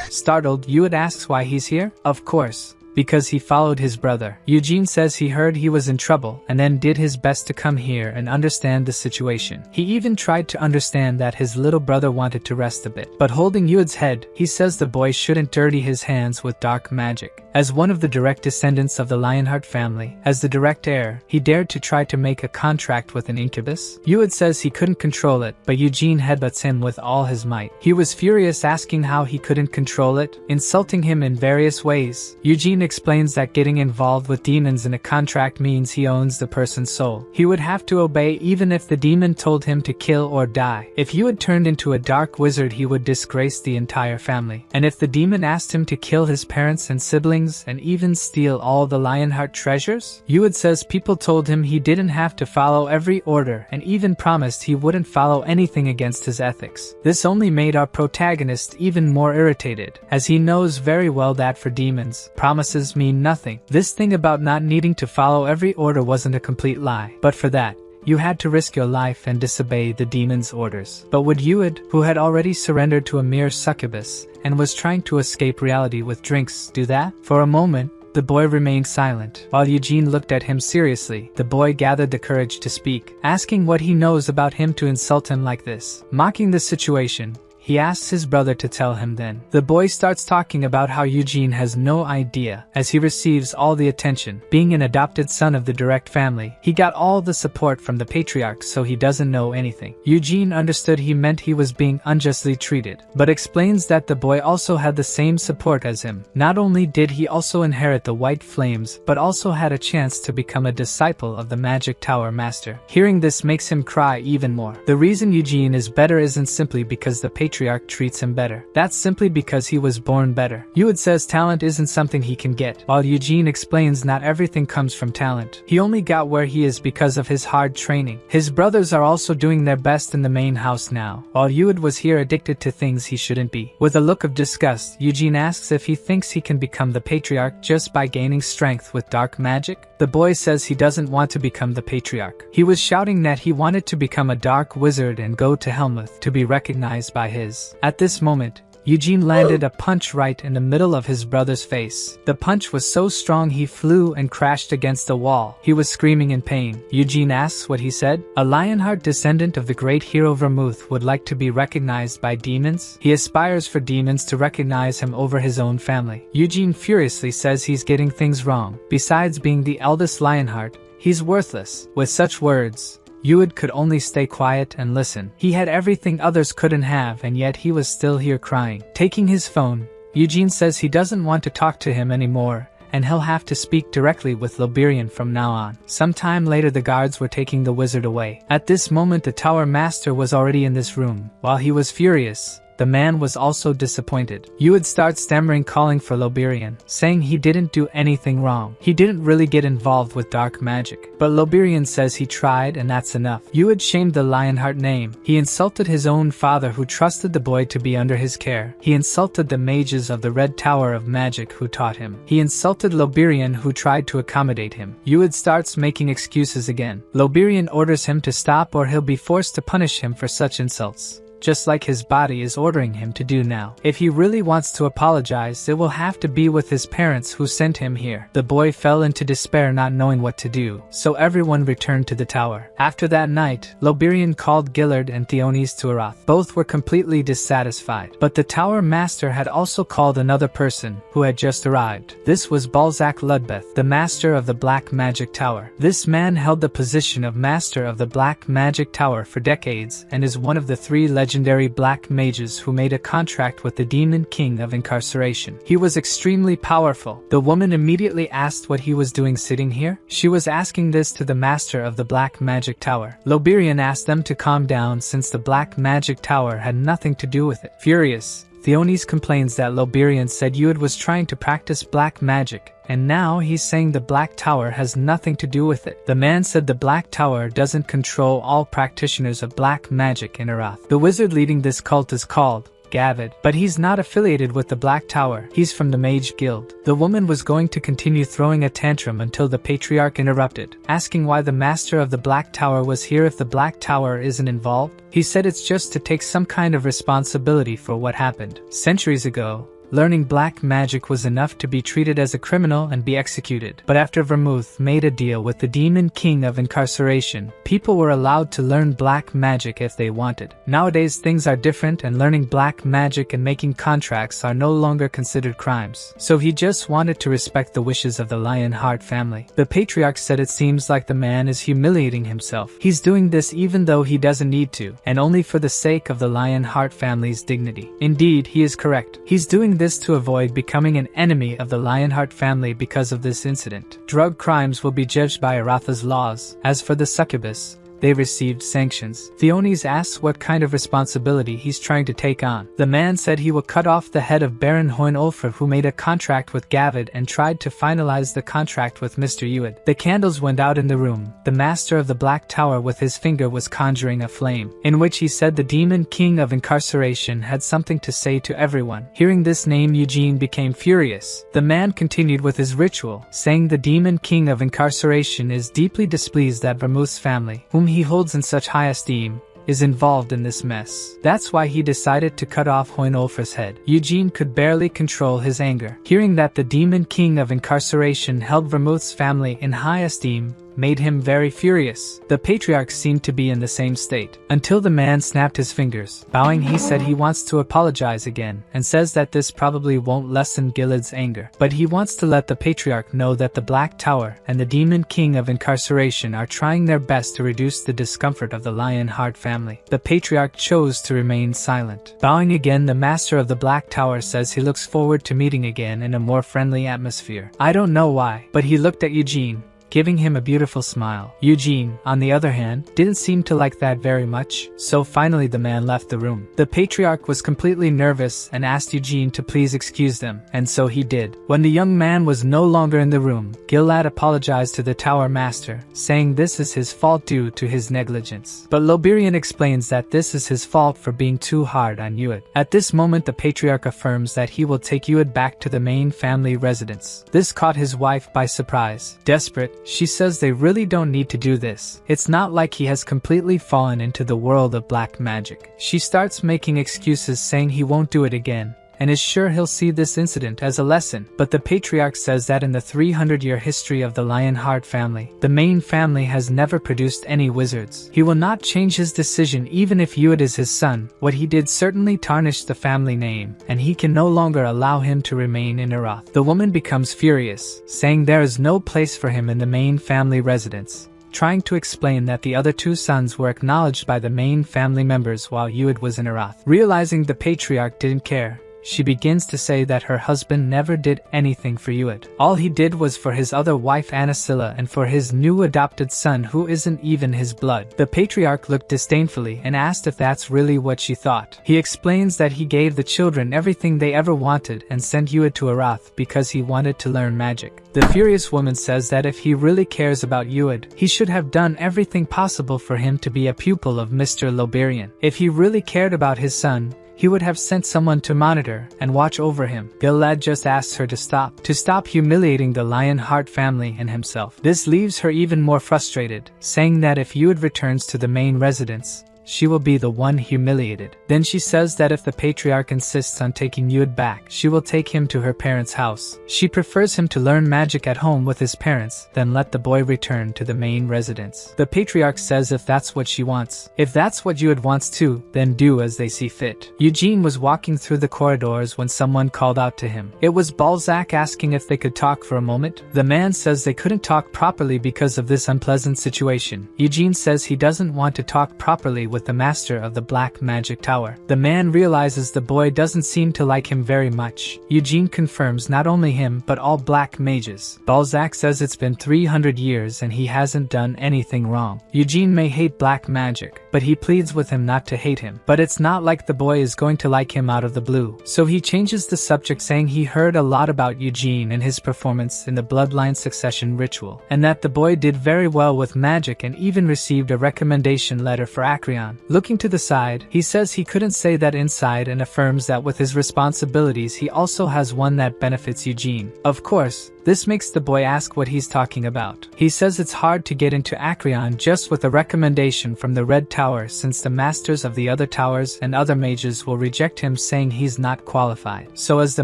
Startled, Yuid asks why he's here. Of course, because he followed his brother. Eugene says he heard he was in trouble and then did his best to come here and understand the situation. He even tried to understand that his little brother wanted to rest a bit. But holding Yuid's head, he says the boy shouldn't dirty his hands with dark magic. As one of the direct descendants of the Lionheart family, as the direct heir, he dared to try to make a contract with an incubus. Yuid says he couldn't control it, but Eugene headbutts him with all his might. He was furious, asking how he couldn't control it, insulting him in various ways. Eugene explains that getting involved with demons in a contract means he owns the person's soul. He would have to obey even if the demon told him to kill or die. If Yuid turned into a dark wizard, he would disgrace the entire family. And if the demon asked him to kill his parents and siblings and even steal all the Lionheart treasures, Yuid says people told him he didn't have to follow every order and even promised he wouldn't follow anything against his ethics. This only made our protagonist even more irritated, as he knows very well that for demons, promises mean nothing. This thing about not needing to follow every order wasn't a complete lie, but for that, you had to risk your life and disobey the demon's orders. But would Yuid, who had already surrendered to a mere succubus and was trying to escape reality with drinks, do that? For a moment, the boy remained silent. While Eugene looked at him seriously, the boy gathered the courage to speak, asking what he knows about him to insult him like this. Mocking the situation, he asks his brother to tell him then. The boy starts talking about how Eugene has no idea, as he receives all the attention. Being an adopted son of the direct family, he got all the support from the patriarch, so he doesn't know anything. Eugene understood he meant he was being unjustly treated, but explains that the boy also had the same support as him. Not only did he also inherit the white flames, but also had a chance to become a disciple of the Magic Tower Master. Hearing this makes him cry even more. The reason Eugene is better isn't simply because the patriarch treats him better. That's simply because he was born better. Yuid says talent isn't something he can get, while Eugene explains not everything comes from talent. He only got where he is because of his hard training. His brothers are also doing their best in the main house now, while Yuid was here addicted to things he shouldn't be. With a look of disgust, Eugene asks if he thinks he can become the patriarch just by gaining strength with dark magic. The boy says he doesn't want to become the patriarch. He was shouting that he wanted to become a dark wizard and go to Vermouth to be recognized by his. At this moment, Eugene landed a punch right in the middle of his brother's face. The punch was so strong he flew and crashed against the wall. He was screaming in pain. Eugene asks what he said. A Lionheart descendant of the great hero Vermouth would like to be recognized by demons. He aspires for demons to recognize him over his own family. Eugene furiously says he's getting things wrong. Besides being the eldest Lionheart, he's worthless. With such words, Yuid could only stay quiet and listen. He had everything others couldn't have, and yet he was still here crying. Taking his phone, Eugene says he doesn't want to talk to him anymore, and he'll have to speak directly with Loberian from now on. Sometime later, the guards were taking the wizard away. At this moment, the Tower Master was already in this room. While he was furious, the man was also disappointed. Yuid starts stammering, calling for Loberian, saying he didn't do anything wrong. He didn't really get involved with dark magic. But Loberian says he tried and that's enough. Yuid shamed the Lionheart name. He insulted his own father who trusted the boy to be under his care. He insulted the mages of the Red Tower of Magic who taught him. He insulted Loberian who tried to accommodate him. Yuid starts making excuses again. Loberian orders him to stop or he'll be forced to punish him for such insults. just like his body is ordering him to do now. If he really wants to apologize, it will have to be with his parents who sent him here. The boy fell into despair, not knowing what to do, so everyone returned to the tower. After that night, Loberian called Gillard and Theonis to Arath. Both were completely dissatisfied, but the tower master had also called another person who had just arrived. This was Balzac Ludbeth, the master of the Black Magic Tower. This man held the position of master of the Black Magic Tower for decades and is one of the 3 legendary black mages who made a contract with the Demon King of Incarceration. He was extremely powerful. The woman immediately asked what he was doing sitting here. She was asking this to the master of the Black Magic Tower. Loberian asked them to calm down since the Black Magic Tower had nothing to do with it. Furious, Theonis complains that Loberian said Ued was trying to practice black magic, and now he's saying the Black Tower has nothing to do with it. The man said the Black Tower doesn't control all practitioners of black magic in Arath. The wizard leading this cult is called Gavid, but he's not affiliated with the Black Tower. He's from the Mage Guild. The woman was going to continue throwing a tantrum until the patriarch interrupted, asking why the master of the Black Tower was here if the Black Tower isn't involved. He said it's just to take some kind of responsibility for what happened. Centuries ago, learning black magic was enough to be treated as a criminal and be executed. But after Vermouth made a deal with the Demon King of Incarceration, people were allowed to learn black magic if they wanted. Nowadays things are different, and learning black magic and making contracts are no longer considered crimes. So he just wanted to respect the wishes of the Lionheart family. The patriarch said it seems like the man is humiliating himself. He's doing this even though he doesn't need to, and only for the sake of the Lionheart family's dignity. Indeed, he is correct. He's doing this to avoid becoming an enemy of the Lionheart family because of this incident. Drug crimes will be judged by Aratha's laws. As for the succubus, they received sanctions. Theonis asks what kind of responsibility he's trying to take on. The man said he will cut off the head of Baron Hohenolfer, who made a contract with Gavid and tried to finalize the contract with Mr. Ued. The candles went out in the room. The master of the Black Tower with his finger was conjuring a flame, in which he said the Demon King of Incarceration had something to say to everyone. Hearing this name, Eugene became furious. The man continued with his ritual, saying the Demon King of Incarceration is deeply displeased that Vermouth's family, whom he holds in such high esteem, is involved in this mess. That's why he decided to cut off Hohenolfer's head. Eugene could barely control his anger. Hearing that the Demon King of Incarceration held Vermouth's family in high esteem made him very furious. The patriarch seemed to be in the same state, until the man snapped his fingers. Bowing, he said he wants to apologize again, and says that this probably won't lessen Gilead's anger, but he wants to let the patriarch know that the Black Tower and the Demon King of Incarceration are trying their best to reduce the discomfort of the Lionheart family. The patriarch chose to remain silent. Bowing again, the master of the Black Tower says he looks forward to meeting again in a more friendly atmosphere. I don't know why, but he looked at Eugene, giving him a beautiful smile. Eugene, on the other hand, didn't seem to like that very much, so finally the man left the room. The patriarch was completely nervous and asked Eugene to please excuse them, and so he did. When the young man was no longer in the room, Gilad apologized to the tower master, saying this is his fault due to his negligence. But Loberian explains that this is his fault for being too hard on Ued. At this moment, the patriarch affirms that he will take Ued back to the main family residence. This caught his wife by surprise. Desperate, she says they really don't need to do this. It's not like he has completely fallen into the world of black magic. She starts making excuses, saying he won't do it again, and is sure he'll see this incident as a lesson. But the patriarch says that in the 300-year history of the Lionheart family, the main family has never produced any wizards. He will not change his decision even if Ued is his son. What he did certainly tarnished the family name, and he can no longer allow him to remain in Arath. The woman becomes furious, saying there is no place for him in the main family residence, trying to explain that the other 2 sons were acknowledged by the main family members while Ued was in Arath. Realizing the patriarch didn't care, she begins to say that her husband never did anything for Ued. All he did was for his other wife Anasilla and for his new adopted son who isn't even his blood. The patriarch looked disdainfully and asked if that's really what she thought. He explains that he gave the children everything they ever wanted and sent Ued to Arath because he wanted to learn magic. The furious woman says that if he really cares about Ued, he should have done everything possible for him to be a pupil of Mr. Loberian. If he really cared about his son, he would have sent someone to monitor and watch over him. Gilad just asks her to stop humiliating the Lionheart family and himself. This leaves her even more frustrated, saying that if Ued returns to the main residence, she will be the one humiliated. Then she says that if the patriarch insists on taking Yud back, she will take him to her parents' house. She prefers him to learn magic at home with his parents than let the boy return to the main residence. The patriarch says if that's what she wants. If that's what Yud wants too, then do as they see fit. Eugene was walking through the corridors when someone called out to him. It was Balzac asking if they could talk for a moment. The man says they couldn't talk properly because of this unpleasant situation. Eugene says he doesn't want to talk properly with the master of the Black Magic Tower. The man realizes the boy doesn't seem to like him very much. Eugene confirms not only him but all black mages. Balzac says it's been 300 years and he hasn't done anything wrong. Eugene may hate black magic, but he pleads with him not to hate him. But it's not like the boy is going to like him out of the blue. So he changes the subject, saying he heard a lot about Eugene and his performance in the bloodline succession ritual, and that the boy did very well with magic and even received a recommendation letter for Acreon. Looking to the side, he says he couldn't say that inside and affirms that with his responsibilities he also has one that benefits Eugene. Of course, this makes the boy ask what he's talking about. He says it's hard to get into Acreon just with a recommendation from the Red Tower, since the masters of the other towers and other mages will reject him, saying he's not qualified. So as the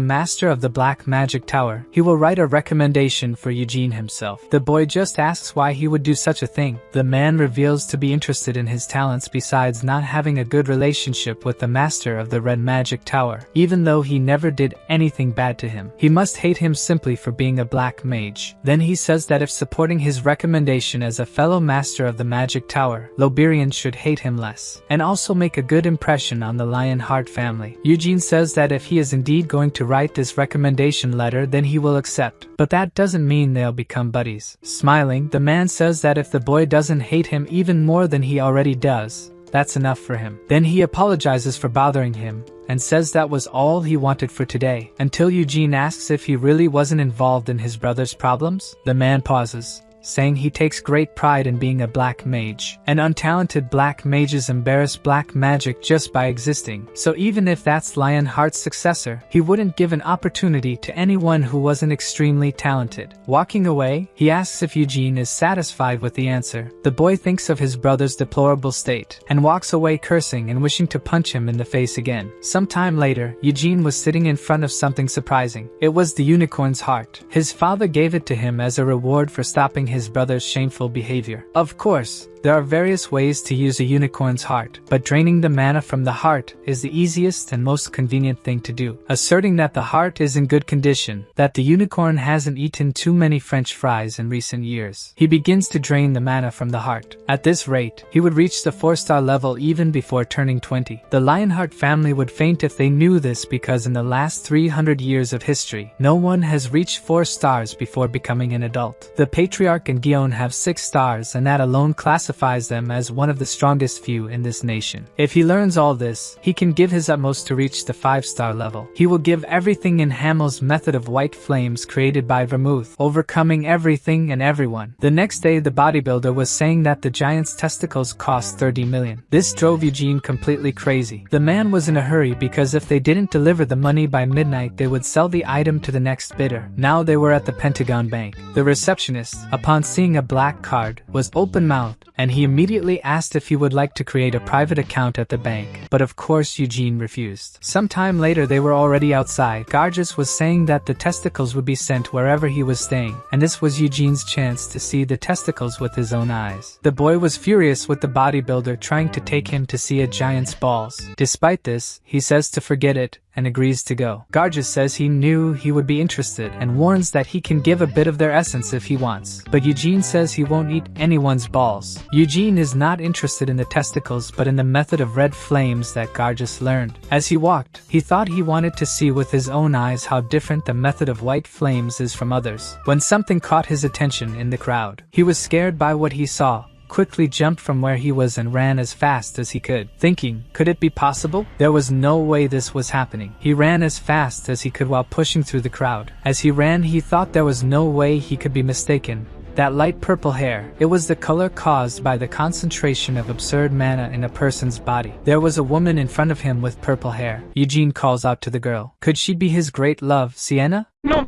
master of the Black Magic Tower, he will write a recommendation for Eugene himself. The boy just asks why he would do such a thing. The man reveals to be interested in his talents besides not having a good relationship with the master of the Red Magic Tower. Even though he never did anything bad to him, he must hate him simply for being a black mage. Then he says that if supporting his recommendation as a fellow master of the Magic Tower, Loberian should hate him less, and also make a good impression on the Lionheart family. Eugene says that if he is indeed going to write this recommendation letter, then he will accept, but that doesn't mean they'll become buddies. Smiling, the man says that if the boy doesn't hate him even more than he already does, that's enough for him. Then he apologizes for bothering him, and says that was all he wanted for today, until Eugene asks if he really wasn't involved in his brother's problems. The man pauses, saying he takes great pride in being a black mage, and untalented black mages embarrass black magic just by existing, so even if that's Lionheart's successor, he wouldn't give an opportunity to anyone who wasn't extremely talented. Walking away, he asks if Eugene is satisfied with the answer. The boy thinks of his brother's deplorable state, and walks away cursing and wishing to punch him in the face again. Some time later, Eugene was sitting in front of something surprising. It was the unicorn's heart. His father gave it to him as a reward for stopping his brother's shameful behavior. Of course, there are various ways to use a unicorn's heart, but draining the mana from the heart is the easiest and most convenient thing to do. Asserting that the heart is in good condition, that the unicorn hasn't eaten too many French fries in recent years, he begins to drain the mana from the heart. At this rate, he would reach the 4-star level even before turning 20. The Lionheart family would faint if they knew this, because in the last 300 years of history, no one has reached 4 stars before becoming an adult. The Patriarch and Gion have 6 stars, and that alone classifies them as one of the strongest few in this nation. If he learns all this, he can give his utmost to reach the 5-star level. He will give everything in Hamel's method of white flames created by Vermouth, overcoming everything and everyone. The next day, the bodybuilder was saying that the giant's testicles cost 30 million. This drove Eugene completely crazy. The man was in a hurry because if they didn't deliver the money by midnight, they would sell the item to the next bidder. Now they were at the Pentagon Bank. The receptionist, upon seeing a black card, was open-mouthed, and he immediately asked if he would like to create a private account at the bank, but of course Eugene refused. Sometime later they were already outside. Gargis was saying that the testicles would be sent wherever he was staying, and this was Eugene's chance to see the testicles with his own eyes. The boy was furious with the bodybuilder trying to take him to see a giant's balls. Despite this, he says to forget it, and agrees to go. Gargis says he knew he would be interested and warns that he can give a bit of their essence if he wants, but Eugene says he won't eat anyone's balls. Eugene is not interested in the testicles but in the method of red flames that Gargis learned. As he walked, he thought he wanted to see with his own eyes how different the method of white flames is from others, when something caught his attention in the crowd. He was scared by what he saw, quickly jumped from where he was and ran as fast as he could, thinking, could it be possible? There was no way this was happening. He ran as fast as he could while pushing through the crowd. As he ran, he thought there was no way he could be mistaken. That light purple hair, it was the color caused by the concentration of absurd mana in a person's body. There was a woman in front of him with purple hair. Eugene calls out to the girl. Could she be his great love, Sienna? No.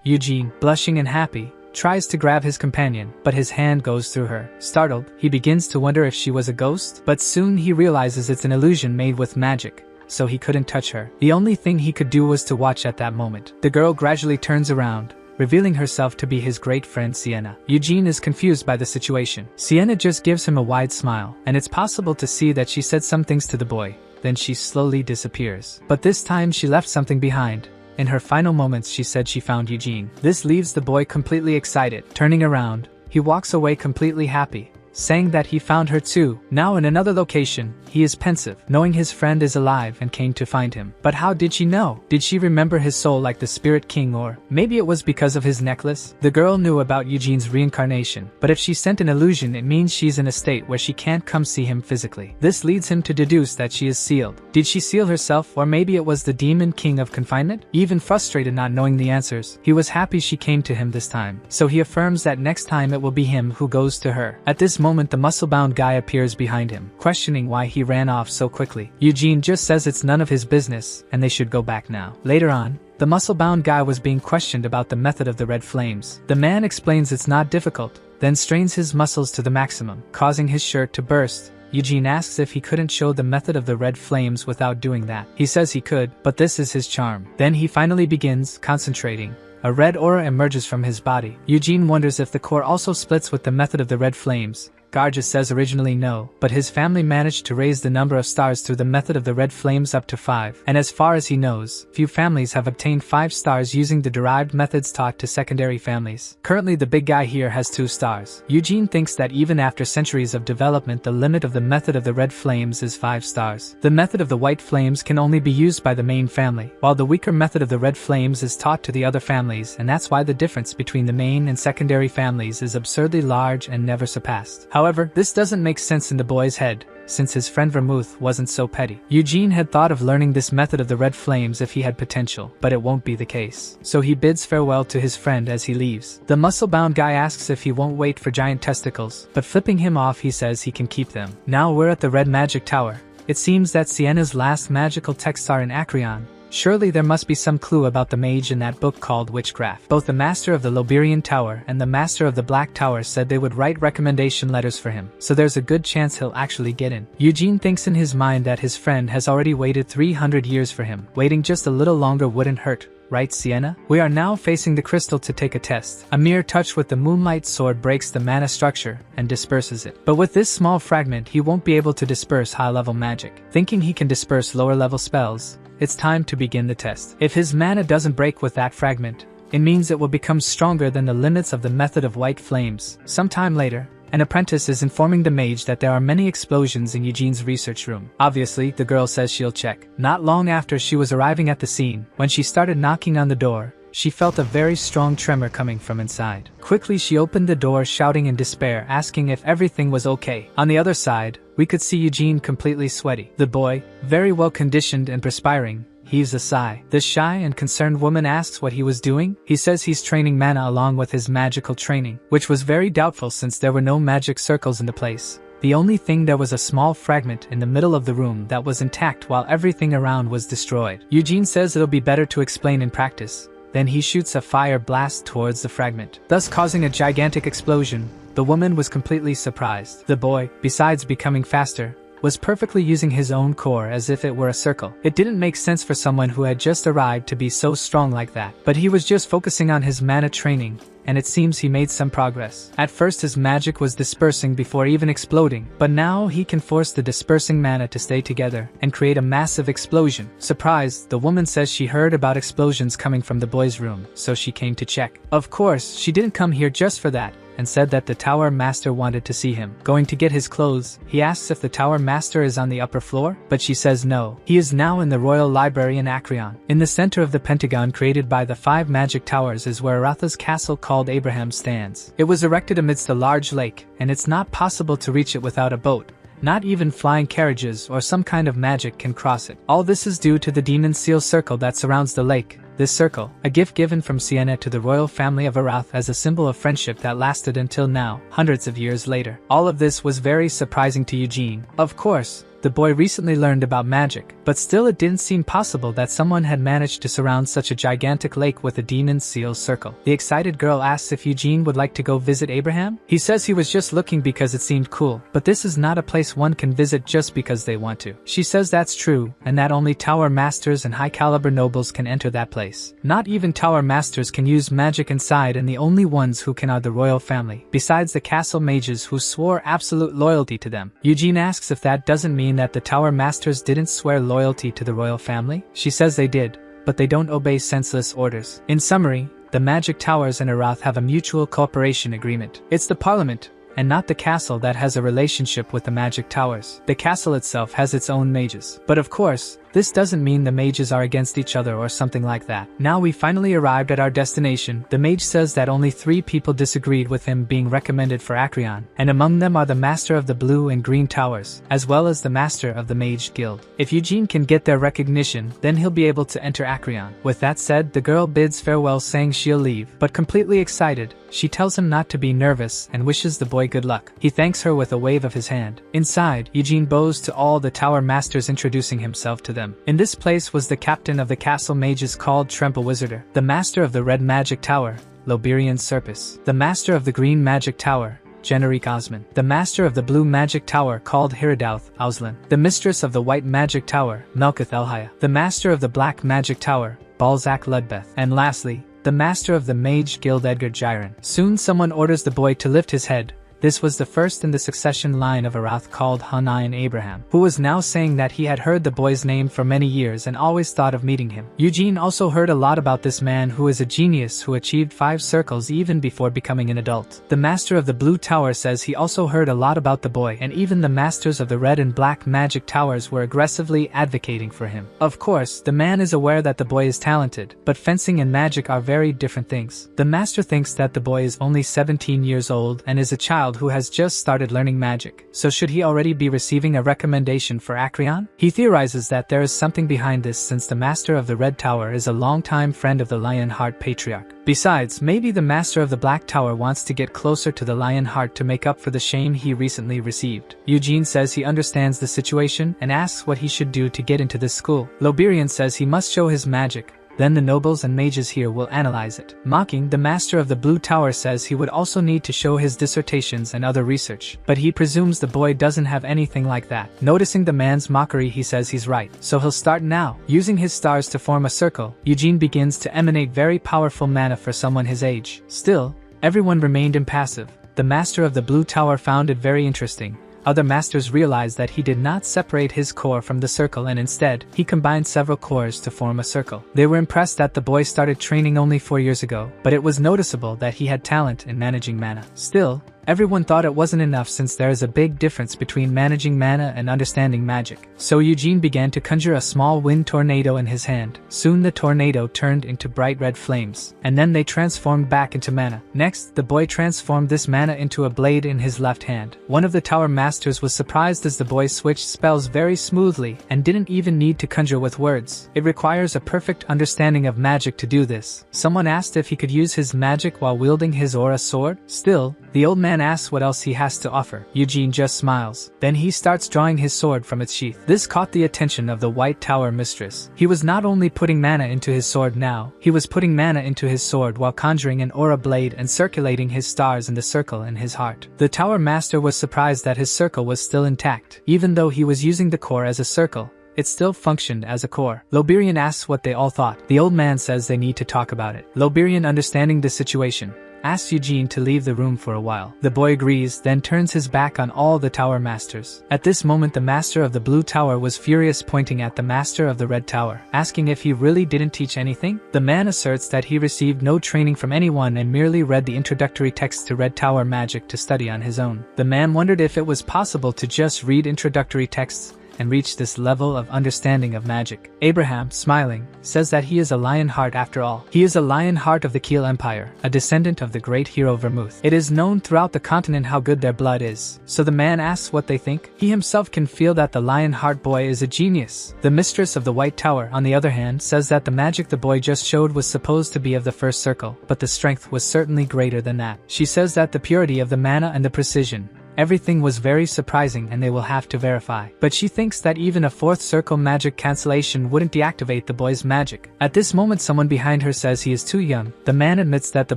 Eugene, blushing and happy, tries to grab his companion, but his hand goes through her. Startled, he begins to wonder if she was a ghost, but soon he realizes it's an illusion made with magic, so he couldn't touch her. The only thing he could do was to watch at that moment. The girl gradually turns around, revealing herself to be his great friend Sienna. Eugene is confused by the situation. Sienna just gives him a wide smile, and it's possible to see that she said some things to the boy, then she slowly disappears. But this time she left something behind. In her final moments she said she found Eugene. This leaves the boy completely excited. Turning around, he walks away completely happy, saying that he found her too. Now in another location, he is pensive, knowing his friend is alive and came to find him. But how did she know? Did she remember his soul like the Spirit King, or maybe it was because of his necklace? The girl knew about Eugene's reincarnation, but if she sent an illusion it means she's in a state where she can't come see him physically. This leads him to deduce that she is sealed. Did she seal herself, or maybe it was the Demon King of confinement? Even frustrated not knowing the answers, he was happy she came to him this time, so he affirms that next time it will be him who goes to her. At this moment the muscle-bound guy appears behind him, questioning why he ran off so quickly. Eugene just says it's none of his business and they should go back now. Later on, the muscle-bound guy was being questioned about the method of the red flames. The man explains it's not difficult, then strains his muscles to the maximum, causing his shirt to burst. Eugene asks if he couldn't show the method of the red flames without doing that. He says he could, but this is his charm. Then he finally begins concentrating. A red aura emerges from his body. Eugene wonders if the core also splits with the method of the red flames. Garjas says originally no, but his family managed to raise the number of stars through the method of the red flames up to 5, and as far as he knows, few families have obtained 5 stars using the derived methods taught to secondary families. Currently the big guy here has 2 stars. Eugene thinks that even after centuries of development the limit of the method of the red flames is 5 stars. The method of the white flames can only be used by the main family, while the weaker method of the red flames is taught to the other families, and that's why the difference between the main and secondary families is absurdly large and never surpassed. However, this doesn't make sense in the boy's head, since his friend Vermouth wasn't so petty. Eugene had thought of learning this method of the red flames if he had potential, but it won't be the case. So he bids farewell to his friend as he leaves. The muscle-bound guy asks if he won't wait for giant testicles, but flipping him off he says he can keep them. Now we're at the Red Magic Tower. It seems that Sienna's last magical texts are in Acreon. Surely there must be some clue about the mage in that book called Witchcraft. Both the master of the Loberian Tower and the master of the Black Tower said they would write recommendation letters for him, so there's a good chance he'll actually get in. Eugene thinks in his mind that his friend has already waited 300 years for him. Waiting just a little longer wouldn't hurt, right Sienna? We are now facing the crystal to take a test. A mere touch with the moonlight sword breaks the mana structure and disperses it. But with this small fragment he won't be able to disperse high-level magic. Thinking he can disperse lower-level spells, it's time to begin the test. If his mana doesn't break with that fragment, it means it will become stronger than the limits of the method of white flames. Sometime later, an apprentice is informing the mage that there are many explosions in Eugene's research room. Obviously, the girl says she'll check. Not long after she was arriving at the scene, when she started knocking on the door, she felt a very strong tremor coming from inside. Quickly she opened the door shouting in despair, asking if everything was okay. On the other side, we could see Eugene completely sweaty. The boy, very well conditioned and perspiring, heaves a sigh. The shy and concerned woman asks what he was doing. He says he's training mana along with his magical training, which was very doubtful since there were no magic circles in the place. The only thing, there was a small fragment in the middle of the room that was intact while everything around was destroyed. Eugene says it'll be better to explain in practice. Then he shoots a fire blast towards the fragment, thus causing a gigantic explosion. The woman was completely surprised. The boy, besides becoming faster, was perfectly using his own core as if it were a circle. It didn't make sense for someone who had just arrived to be so strong like that, but he was just focusing on his mana training, and it seems he made some progress. At first his magic was dispersing before even exploding, but now he can force the dispersing mana to stay together and create a massive explosion. Surprised, the woman says she heard about explosions coming from the boy's room, so she came to check. Of course, she didn't come here just for that, and said that the tower master wanted to see him. Going to get his clothes, he asks if the tower master is on the upper floor, but she says no. He is now in the royal library in Acreon. In the center of the pentagon created by the 5 magic towers is where Ratha's castle called Abraham stands. It was erected amidst a large lake, and it's not possible to reach it without a boat. Not even flying carriages or some kind of magic can cross it. All this is due to the demon seal circle that surrounds the lake. This circle, a gift given from Sienna to the royal family of Arath as a symbol of friendship that lasted until now, hundreds of years later. All of this was very surprising to Eugene. Of course, The boy recently learned about magic, but still it didn't seem possible that someone had managed to surround such a gigantic lake with a demon seal circle. The excited girl asks if Eugene would like to go visit Abraham. He says he was just looking because it seemed cool, but this is not a place one can visit just because they want to. She says that's true, and that only tower masters and high-caliber nobles can enter that place. Not even tower masters can use magic inside, and the only ones who can are the royal family, besides the castle mages who swore absolute loyalty to them. Eugene asks if that doesn't mean that the tower masters didn't swear loyalty to the royal family. She says they did, but they don't obey senseless orders. In summary, the magic towers in Arath have a mutual cooperation agreement. It's the parliament, and not the castle, that has a relationship with the magic towers. The castle itself has its own mages. But of course, this doesn't mean the mages are against each other or something like that. Now we finally arrived at our destination. The mage says that only 3 people disagreed with him being recommended for Acreon, and among them are the master of the blue and green towers, as well as the master of the mage guild. If Eugene can get their recognition, then he'll be able to enter Acreon. With that said, the girl bids farewell saying she'll leave, but completely excited, she tells him not to be nervous and wishes the boy good luck. He thanks her with a wave of his hand. Inside, Eugene bows to all the tower masters, introducing himself to them. In this place was the captain of the castle mages called Tremple Wizarder, the master of the red magic tower, Loberian Serpis, the master of the green magic tower, Generic Osman, the master of the blue magic tower called Hiradouth Auslan, the mistress of the white magic tower, Melkith Elhaya, the master of the black magic tower, Balzac Ludbeth, and lastly, the master of the mage guild Edgar Gyron. Soon someone orders the boy to lift his head. This was the first in the succession line of Arath called Hunayan Abraham, who was now saying that he had heard the boy's name for many years and always thought of meeting him. Eugene also heard a lot about this man who is a genius who achieved 5 circles even before becoming an adult. The master of the blue tower says he also heard a lot about the boy, and even the masters of the red and black magic towers were aggressively advocating for him. Of course, the man is aware that the boy is talented, but fencing and magic are very different things. The master thinks that the boy is only 17 years old and is a child who has just started learning magic, so should he already be receiving a recommendation for Acreon? He theorizes that there is something behind this since the master of the red tower is a longtime friend of the Lionheart Patriarch. Besides, maybe the master of the black tower wants to get closer to the Lionheart to make up for the shame he recently received. Eugene says he understands the situation and asks what he should do to get into this school. Loberian says he must show his magic. Then the nobles and mages here will analyze it. Mocking, the master of the blue tower says he would also need to show his dissertations and other research, but he presumes the boy doesn't have anything like that. Noticing the man's mockery, he says he's right, so he'll start now. Using his stars to form a circle, Eugene begins to emanate very powerful mana for someone his age. Still, everyone remained impassive. The master of the blue tower found it very interesting. Other masters realized that he did not separate his core from the circle, and instead, he combined several cores to form a circle. They were impressed that the boy started training only 4 years ago, but it was noticeable that he had talent in managing mana. Still, everyone thought it wasn't enough since there is a big difference between managing mana and understanding magic. So Eugene began to conjure a small wind tornado in his hand. Soon the tornado turned into bright red flames, and then they transformed back into mana. Next, the boy transformed this mana into a blade in his left hand. One of the tower masters was surprised as the boy switched spells very smoothly and didn't even need to conjure with words. It requires a perfect understanding of magic to do this. Someone asked if he could use his magic while wielding his aura sword. Still, the old man asks what else he has to offer. Eugene just smiles. Then he starts drawing his sword from its sheath. This caught the attention of the White Tower mistress. He was not only putting mana into his sword now, he was putting mana into his sword while conjuring an aura blade and circulating his stars in the circle in his heart. The tower master was surprised that his circle was still intact. Even though he was using the core as a circle, it still functioned as a core. Loberian asks what they all thought. The old man says they need to talk about it. Loberian, understanding the situation, asks Eugene to leave the room for a while. The boy agrees, then turns his back on all the tower masters. At this moment, the master of the blue tower was furious, pointing at the master of the red tower, asking if he really didn't teach anything. The man asserts that he received no training from anyone and merely read the introductory text to red tower magic to study on his own. The man wondered if it was possible to just read introductory texts and reach this level of understanding of magic. Abraham, smiling, says that he is a Lionheart after all. He is a Lionheart of the Kiel Empire, a descendant of the great hero Vermouth. It is known throughout the continent how good their blood is. So the man asks what they think. He himself can feel that the Lionheart boy is a genius. The mistress of the White Tower, on the other hand, says that the magic the boy just showed was supposed to be of the first circle, but the strength was certainly greater than that. She says that the purity of the mana and the precision, Everything was very surprising and they will have to verify. But she thinks that even a fourth circle magic cancellation wouldn't deactivate the boy's magic. At this moment someone behind her says he is too young. The man admits that the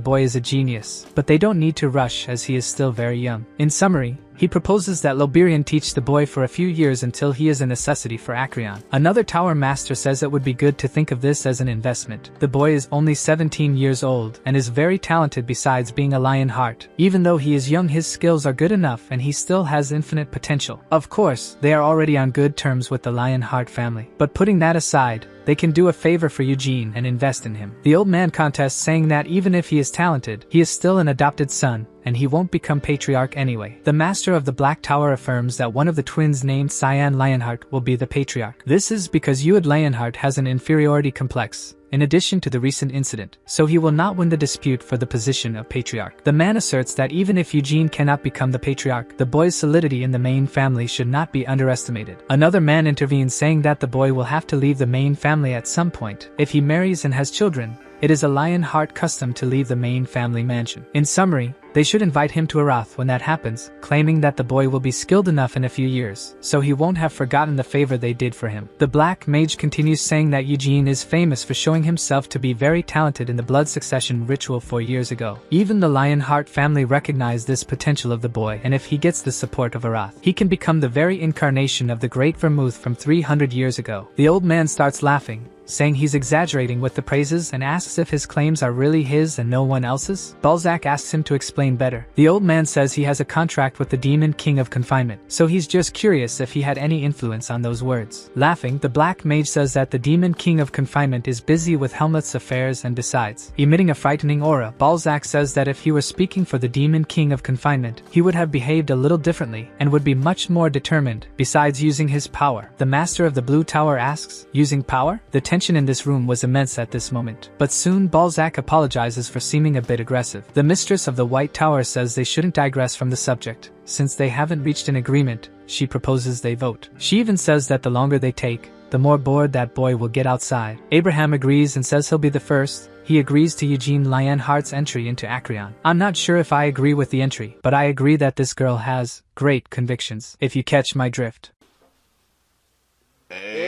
boy is a genius, but they don't need to rush as he is still very young. In summary, he proposes that Loberian teach the boy for a few years until he is a necessity for Acreon. Another tower master says it would be good to think of this as an investment. The boy is only 17 years old and is very talented besides being a lion heart. Even though he is young, his skills are good enough and he still has infinite potential. Of course, they are already on good terms with the lion heart family. But putting that aside, they can do a favor for Eugene and invest in him. The old man contests, saying that even if he is talented, he is still an adopted son, and he won't become patriarch anyway. The master of the Black Tower affirms that one of the twins named Cyan Lionheart will be the patriarch. This is because Ued Lionheart has an inferiority complex, in addition to the recent incident, so he will not win the dispute for the position of patriarch. The man asserts that even if Eugene cannot become the patriarch, the boy's solidity in the main family should not be underestimated. Another man intervenes, saying that the boy will have to leave the main family at some point. If he marries and has children, it is a lion heart custom to leave the main family mansion. In summary, they should invite him to Arath when that happens, claiming that the boy will be skilled enough in a few years, so he won't have forgotten the favor they did for him. The Black Mage continues, saying that Eugene is famous for showing himself to be very talented in the blood succession ritual 4 years ago. Even the Lionheart family recognized this potential of the boy, and if he gets the support of Arath, he can become the very incarnation of the great Vermouth from 300 years ago. The old man starts laughing, saying he's exaggerating with the praises and asks if his claims are really his and no one else's. Balzac asks him to explain better. The old man says he has a contract with the Demon King of Confinement, so he's just curious if he had any influence on those words. Laughing, the Black Mage says that the Demon King of Confinement is busy with Helmut's affairs and besides, emitting a frightening aura. Balzac says that if he were speaking for the Demon King of Confinement, he would have behaved a little differently and would be much more determined, besides using his power. The Master of the Blue Tower asks, using power? The tension in this room was immense at this moment, but soon Balzac apologizes for seeming a bit aggressive. The Mistress of the White Tower says they shouldn't digress from the subject. Since they haven't reached an agreement, she proposes they vote. She even says that the longer they take, the more bored that boy will get outside. Abraham agrees and says he'll be the first. He agrees to Eugene Lionheart's entry into Acreon. I'm not sure if I agree with the entry, but I agree that this girl has great convictions, if you catch my drift.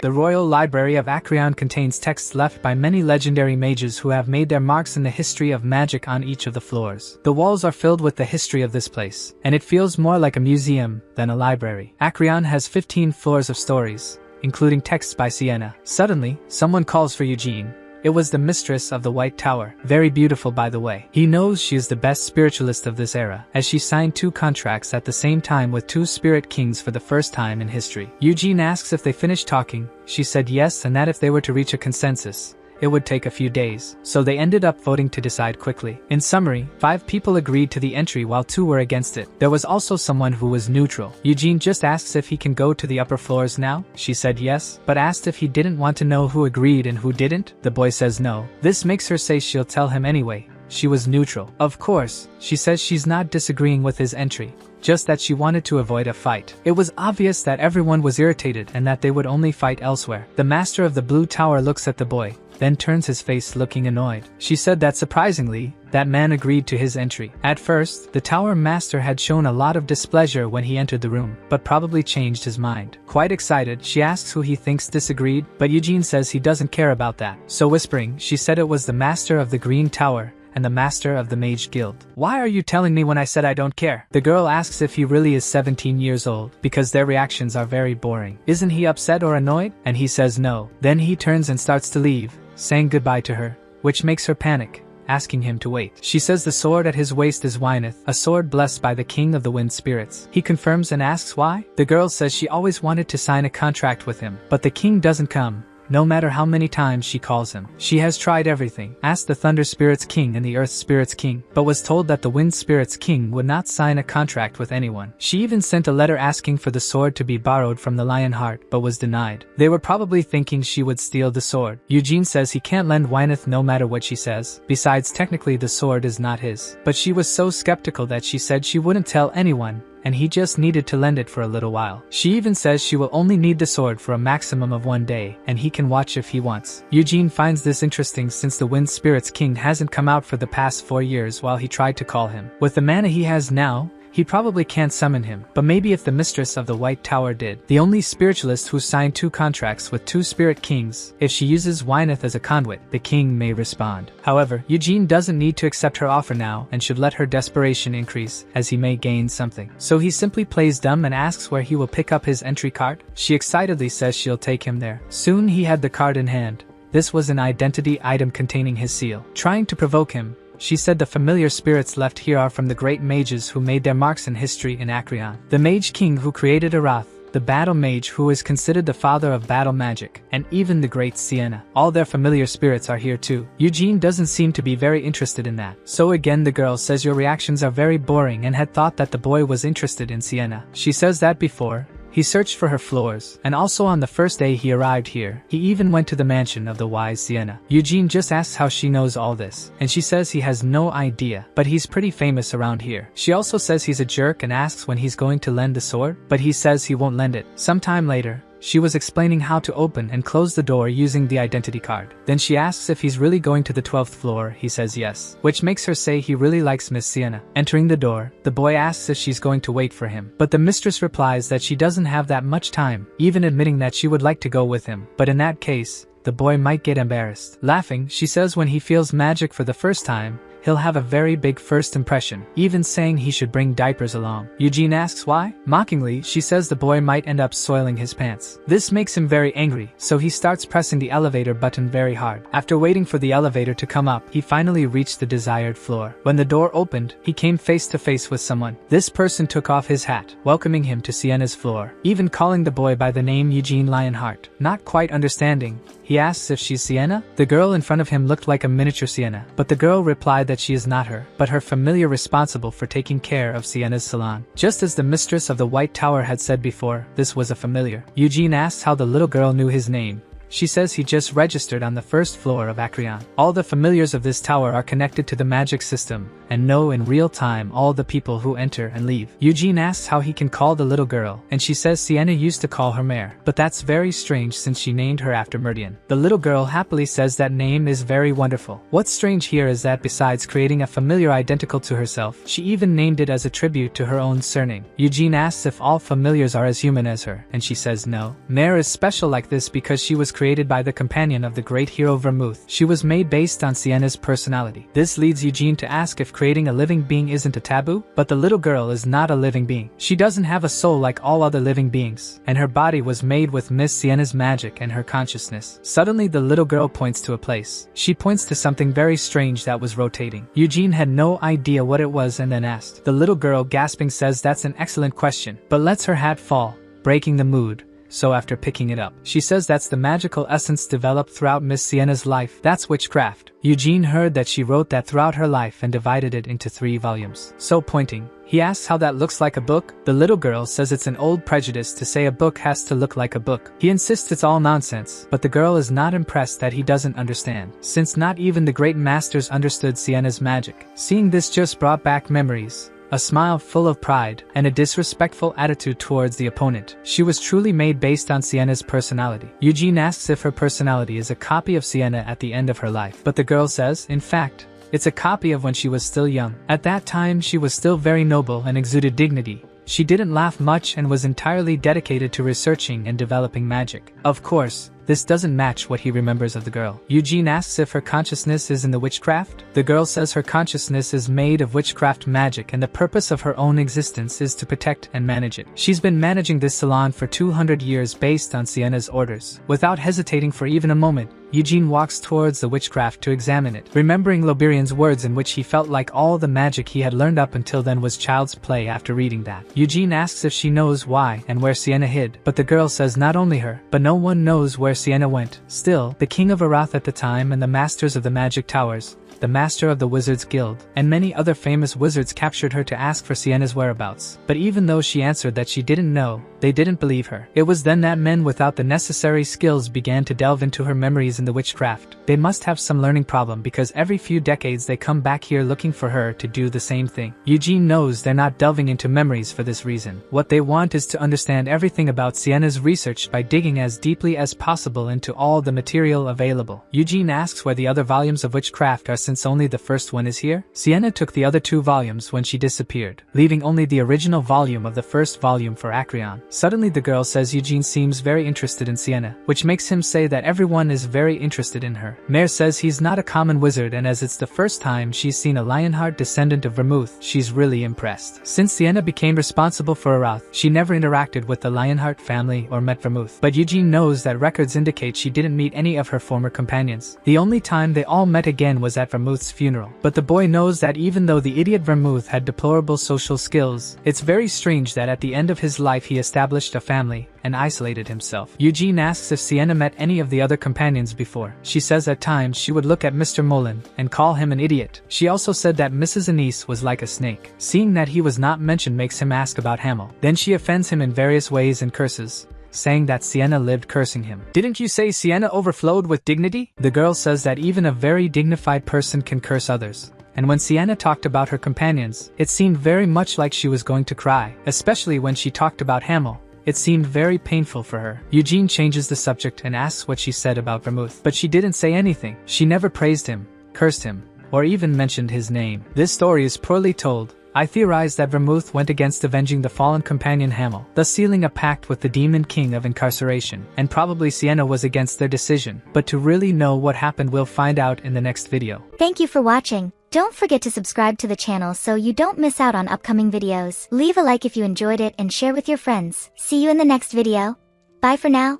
The Royal Library of Acreon contains texts left by many legendary mages who have made their marks in the history of magic on each of the floors. The walls are filled with the history of this place, and it feels more like a museum than a library. Acreon has 15 floors of stories, including texts by Sienna. Suddenly, someone calls for Eugene. It was the Mistress of the White Tower, very beautiful by the way. He knows she is the best spiritualist of this era, as she signed 2 contracts at the same time with 2 spirit kings for the first time in history. Eugene asks if they finished talking. She said yes, and that if they were to reach a consensus, it would take a few days, so they ended up voting to decide quickly. In summary, 5 people agreed to the entry while 2 were against it. There was also someone who was neutral. Eugene just asks if he can go to the upper floors now. She said yes, but asked if he didn't want to know who agreed and who didn't. The boy says no. This makes her say she'll tell him anyway. She was neutral. Of course, she says she's not disagreeing with his entry, just that she wanted to avoid a fight. It was obvious that everyone was irritated and that they would only fight elsewhere. The Master of the Blue Tower looks at the boy, then turns his face looking annoyed. She said that surprisingly, that man agreed to his entry. At first, the Tower Master had shown a lot of displeasure when he entered the room, but probably changed his mind. Quite excited, she asks who he thinks disagreed, but Eugene says he doesn't care about that. So whispering, she said it was the Master of the Green Tower and the Master of the Mage Guild. Why are you telling me when I said I don't care? The girl asks if he really is 17 years old, because their reactions are very boring. Isn't he upset or annoyed? And he says no. Then he turns and starts to leave, saying goodbye to her, which makes her panic, asking him to wait. She says the sword at his waist is Wyneth, a sword blessed by the King of the Wind Spirits. He confirms and asks why. The girl says she always wanted to sign a contract with him, but the king doesn't come, no matter how many times she calls him. She has tried everything, asked the Thunder Spirit's king and the Earth Spirit's king, but was told that the Wind Spirit's king would not sign a contract with anyone. She even sent a letter asking for the sword to be borrowed from the Lionheart, but was denied. They were probably thinking she would steal the sword. Eugene says he can't lend Wyneth no matter what she says. Besides, technically the sword is not his. But she was so skeptical that she said she wouldn't tell anyone, and he just needed to lend it for a little while. She even says she will only need the sword for a maximum of 1 day, and he can watch if he wants. Eugene finds this interesting since the Wind Spirit's king hasn't come out for the past 4 years while he tried to call him. With the mana he has now, He probably can't summon him, but maybe if the mistress of the White Tower did. The only spiritualist who signed 2 contracts with 2 spirit kings, if she uses Wyneth as a conduit, the king may respond. However, Eugene doesn't need to accept her offer now and should let her desperation increase, as he may gain something. So he simply plays dumb and asks where he will pick up his entry card. She excitedly says she'll take him there. Soon he had the card in hand. This was an identity item containing his seal. Trying to provoke him, she said the familiar spirits left here are from the great mages who made their marks in history in Acreon. The mage king who created Arath, the battle mage who is considered the father of battle magic, and even the great Sienna. All their familiar spirits are here too. Eugene doesn't seem to be very interested in that. So again the girl says your reactions are very boring and had thought that the boy was interested in Sienna. She says that before he searched for her floors, and also on the first day he arrived here, he even went to the mansion of the wise Sienna. Eugene just asks how she knows all this, and she says he has no idea, but he's pretty famous around here. She also says he's a jerk and asks when he's going to lend the sword, but he says he won't lend it. Sometime later, she was explaining how to open and close the door using the identity card. Then she asks if he's really going to the 12th floor. He says yes, which makes her say he really likes Miss Sienna. Entering the door, the boy asks if she's going to wait for him, but the mistress replies that she doesn't have that much time, even admitting that she would like to go with him, but in that case, the boy might get embarrassed. Laughing, she says when he feels magic for the first time, he'll have a very big first impression, even saying he should bring diapers along. Eugene asks why. Mockingly, she says the boy might end up soiling his pants. This makes him very angry, so he starts pressing the elevator button very hard. After waiting for the elevator to come up, he finally reached the desired floor. When the door opened, he came face to face with someone. This person took off his hat, welcoming him to Sienna's floor, even calling the boy by the name Eugene Lionheart. Not quite understanding, he asks if she's Sienna. The girl in front of him looked like a miniature Sienna, but the girl replied that she is not her, but her familiar responsible for taking care of Sienna's salon. Just as the mistress of the White Tower had said before, this was a familiar. Eugene asks how the little girl knew his name. She says he just registered on the 1st floor of Acreon. All the familiars of this tower are connected to the magic system, and know in real time all the people who enter and leave. Eugene asks how he can call the little girl, and she says Sienna used to call her Mare, but that's very strange since she named her after Meridian. The little girl happily says that name is very wonderful. What's strange here is that besides creating a familiar identical to herself, she even named it as a tribute to her own surname. Eugene asks if all familiars are as human as her, and she says no. Mare is special like this because she was created by the companion of the great hero Vermouth. She was made based on Sienna's personality. This leads Eugene to ask if creating a living being isn't a taboo, but the little girl is not a living being. She doesn't have a soul like all other living beings, and her body was made with Miss Sienna's magic and her consciousness. Suddenly the little girl points to a place. She points to something very strange that was rotating. Eugene had no idea what it was and then asked. The little girl, gasping, says that's an excellent question, but lets her hat fall, breaking the mood. So after picking it up, she says that's the magical essence developed throughout Miss Sienna's life. That's witchcraft. Eugene heard that she wrote that throughout her life and divided it into 3 volumes. So pointing, he asks how that looks like a book. The little girl says it's an old prejudice to say a book has to look like a book. He insists it's all nonsense, but the girl is not impressed that he doesn't understand, since not even the great masters understood Sienna's magic. Seeing this just brought back memories. A smile full of pride, and a disrespectful attitude towards the opponent. She was truly made based on Sienna's personality. Eugene asks if her personality is a copy of Sienna at the end of her life, but the girl says, in fact, it's a copy of when she was still young. At that time she was still very noble and exuded dignity. She didn't laugh much and was entirely dedicated to researching and developing magic. Of course, this doesn't match what he remembers of the girl. Eugene asks if her consciousness is in the witchcraft. The girl says her consciousness is made of witchcraft magic and the purpose of her own existence is to protect and manage it. She's been managing this salon for 200 years based on Sienna's orders. Without hesitating for even a moment, Eugene walks towards the witchcraft to examine it, remembering Lobirian's words in which he felt like all the magic he had learned up until then was child's play. After reading that, Eugene asks if she knows why and where Sienna hid, but the girl says not only her, but no one knows where Sienna went. Still, the king of Arath at the time and the masters of the magic towers, the master of the Wizards Guild, and many other famous wizards captured her to ask for Sienna's whereabouts. But even though she answered that she didn't know, they didn't believe her. It was then that men without the necessary skills began to delve into her memories in the witchcraft. They must have some learning problem because every few decades they come back here looking for her to do the same thing. Eugene knows they're not delving into memories for this reason. What they want is to understand everything about Sienna's research by digging as deeply as possible into all the material available. Eugene asks where the other volumes of witchcraft are since only the first one is here? Sienna took the other 2 volumes when she disappeared, leaving only the original volume of the first volume for Acreon. Suddenly the girl says Eugene seems very interested in Sienna, which makes him say that everyone is very interested in her. Mare says he's not a common wizard, and as it's the first time she's seen a Lionheart descendant of Vermouth, she's really impressed. Since Sienna became responsible for Arath, she never interacted with the Lionheart family or met Vermouth. But Eugene knows that records indicate she didn't meet any of her former companions. The only time they all met again was at Vermouth's funeral. But the boy knows that even though the idiot Vermouth had deplorable social skills, it's very strange that at the end of his life he established a family and isolated himself. Eugene asks if Sienna met any of the other companions before. She says at times she would look at Mr. Mullen and call him an idiot. She also said that Mrs. Anise was like a snake. Seeing that he was not mentioned makes him ask about Hamel. Then she offends him in various ways and curses, saying that Sienna lived cursing him. Didn't you say Sienna overflowed with dignity? The girl says that even a very dignified person can curse others. And when Sienna talked about her companions, it seemed very much like she was going to cry, especially when she talked about Hamel. It seemed very painful for her. Eugene changes the subject and asks what she said about Vermouth, but she didn't say anything. She never praised him, cursed him, or even mentioned his name. This story is poorly told. I theorize that Vermouth went against avenging the fallen companion Hamel, thus sealing a pact with the demon king of incarceration, and probably Sienna was against their decision. But to really know what happened, we'll find out in the next video. Thank you for watching. Don't forget to subscribe to the channel so you don't miss out on upcoming videos. Leave a like if you enjoyed it and share with your friends. See you in the next video. Bye for now.